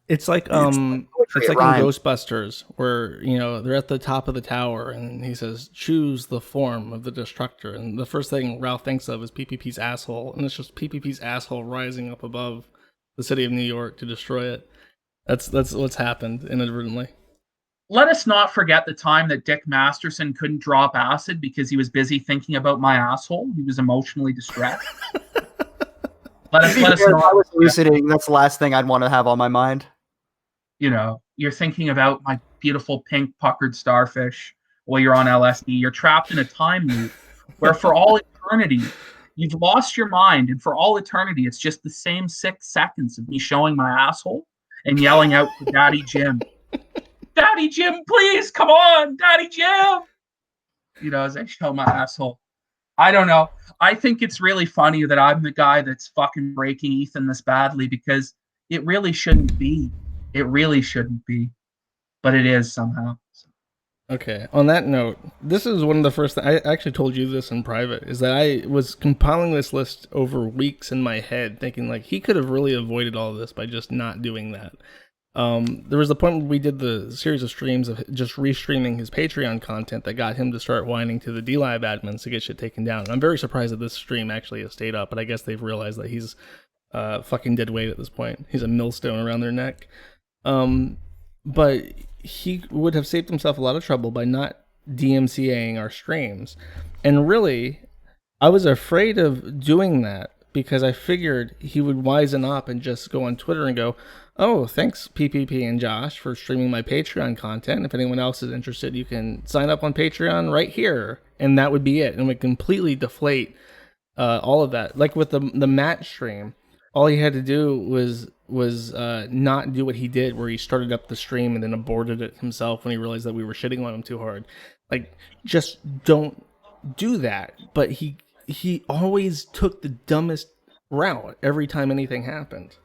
It's like in Ghostbusters, where they're at the top of the tower and he says, "Choose the form of the destructor," and the first thing Ralph thinks of is PPP's asshole, and it's just PPP's asshole rising up above the city of New York to destroy it. That's what's happened inadvertently. Let us not forget the time that Dick Masterson couldn't drop acid because he was busy thinking about my asshole. He was emotionally distressed. Let us not. I was elucidating. That's the last thing I'd want to have on my mind. You're thinking about my beautiful pink puckered starfish while you're on LSD. You're trapped in a time loop where for all eternity, you've lost your mind. And for all eternity, it's just the same 6 seconds of me showing my asshole and yelling out to Daddy Jim. Daddy Jim, please, come on, Daddy Jim. As I show my asshole. I don't know. I think it's really funny that I'm the guy that's fucking breaking Ethan this badly, because it really shouldn't be. It really shouldn't be. But it is somehow. Okay. On that note, this is one of the first I actually told you this in private, is that I was compiling this list over weeks in my head, thinking like he could have really avoided all this by just not doing that. There was a point where we did the series of streams of just restreaming his Patreon content that got him to start whining to the Dlive admins to get shit taken down. And I'm very surprised that this stream actually has stayed up, but I guess they've realized that he's fucking dead weight at this point. He's a millstone around their neck. But he would have saved himself a lot of trouble by not DMCAing our streams. And really, I was afraid of doing that because I figured he would wisen up and just go on Twitter and go, "Oh, thanks PPP and Josh for streaming my Patreon content. If anyone else is interested, you can sign up on Patreon right here." And that would be it. And would completely deflate all of that. Like with the Matt stream, all he had to do was not do what he did, where he started up the stream and then aborted it himself when he realized that we were shitting on him too hard. Like, just don't do that. But he always took the dumbest route every time anything happened.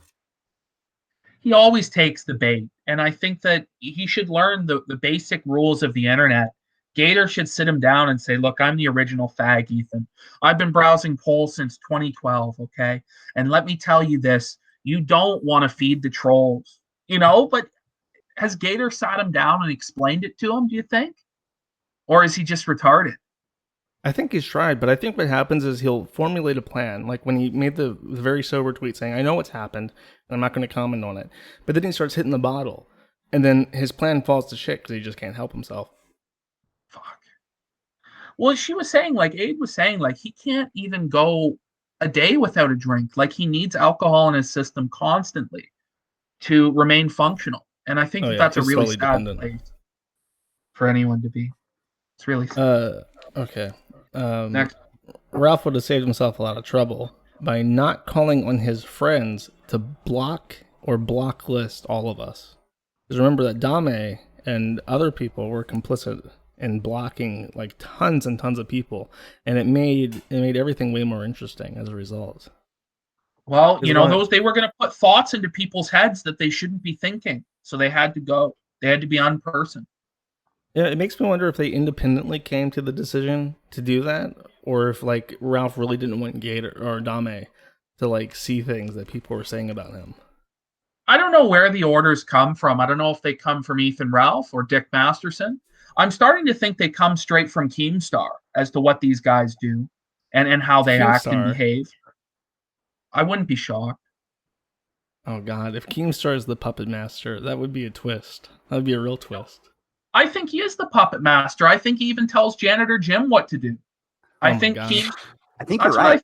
He always takes the bait. And I think that he should learn the basic rules of the internet. Gator should sit him down and say, "Look, I'm the original fag, Ethan. I've been browsing polls since 2012, okay? And let me tell you this, you don't want to feed the trolls." But has Gator sat him down and explained it to him, do you think? Or is he just retarded? I think he's tried, but I think what happens is he'll formulate a plan. Like when he made the very sober tweet saying, "I know what's happened, and I'm not going to comment on it." But then he starts hitting the bottle. And then his plan falls to shit because he just can't help himself. Fuck. Well, Aid was saying, like, he can't even go a day without a drink. Like, he needs alcohol in his system constantly to remain functional. And I think that's a really sad place for anyone to be. It's really sad. Okay. Next. Ralph would have saved himself a lot of trouble by not calling on his friends to block or blocklist all of us. Because remember that Dame and other people were complicit in blocking like tons and tons of people, and it made everything way more interesting as a result. Well, they were going to put thoughts into people's heads that they shouldn't be thinking, so they had to go. They had to be unpersoned. Yeah, it makes me wonder if they independently came to the decision to do that, or if like Ralph really didn't want Gator or Dame to like see things that people were saying about him. I don't know where the orders come from. I don't know if they come from Ethan Ralph or Dick Masterson. I'm starting to think they come straight from Keemstar as to what these guys do and how they act and behave. I wouldn't be shocked. Oh God, if Keemstar is the puppet master, that would be a twist. That would be a real twist. I think he is the puppet master. I think he even tells Janitor Jim what to do. Oh I my think God. I think that's you're what I right.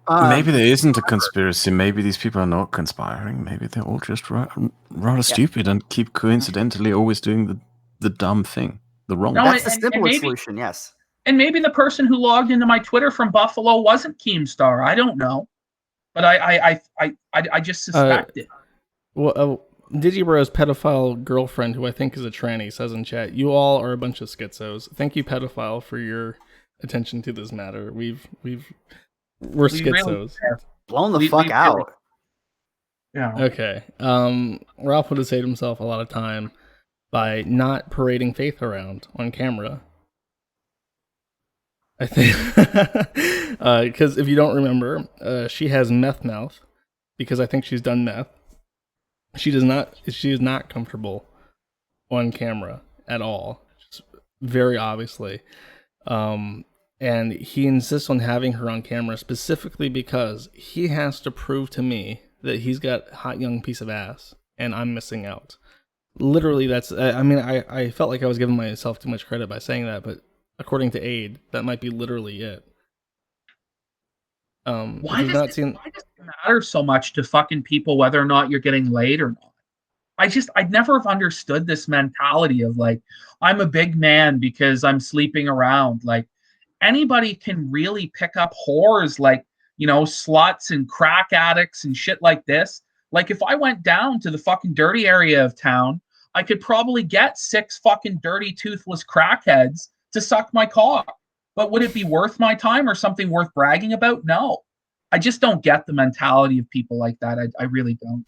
think. Maybe there isn't a conspiracy. Maybe these people are not conspiring. Maybe they're all just rather stupid and keep coincidentally always doing the dumb thing, the wrong. No, That's the and simplest maybe solution. Yes. and maybe the person who logged into my Twitter from Buffalo wasn't Keemstar. I don't know, but I just suspect it. Well, Digibro's pedophile girlfriend, who I think is a tranny, says in chat, "You all are a bunch of schizos. Thank you, pedophile, for your attention to this matter. We're We schizos." really- Blown the We- fuck we- out. Yeah. Okay. Ralph would have saved himself a lot of time by not parading Faith around on camera. I think because if you don't remember, she has meth mouth because I think she's done meth. She is not comfortable on camera at all, just very obviously. And he insists on having her on camera specifically because he has to prove to me that he's got a hot young piece of ass and I'm missing out. Literally, that's, I mean, I felt like I was giving myself too much credit by saying that, but according to Aid, that might be literally it. Why does it matter so much to fucking people whether or not you're getting laid or not? I'd never have understood this mentality of like, I'm a big man because I'm sleeping around. Like, anybody can really pick up whores like, sluts and crack addicts and shit like this. Like, if I went down to the fucking dirty area of town, I could probably get 6 fucking dirty, toothless crackheads to suck my cock. But would it be worth my time or something worth bragging about? No. I just don't get the mentality of people like that. I really don't.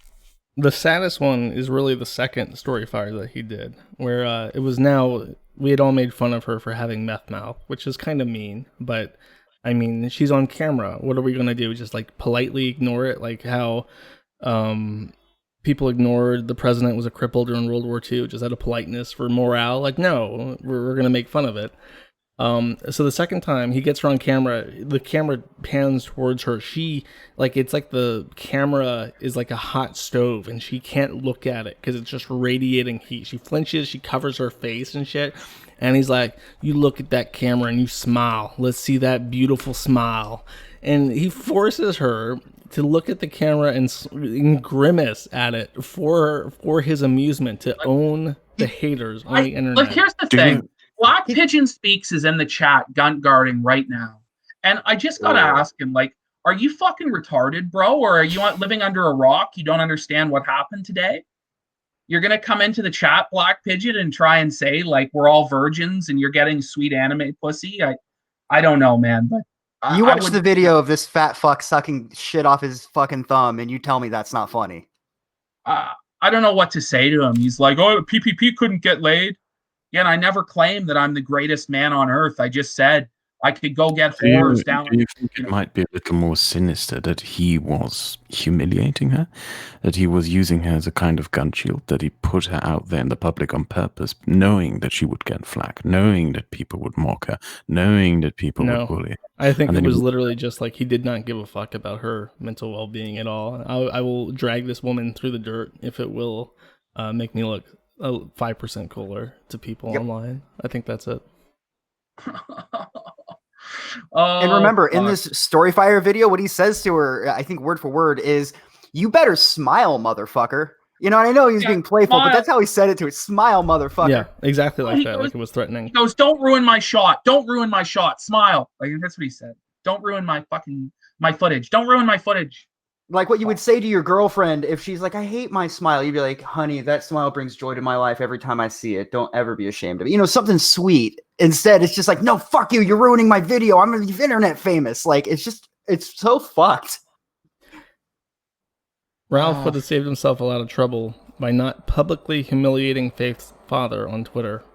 The saddest one is really the second story fire that he did, where it was now, we had all made fun of her for having meth mouth, which is kind of mean, but I mean, she's on camera. What are we going to do? Just like politely ignore it? Like how people ignored the president was a cripple during World War II, just out of politeness for morale? Like, no, we're going to make fun of it. So the second time he gets her on camera, the camera pans towards her. It's like the camera is like a hot stove and she can't look at it because it's just radiating heat. She flinches, she covers her face and shit. And he's like, you look at that camera and you smile. Let's see that beautiful smile. And he forces her to look at the camera and grimace at it for his amusement, to own the haters on the internet. Like, here's the thing. Black Pigeon Speaks is in the chat gun guarding right now. And I just got to ask him, like, are you fucking retarded, bro? Or are you living under a rock? You don't understand what happened today? You're going to come into the chat, Black Pigeon, and try and say, like, we're all virgins and you're getting sweet anime pussy? I don't know, man. But you watch the video of this fat fuck sucking shit off his fucking thumb and you tell me that's not funny. I don't know what to say to him. He's like, oh, PPP couldn't get laid. Again, I never claimed that I'm the greatest man on earth. I just said I could go get whores down. Do you think it might be a little more sinister that he was humiliating her? That he was using her as a kind of gun shield? That he put her out there in the public on purpose, knowing that she would get flack, knowing that people would mock her, knowing that people would bully her? I think it was literally just like he did not give a fuck about her mental well-being at all. I will drag this woman through the dirt if it will make me look 5% cooler to people online. I think that's it. And remember, in this Storyfire video, what he says to her, I think word for word, is, you better smile, motherfucker. You know, and I know he's being playful, but that's how he said it to her. Smile, motherfucker. Yeah, exactly like that. Like it was threatening. He goes, don't ruin my shot. Don't ruin my shot. Smile. Like, that's what he said. Don't ruin my footage. Don't ruin my footage. Like what you would say to your girlfriend if she's like, I hate my smile. You'd be like, honey, that smile brings joy to my life every time I see it. Don't ever be ashamed of it. You know, something sweet. Instead, it's just like, no, fuck you. You're ruining my video. I'm internet famous. Like, it's so fucked. Ralph would have saved himself a lot of trouble by not publicly humiliating Faith's father on Twitter.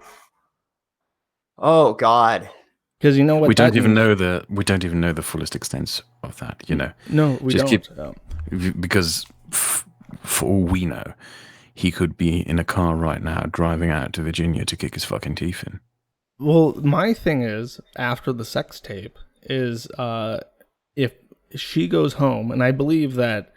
Oh, God. Because you know what? We don't even know the fullest extent of that. You know. No, we don't. Because for all we know, he could be in a car right now driving out to Virginia to kick his fucking teeth in. Well, my thing is, after the sex tape, is if she goes home, and I believe that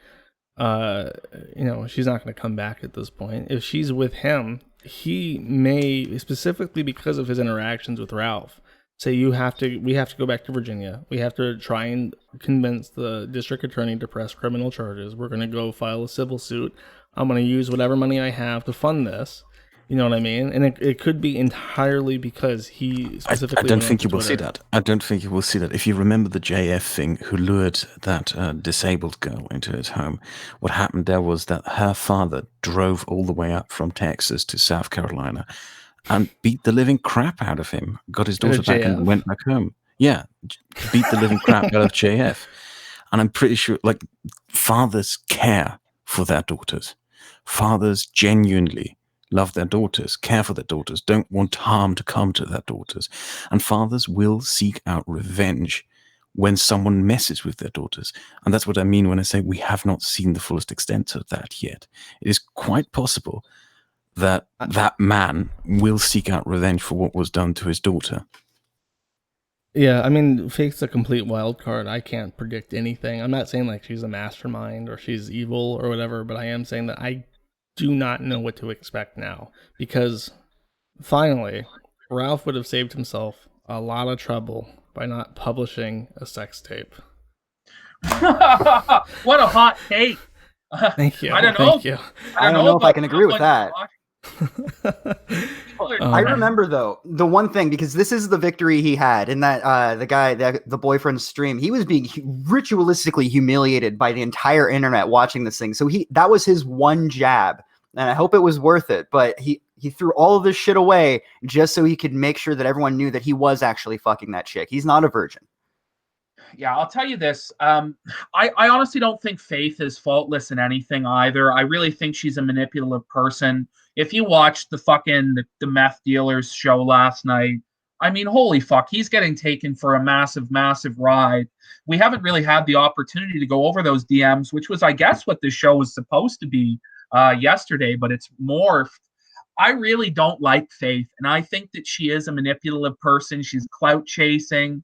she's not going to come back at this point. If she's with him, he may, specifically because of his interactions with Ralph, say we have to go back to Virginia. We have to try and convince the district attorney to press criminal charges. We're going to go file a civil suit. I'm going to use whatever money I have to fund this. You know what I mean? And it could be entirely because he specifically. I don't think you will see that. I don't think you will see that. If you remember the JF thing, who lured that disabled girl into his home, what happened there was that her father drove all the way up from Texas to South Carolina and beat the living crap out of him, got his daughter back and went back home. Yeah, beat the living crap out of JF. And I'm pretty sure, like, fathers care for their daughters. Fathers genuinely love their daughters, care for their daughters, don't want harm to come to their daughters. And fathers will seek out revenge when someone messes with their daughters. And that's what I mean when I say we have not seen the fullest extent of that yet. It is quite possible that that man will seek out revenge for what was done to his daughter. Yeah, I mean, Faith's a complete wild card. I can't predict anything. I'm not saying like she's a mastermind or she's evil or whatever, but I am saying that I do not know what to expect now, because finally Ralph would have saved himself a lot of trouble by not publishing a sex tape. What a hot take. Thank you. I don't know. Thank you. I don't know if I can agree with that. I man. remember though the one thing, because this is the victory he had in that the boyfriend's stream. He was being ritualistically humiliated by the entire internet watching this thing. So that was his one jab, and I hope it was worth it. But he threw all of this shit away just so he could make sure that everyone knew that he was actually fucking that chick. He's not a virgin. Yeah, I'll tell you this. I honestly don't think Faith is faultless in anything either. I really think she's a manipulative person. If you watched the meth dealers show last night, I mean, holy fuck, he's getting taken for a massive, massive ride. We haven't really had the opportunity to go over those DMs, which was, I guess, what this show was supposed to be yesterday, but it's morphed. I really don't like Faith, and I think that she is a manipulative person. She's clout chasing.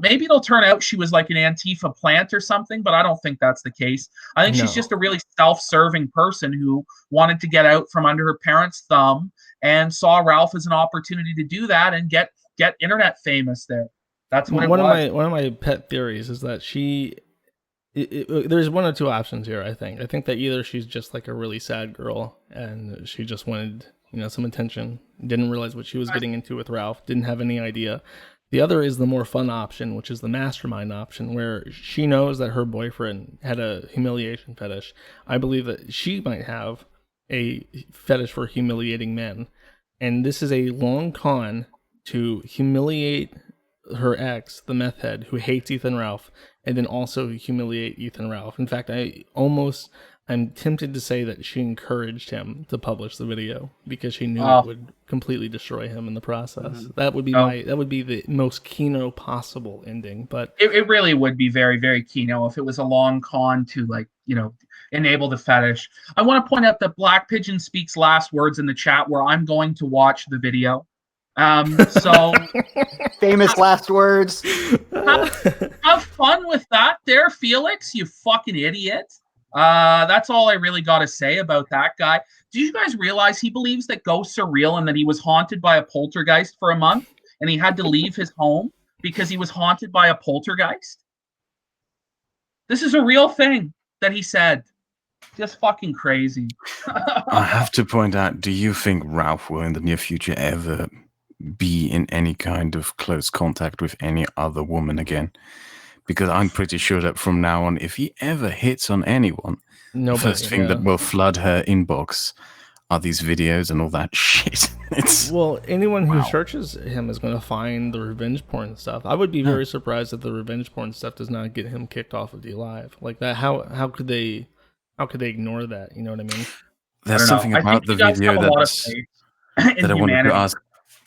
Maybe it'll turn out she was like an Antifa plant or something, but I don't think that's the case. I think she's just a really self-serving person who wanted to get out from under her parents' thumb and saw Ralph as an opportunity to do that and get internet famous there. That's what one of my pet theories is that there's one of two options here. I think that either she's just like a really sad girl and she just wanted some attention, didn't realize what she was getting into with Ralph, didn't have any idea. The other is the more fun option, which is the mastermind option, where she knows that her boyfriend had a humiliation fetish. I believe that she might have a fetish for humiliating men. And this is a long con to humiliate her ex, the meth head, who hates Ethan Ralph, and then also humiliate Ethan Ralph. In fact, I'm tempted to say that she encouraged him to publish the video because she knew it would completely destroy him in the process. Mm-hmm. That would be the most Kino possible ending. But it really would be very, very Kino if it was a long con to enable the fetish. I want to point out that Black Pigeon speaks last words in the chat where I'm going to watch the video. So famous last words. Have fun with that there, Felix, you fucking idiot. That's all I really got to say about that guy. Do you guys realize he believes that ghosts are real and that he was haunted by a poltergeist for a month and he had to leave his home because he was haunted by a poltergeist? This is a real thing that he said. Just fucking crazy. I have to point out, do you think Ralph will in the near future ever be in any kind of close contact with any other woman again? Because I'm pretty sure that from now on, if he ever hits on anyone, the first thing that will flood her inbox are these videos and all that shit. Anyone who searches him is going to find the revenge porn stuff. I would be very surprised if the revenge porn stuff does not get him kicked off of Dlive. Like that, how could they ignore that? You know what I mean? There's something about the video that I wanted to ask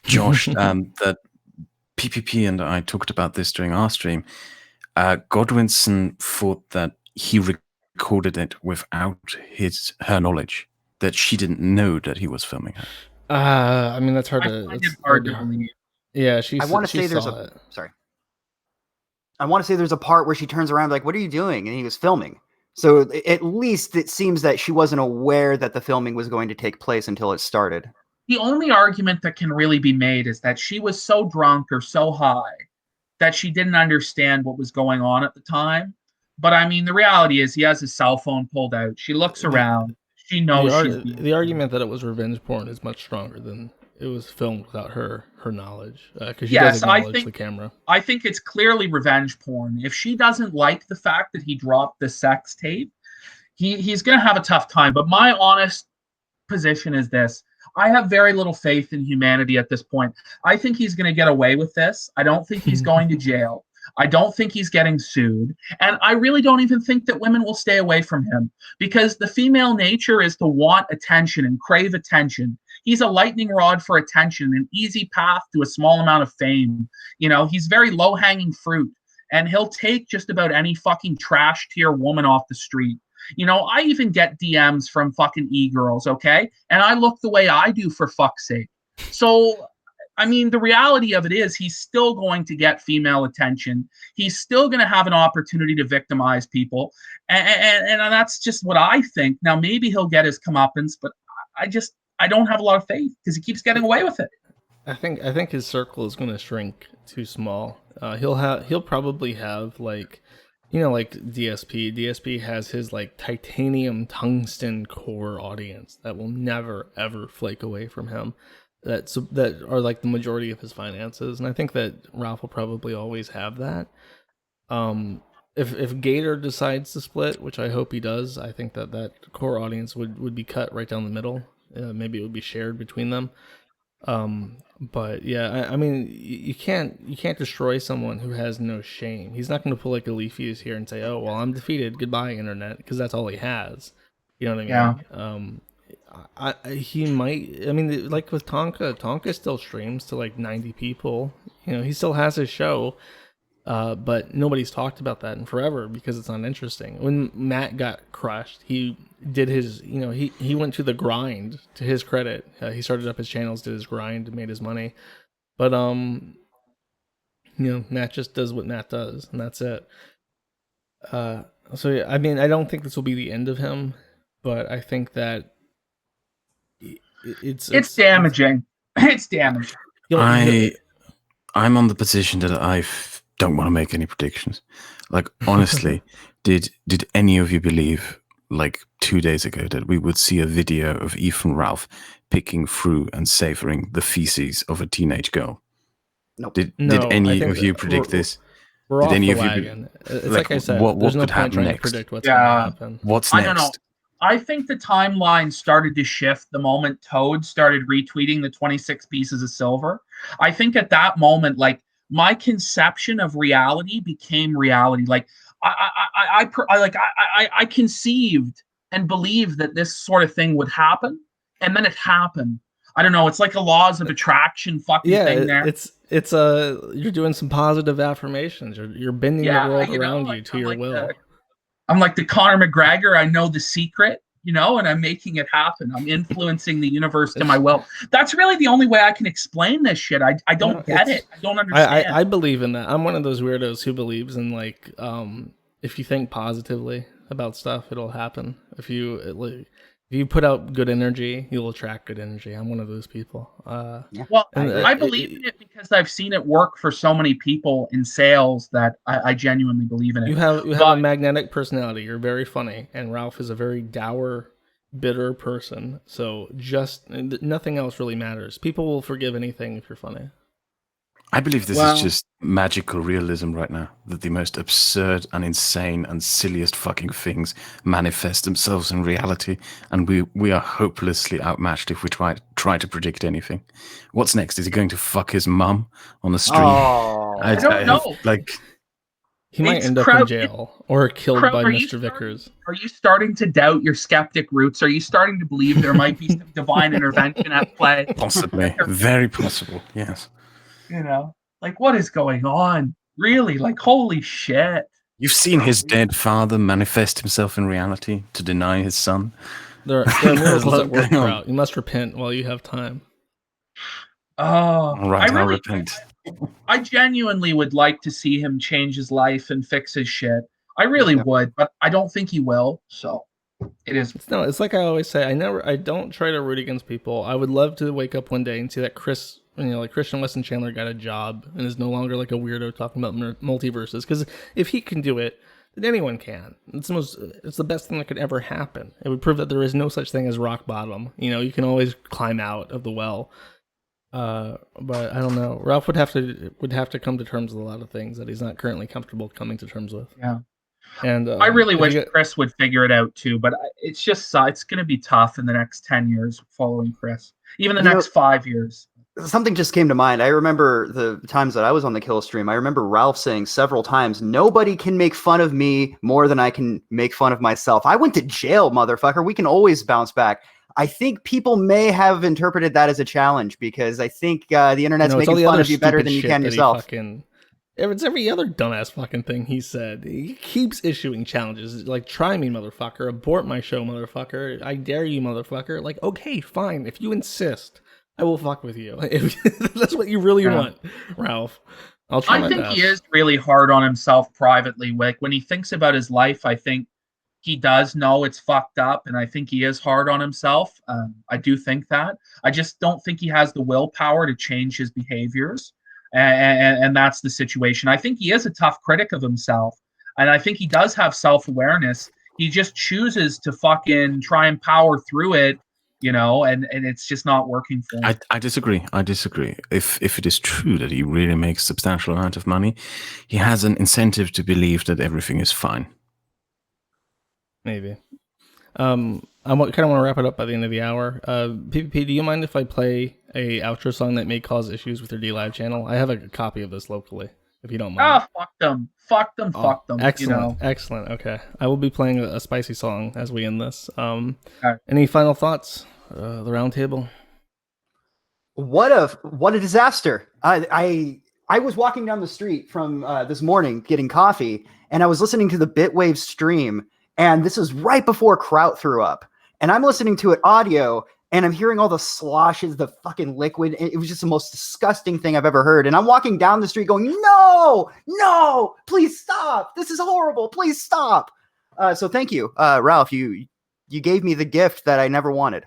Josh, that PPP and I talked about this during our stream. Godwinson thought that he recorded it without her knowledge, that she didn't know that he was filming her. I mean, that's hard to believe. Yeah, I want to say there's a part where she turns around like, "What are you doing?" And he was filming. So at least it seems that she wasn't aware that the filming was going to take place until it started. The only argument that can really be made is that she was so drunk or so high that she didn't understand what was going on at the time. But I mean, the reality is he has his cell phone pulled out. She looks around. She knows she's being the argument that it was revenge porn is much stronger than it was filmed without her knowledge, because she does acknowledge the camera. I think it's clearly revenge porn. If she doesn't like the fact that he dropped the sex tape, he's going to have a tough time. But my honest position is this. I have very little faith in humanity at this point. I think he's going to get away with this. I don't think he's going to jail. I don't think he's getting sued. And I really don't even think that women will stay away from him, because the female nature is to want attention and crave attention. He's a lightning rod for attention, an easy path to a small amount of fame. You know, he's very low-hanging fruit, and he'll take just about any fucking trash tier woman off the street. You know, I even get DMs from fucking e-girls, okay? And I look the way I do, for fuck's sake. So, I mean, the reality of it is he's still going to get female attention. He's still going to have an opportunity to victimize people. And that's just what I think. Now, maybe he'll get his comeuppance, but I don't have a lot of faith because he keeps getting away with it. I think his circle is going to shrink too small. He'll probably have like DSP. DSP has his like titanium tungsten core audience that will never ever flake away from him. That are like the majority of his finances, and I think that Ralph will probably always have that. If Gator decides to split, which I hope he does, I think that core audience would be cut right down the middle. Maybe it would be shared between them. But yeah, I mean, you can't destroy someone who has no shame. He's not going to pull like Alefius here and say, "Oh, well, I'm defeated. Goodbye, internet," because that's all he has. You know what I mean? Yeah. He might. I mean, like with Tonka still streams to like 90 people. You know, he still has his show. But nobody's talked about that in forever because it's not interesting. When Matt got crushed, he did his, he went to the grind, to his credit. He started up his channels, did his grind, made his money. But, Matt just does what Matt does, and that's it. So, yeah, I mean, I don't think this will be the end of him, but I think that it's damaging. It's damaging. I'm on the position that don't want to make any predictions. Like, honestly, did any of you believe, like 2 days ago, that we would see a video of Ethan Ralph picking through and savoring the feces of a teenage girl? Nope. Did any of you predict this? We're off the wagon. It's like I said, there's no point trying to predict what's going to happen. What's next? I don't know. I think the timeline started to shift the moment Toad started retweeting the 26 pieces of silver. I think at that moment, like, my conception of reality became reality. Like I conceived and believed that this sort of thing would happen, and then it happened. I don't know. It's like a laws of attraction fucking thing there. It's you're doing some positive affirmations. You're bending the world around you to your will. I'm like the Conor McGregor. I know the secret. And I'm making it happen. I'm influencing the universe to my will. That's really the only way I can explain this shit. I don't get it. I don't understand. I believe in that. I'm one of those weirdos who believes in, like, if you think positively about stuff, it'll happen. If you put out good energy, you'll attract good energy. I'm one of those people. Well, I believe in it because I've seen it work for so many people in sales that I genuinely believe in it. You have a magnetic personality. You're very funny, and Ralph is a very dour, bitter person. So just nothing else really matters. People will forgive anything if you're funny. I believe this is just magical realism right now, that the most absurd and insane and silliest fucking things manifest themselves in reality, and we are hopelessly outmatched if we try to predict anything. What's next? Is he going to fuck his mum on the stream? Oh, I don't know. He might end up in jail or killed by Mr. Vickers. Are you starting to doubt your skeptic roots? Are you starting to believe there might be some divine intervention at play? Possibly. Very possible, yes. Like, what is going on? Really? Like, holy shit. You've seen his dead father manifest himself in reality to deny his son. There are miracles at work, Kraut. You must repent while you have time. Oh, all right, I'll repent. I genuinely would like to see him change his life and fix his shit. I really would, but I don't think he will. So it is. It's like I always say. I don't try to root against people. I would love to wake up one day and see that Chris, like Christian Weston Chandler, got a job and is no longer like a weirdo talking about multiverses. Because if he can do it, then anyone can. It's the best thing that could ever happen. It would prove that there is no such thing as rock bottom. You can always climb out of the well. But I don't know. Ralph would have to come to terms with a lot of things that he's not currently comfortable coming to terms with. Yeah. And I really wish Chris would figure it out too, but it's just it's going to be tough in the next 10 years following Chris, even the next 5 years. Something just came to mind. I remember the times that I was on the Kill stream. I remember Ralph saying several times, nobody can make fun of me more than I can make fun of myself. I went to jail, motherfucker. We can always bounce back. I think people may have interpreted that as a challenge because I think the internet's making fun of you better than you can yourself. It's every other dumbass fucking thing he said. He keeps issuing challenges like, try me, motherfucker. Abort my show, motherfucker. I dare you, motherfucker. Like, okay, fine. If you insist, I will fuck with you. If that's what you really want, Ralph. I'll try my best. I think he is really hard on himself privately. Like, when he thinks about his life, I think he does know it's fucked up, and I think he is hard on himself. I do think that. I just don't think he has the willpower to change his behaviors. And that's the situation. I think he is a tough critic of himself, and I think he does have self-awareness. He just chooses to fucking try and power through it, and it's just not working for him. I disagree. If it is true that he really makes a substantial amount of money, he has an incentive to believe that everything is fine. Maybe. I kind of want to wrap it up by the end of the hour. PvP, do you mind if I play a outro song that may cause issues with your Dlive channel? I have a copy of this locally, if you don't mind. Fuck them. Fuck them. Excellent. Excellent. Okay. I will be playing a spicy song as we end this. Any final thoughts? The round table? What a disaster. I was walking down the street from this morning getting coffee, and I was listening to the Bitwave stream, and this was right before Kraut threw up. And I'm listening to it audio, and I'm hearing all the sloshes, the fucking liquid. It was just the most disgusting thing I've ever heard. And I'm walking down the street going, no, please stop. This is horrible. Please stop. So thank you, Ralph. You gave me the gift that I never wanted.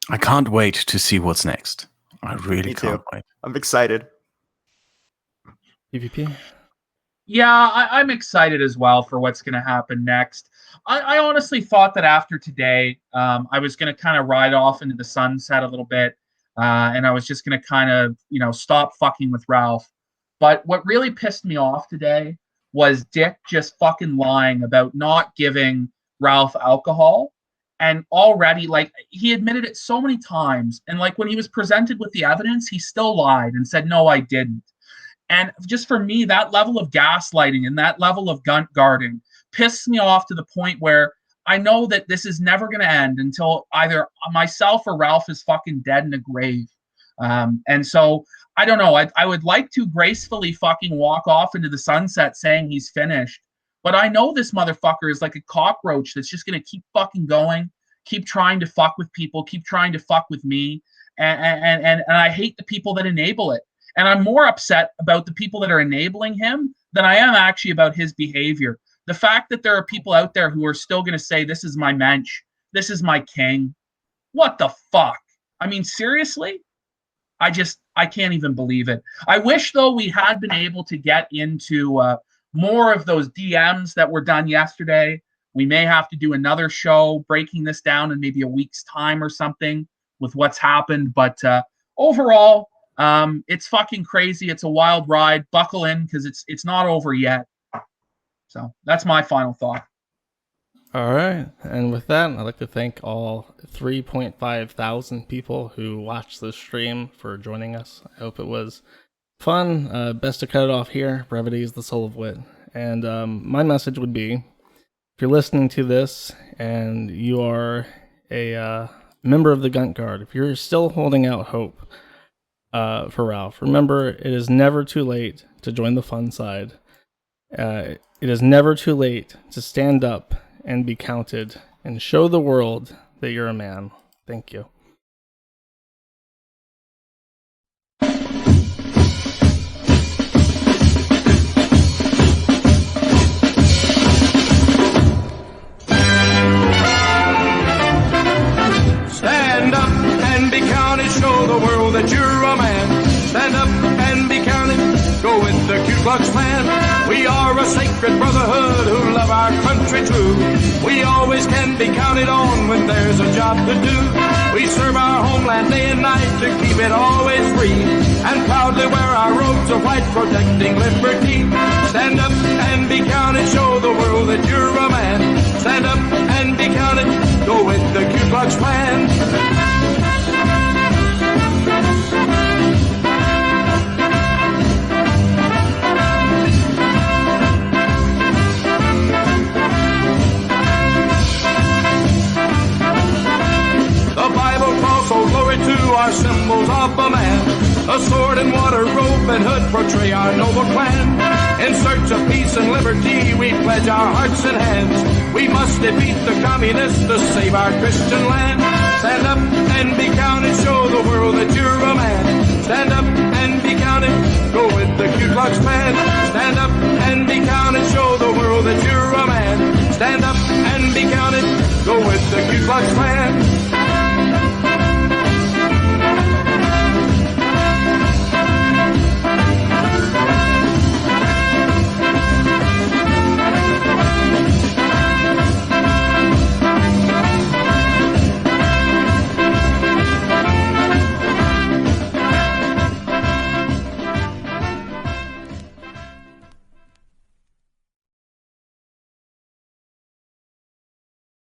I can't wait to see what's next. I really can't wait. I'm excited. PvP? Yeah, I'm excited as well for what's going to happen next. I honestly thought that after today, I was going to kind of ride off into the sunset a little bit, and I was just going to kind of, stop fucking with Ralph. But what really pissed me off today was Dick just fucking lying about not giving Ralph alcohol. And already, he admitted it so many times. And, when he was presented with the evidence, he still lied and said, no, I didn't. And just for me, that level of gaslighting and that level of guarding pisses me off to the point where I know that this is never going to end until either myself or Ralph is fucking dead in a grave. And so, I don't know. I would like to gracefully fucking walk off into the sunset saying he's finished. But I know this motherfucker is like a cockroach that's just going to keep fucking going, keep trying to fuck with people, keep trying to fuck with me. And I hate the people that enable it. And I'm more upset about the people that are enabling him than I am actually about his behavior. The fact that there are people out there who are still going to say, this is my mensch, this is my king. What the fuck? I mean, seriously? I can't even believe it. I wish, though, we had been able to get into more of those DMs that were done yesterday. We may have to do another show breaking this down in maybe a week's time or something with what's happened. But overall, it's fucking crazy. It's a wild ride. Buckle in because it's not over yet. So that's my final thought. All right. And with that, I'd like to thank all 3.5 thousand people who watched this stream for joining us. I hope it was fun. Best to cut it off here. Brevity is the soul of wit. And my message would be, if you're listening to this and you are a member of the Gunt Guard, if you're still holding out hope for Ralph, remember, it is never too late to join the fun side. It is never too late to stand up and be counted and show the world that you're a man. Thank you. Klux Klan. We are a sacred brotherhood who love our country true. We always can be counted on when there's a job to do. We serve our homeland day and night to keep it always free, and proudly wear our robes of white protecting liberty. Stand up and be counted, show the world that you're a man. Stand up and be counted, go with the Ku Klux Klan. The Bible calls, so glory to our symbols of a man. A sword and water, robe and hood portray our noble clan. In search of peace and liberty, we pledge our hearts and hands. We must defeat the communists to save our Christian land. Stand up and be counted, show the world that you're a man. Stand up and be counted, go with the Ku Klux Klan. Stand up and be counted, show the world that you're a man. Stand up and be counted, go with the Ku Klux Klan.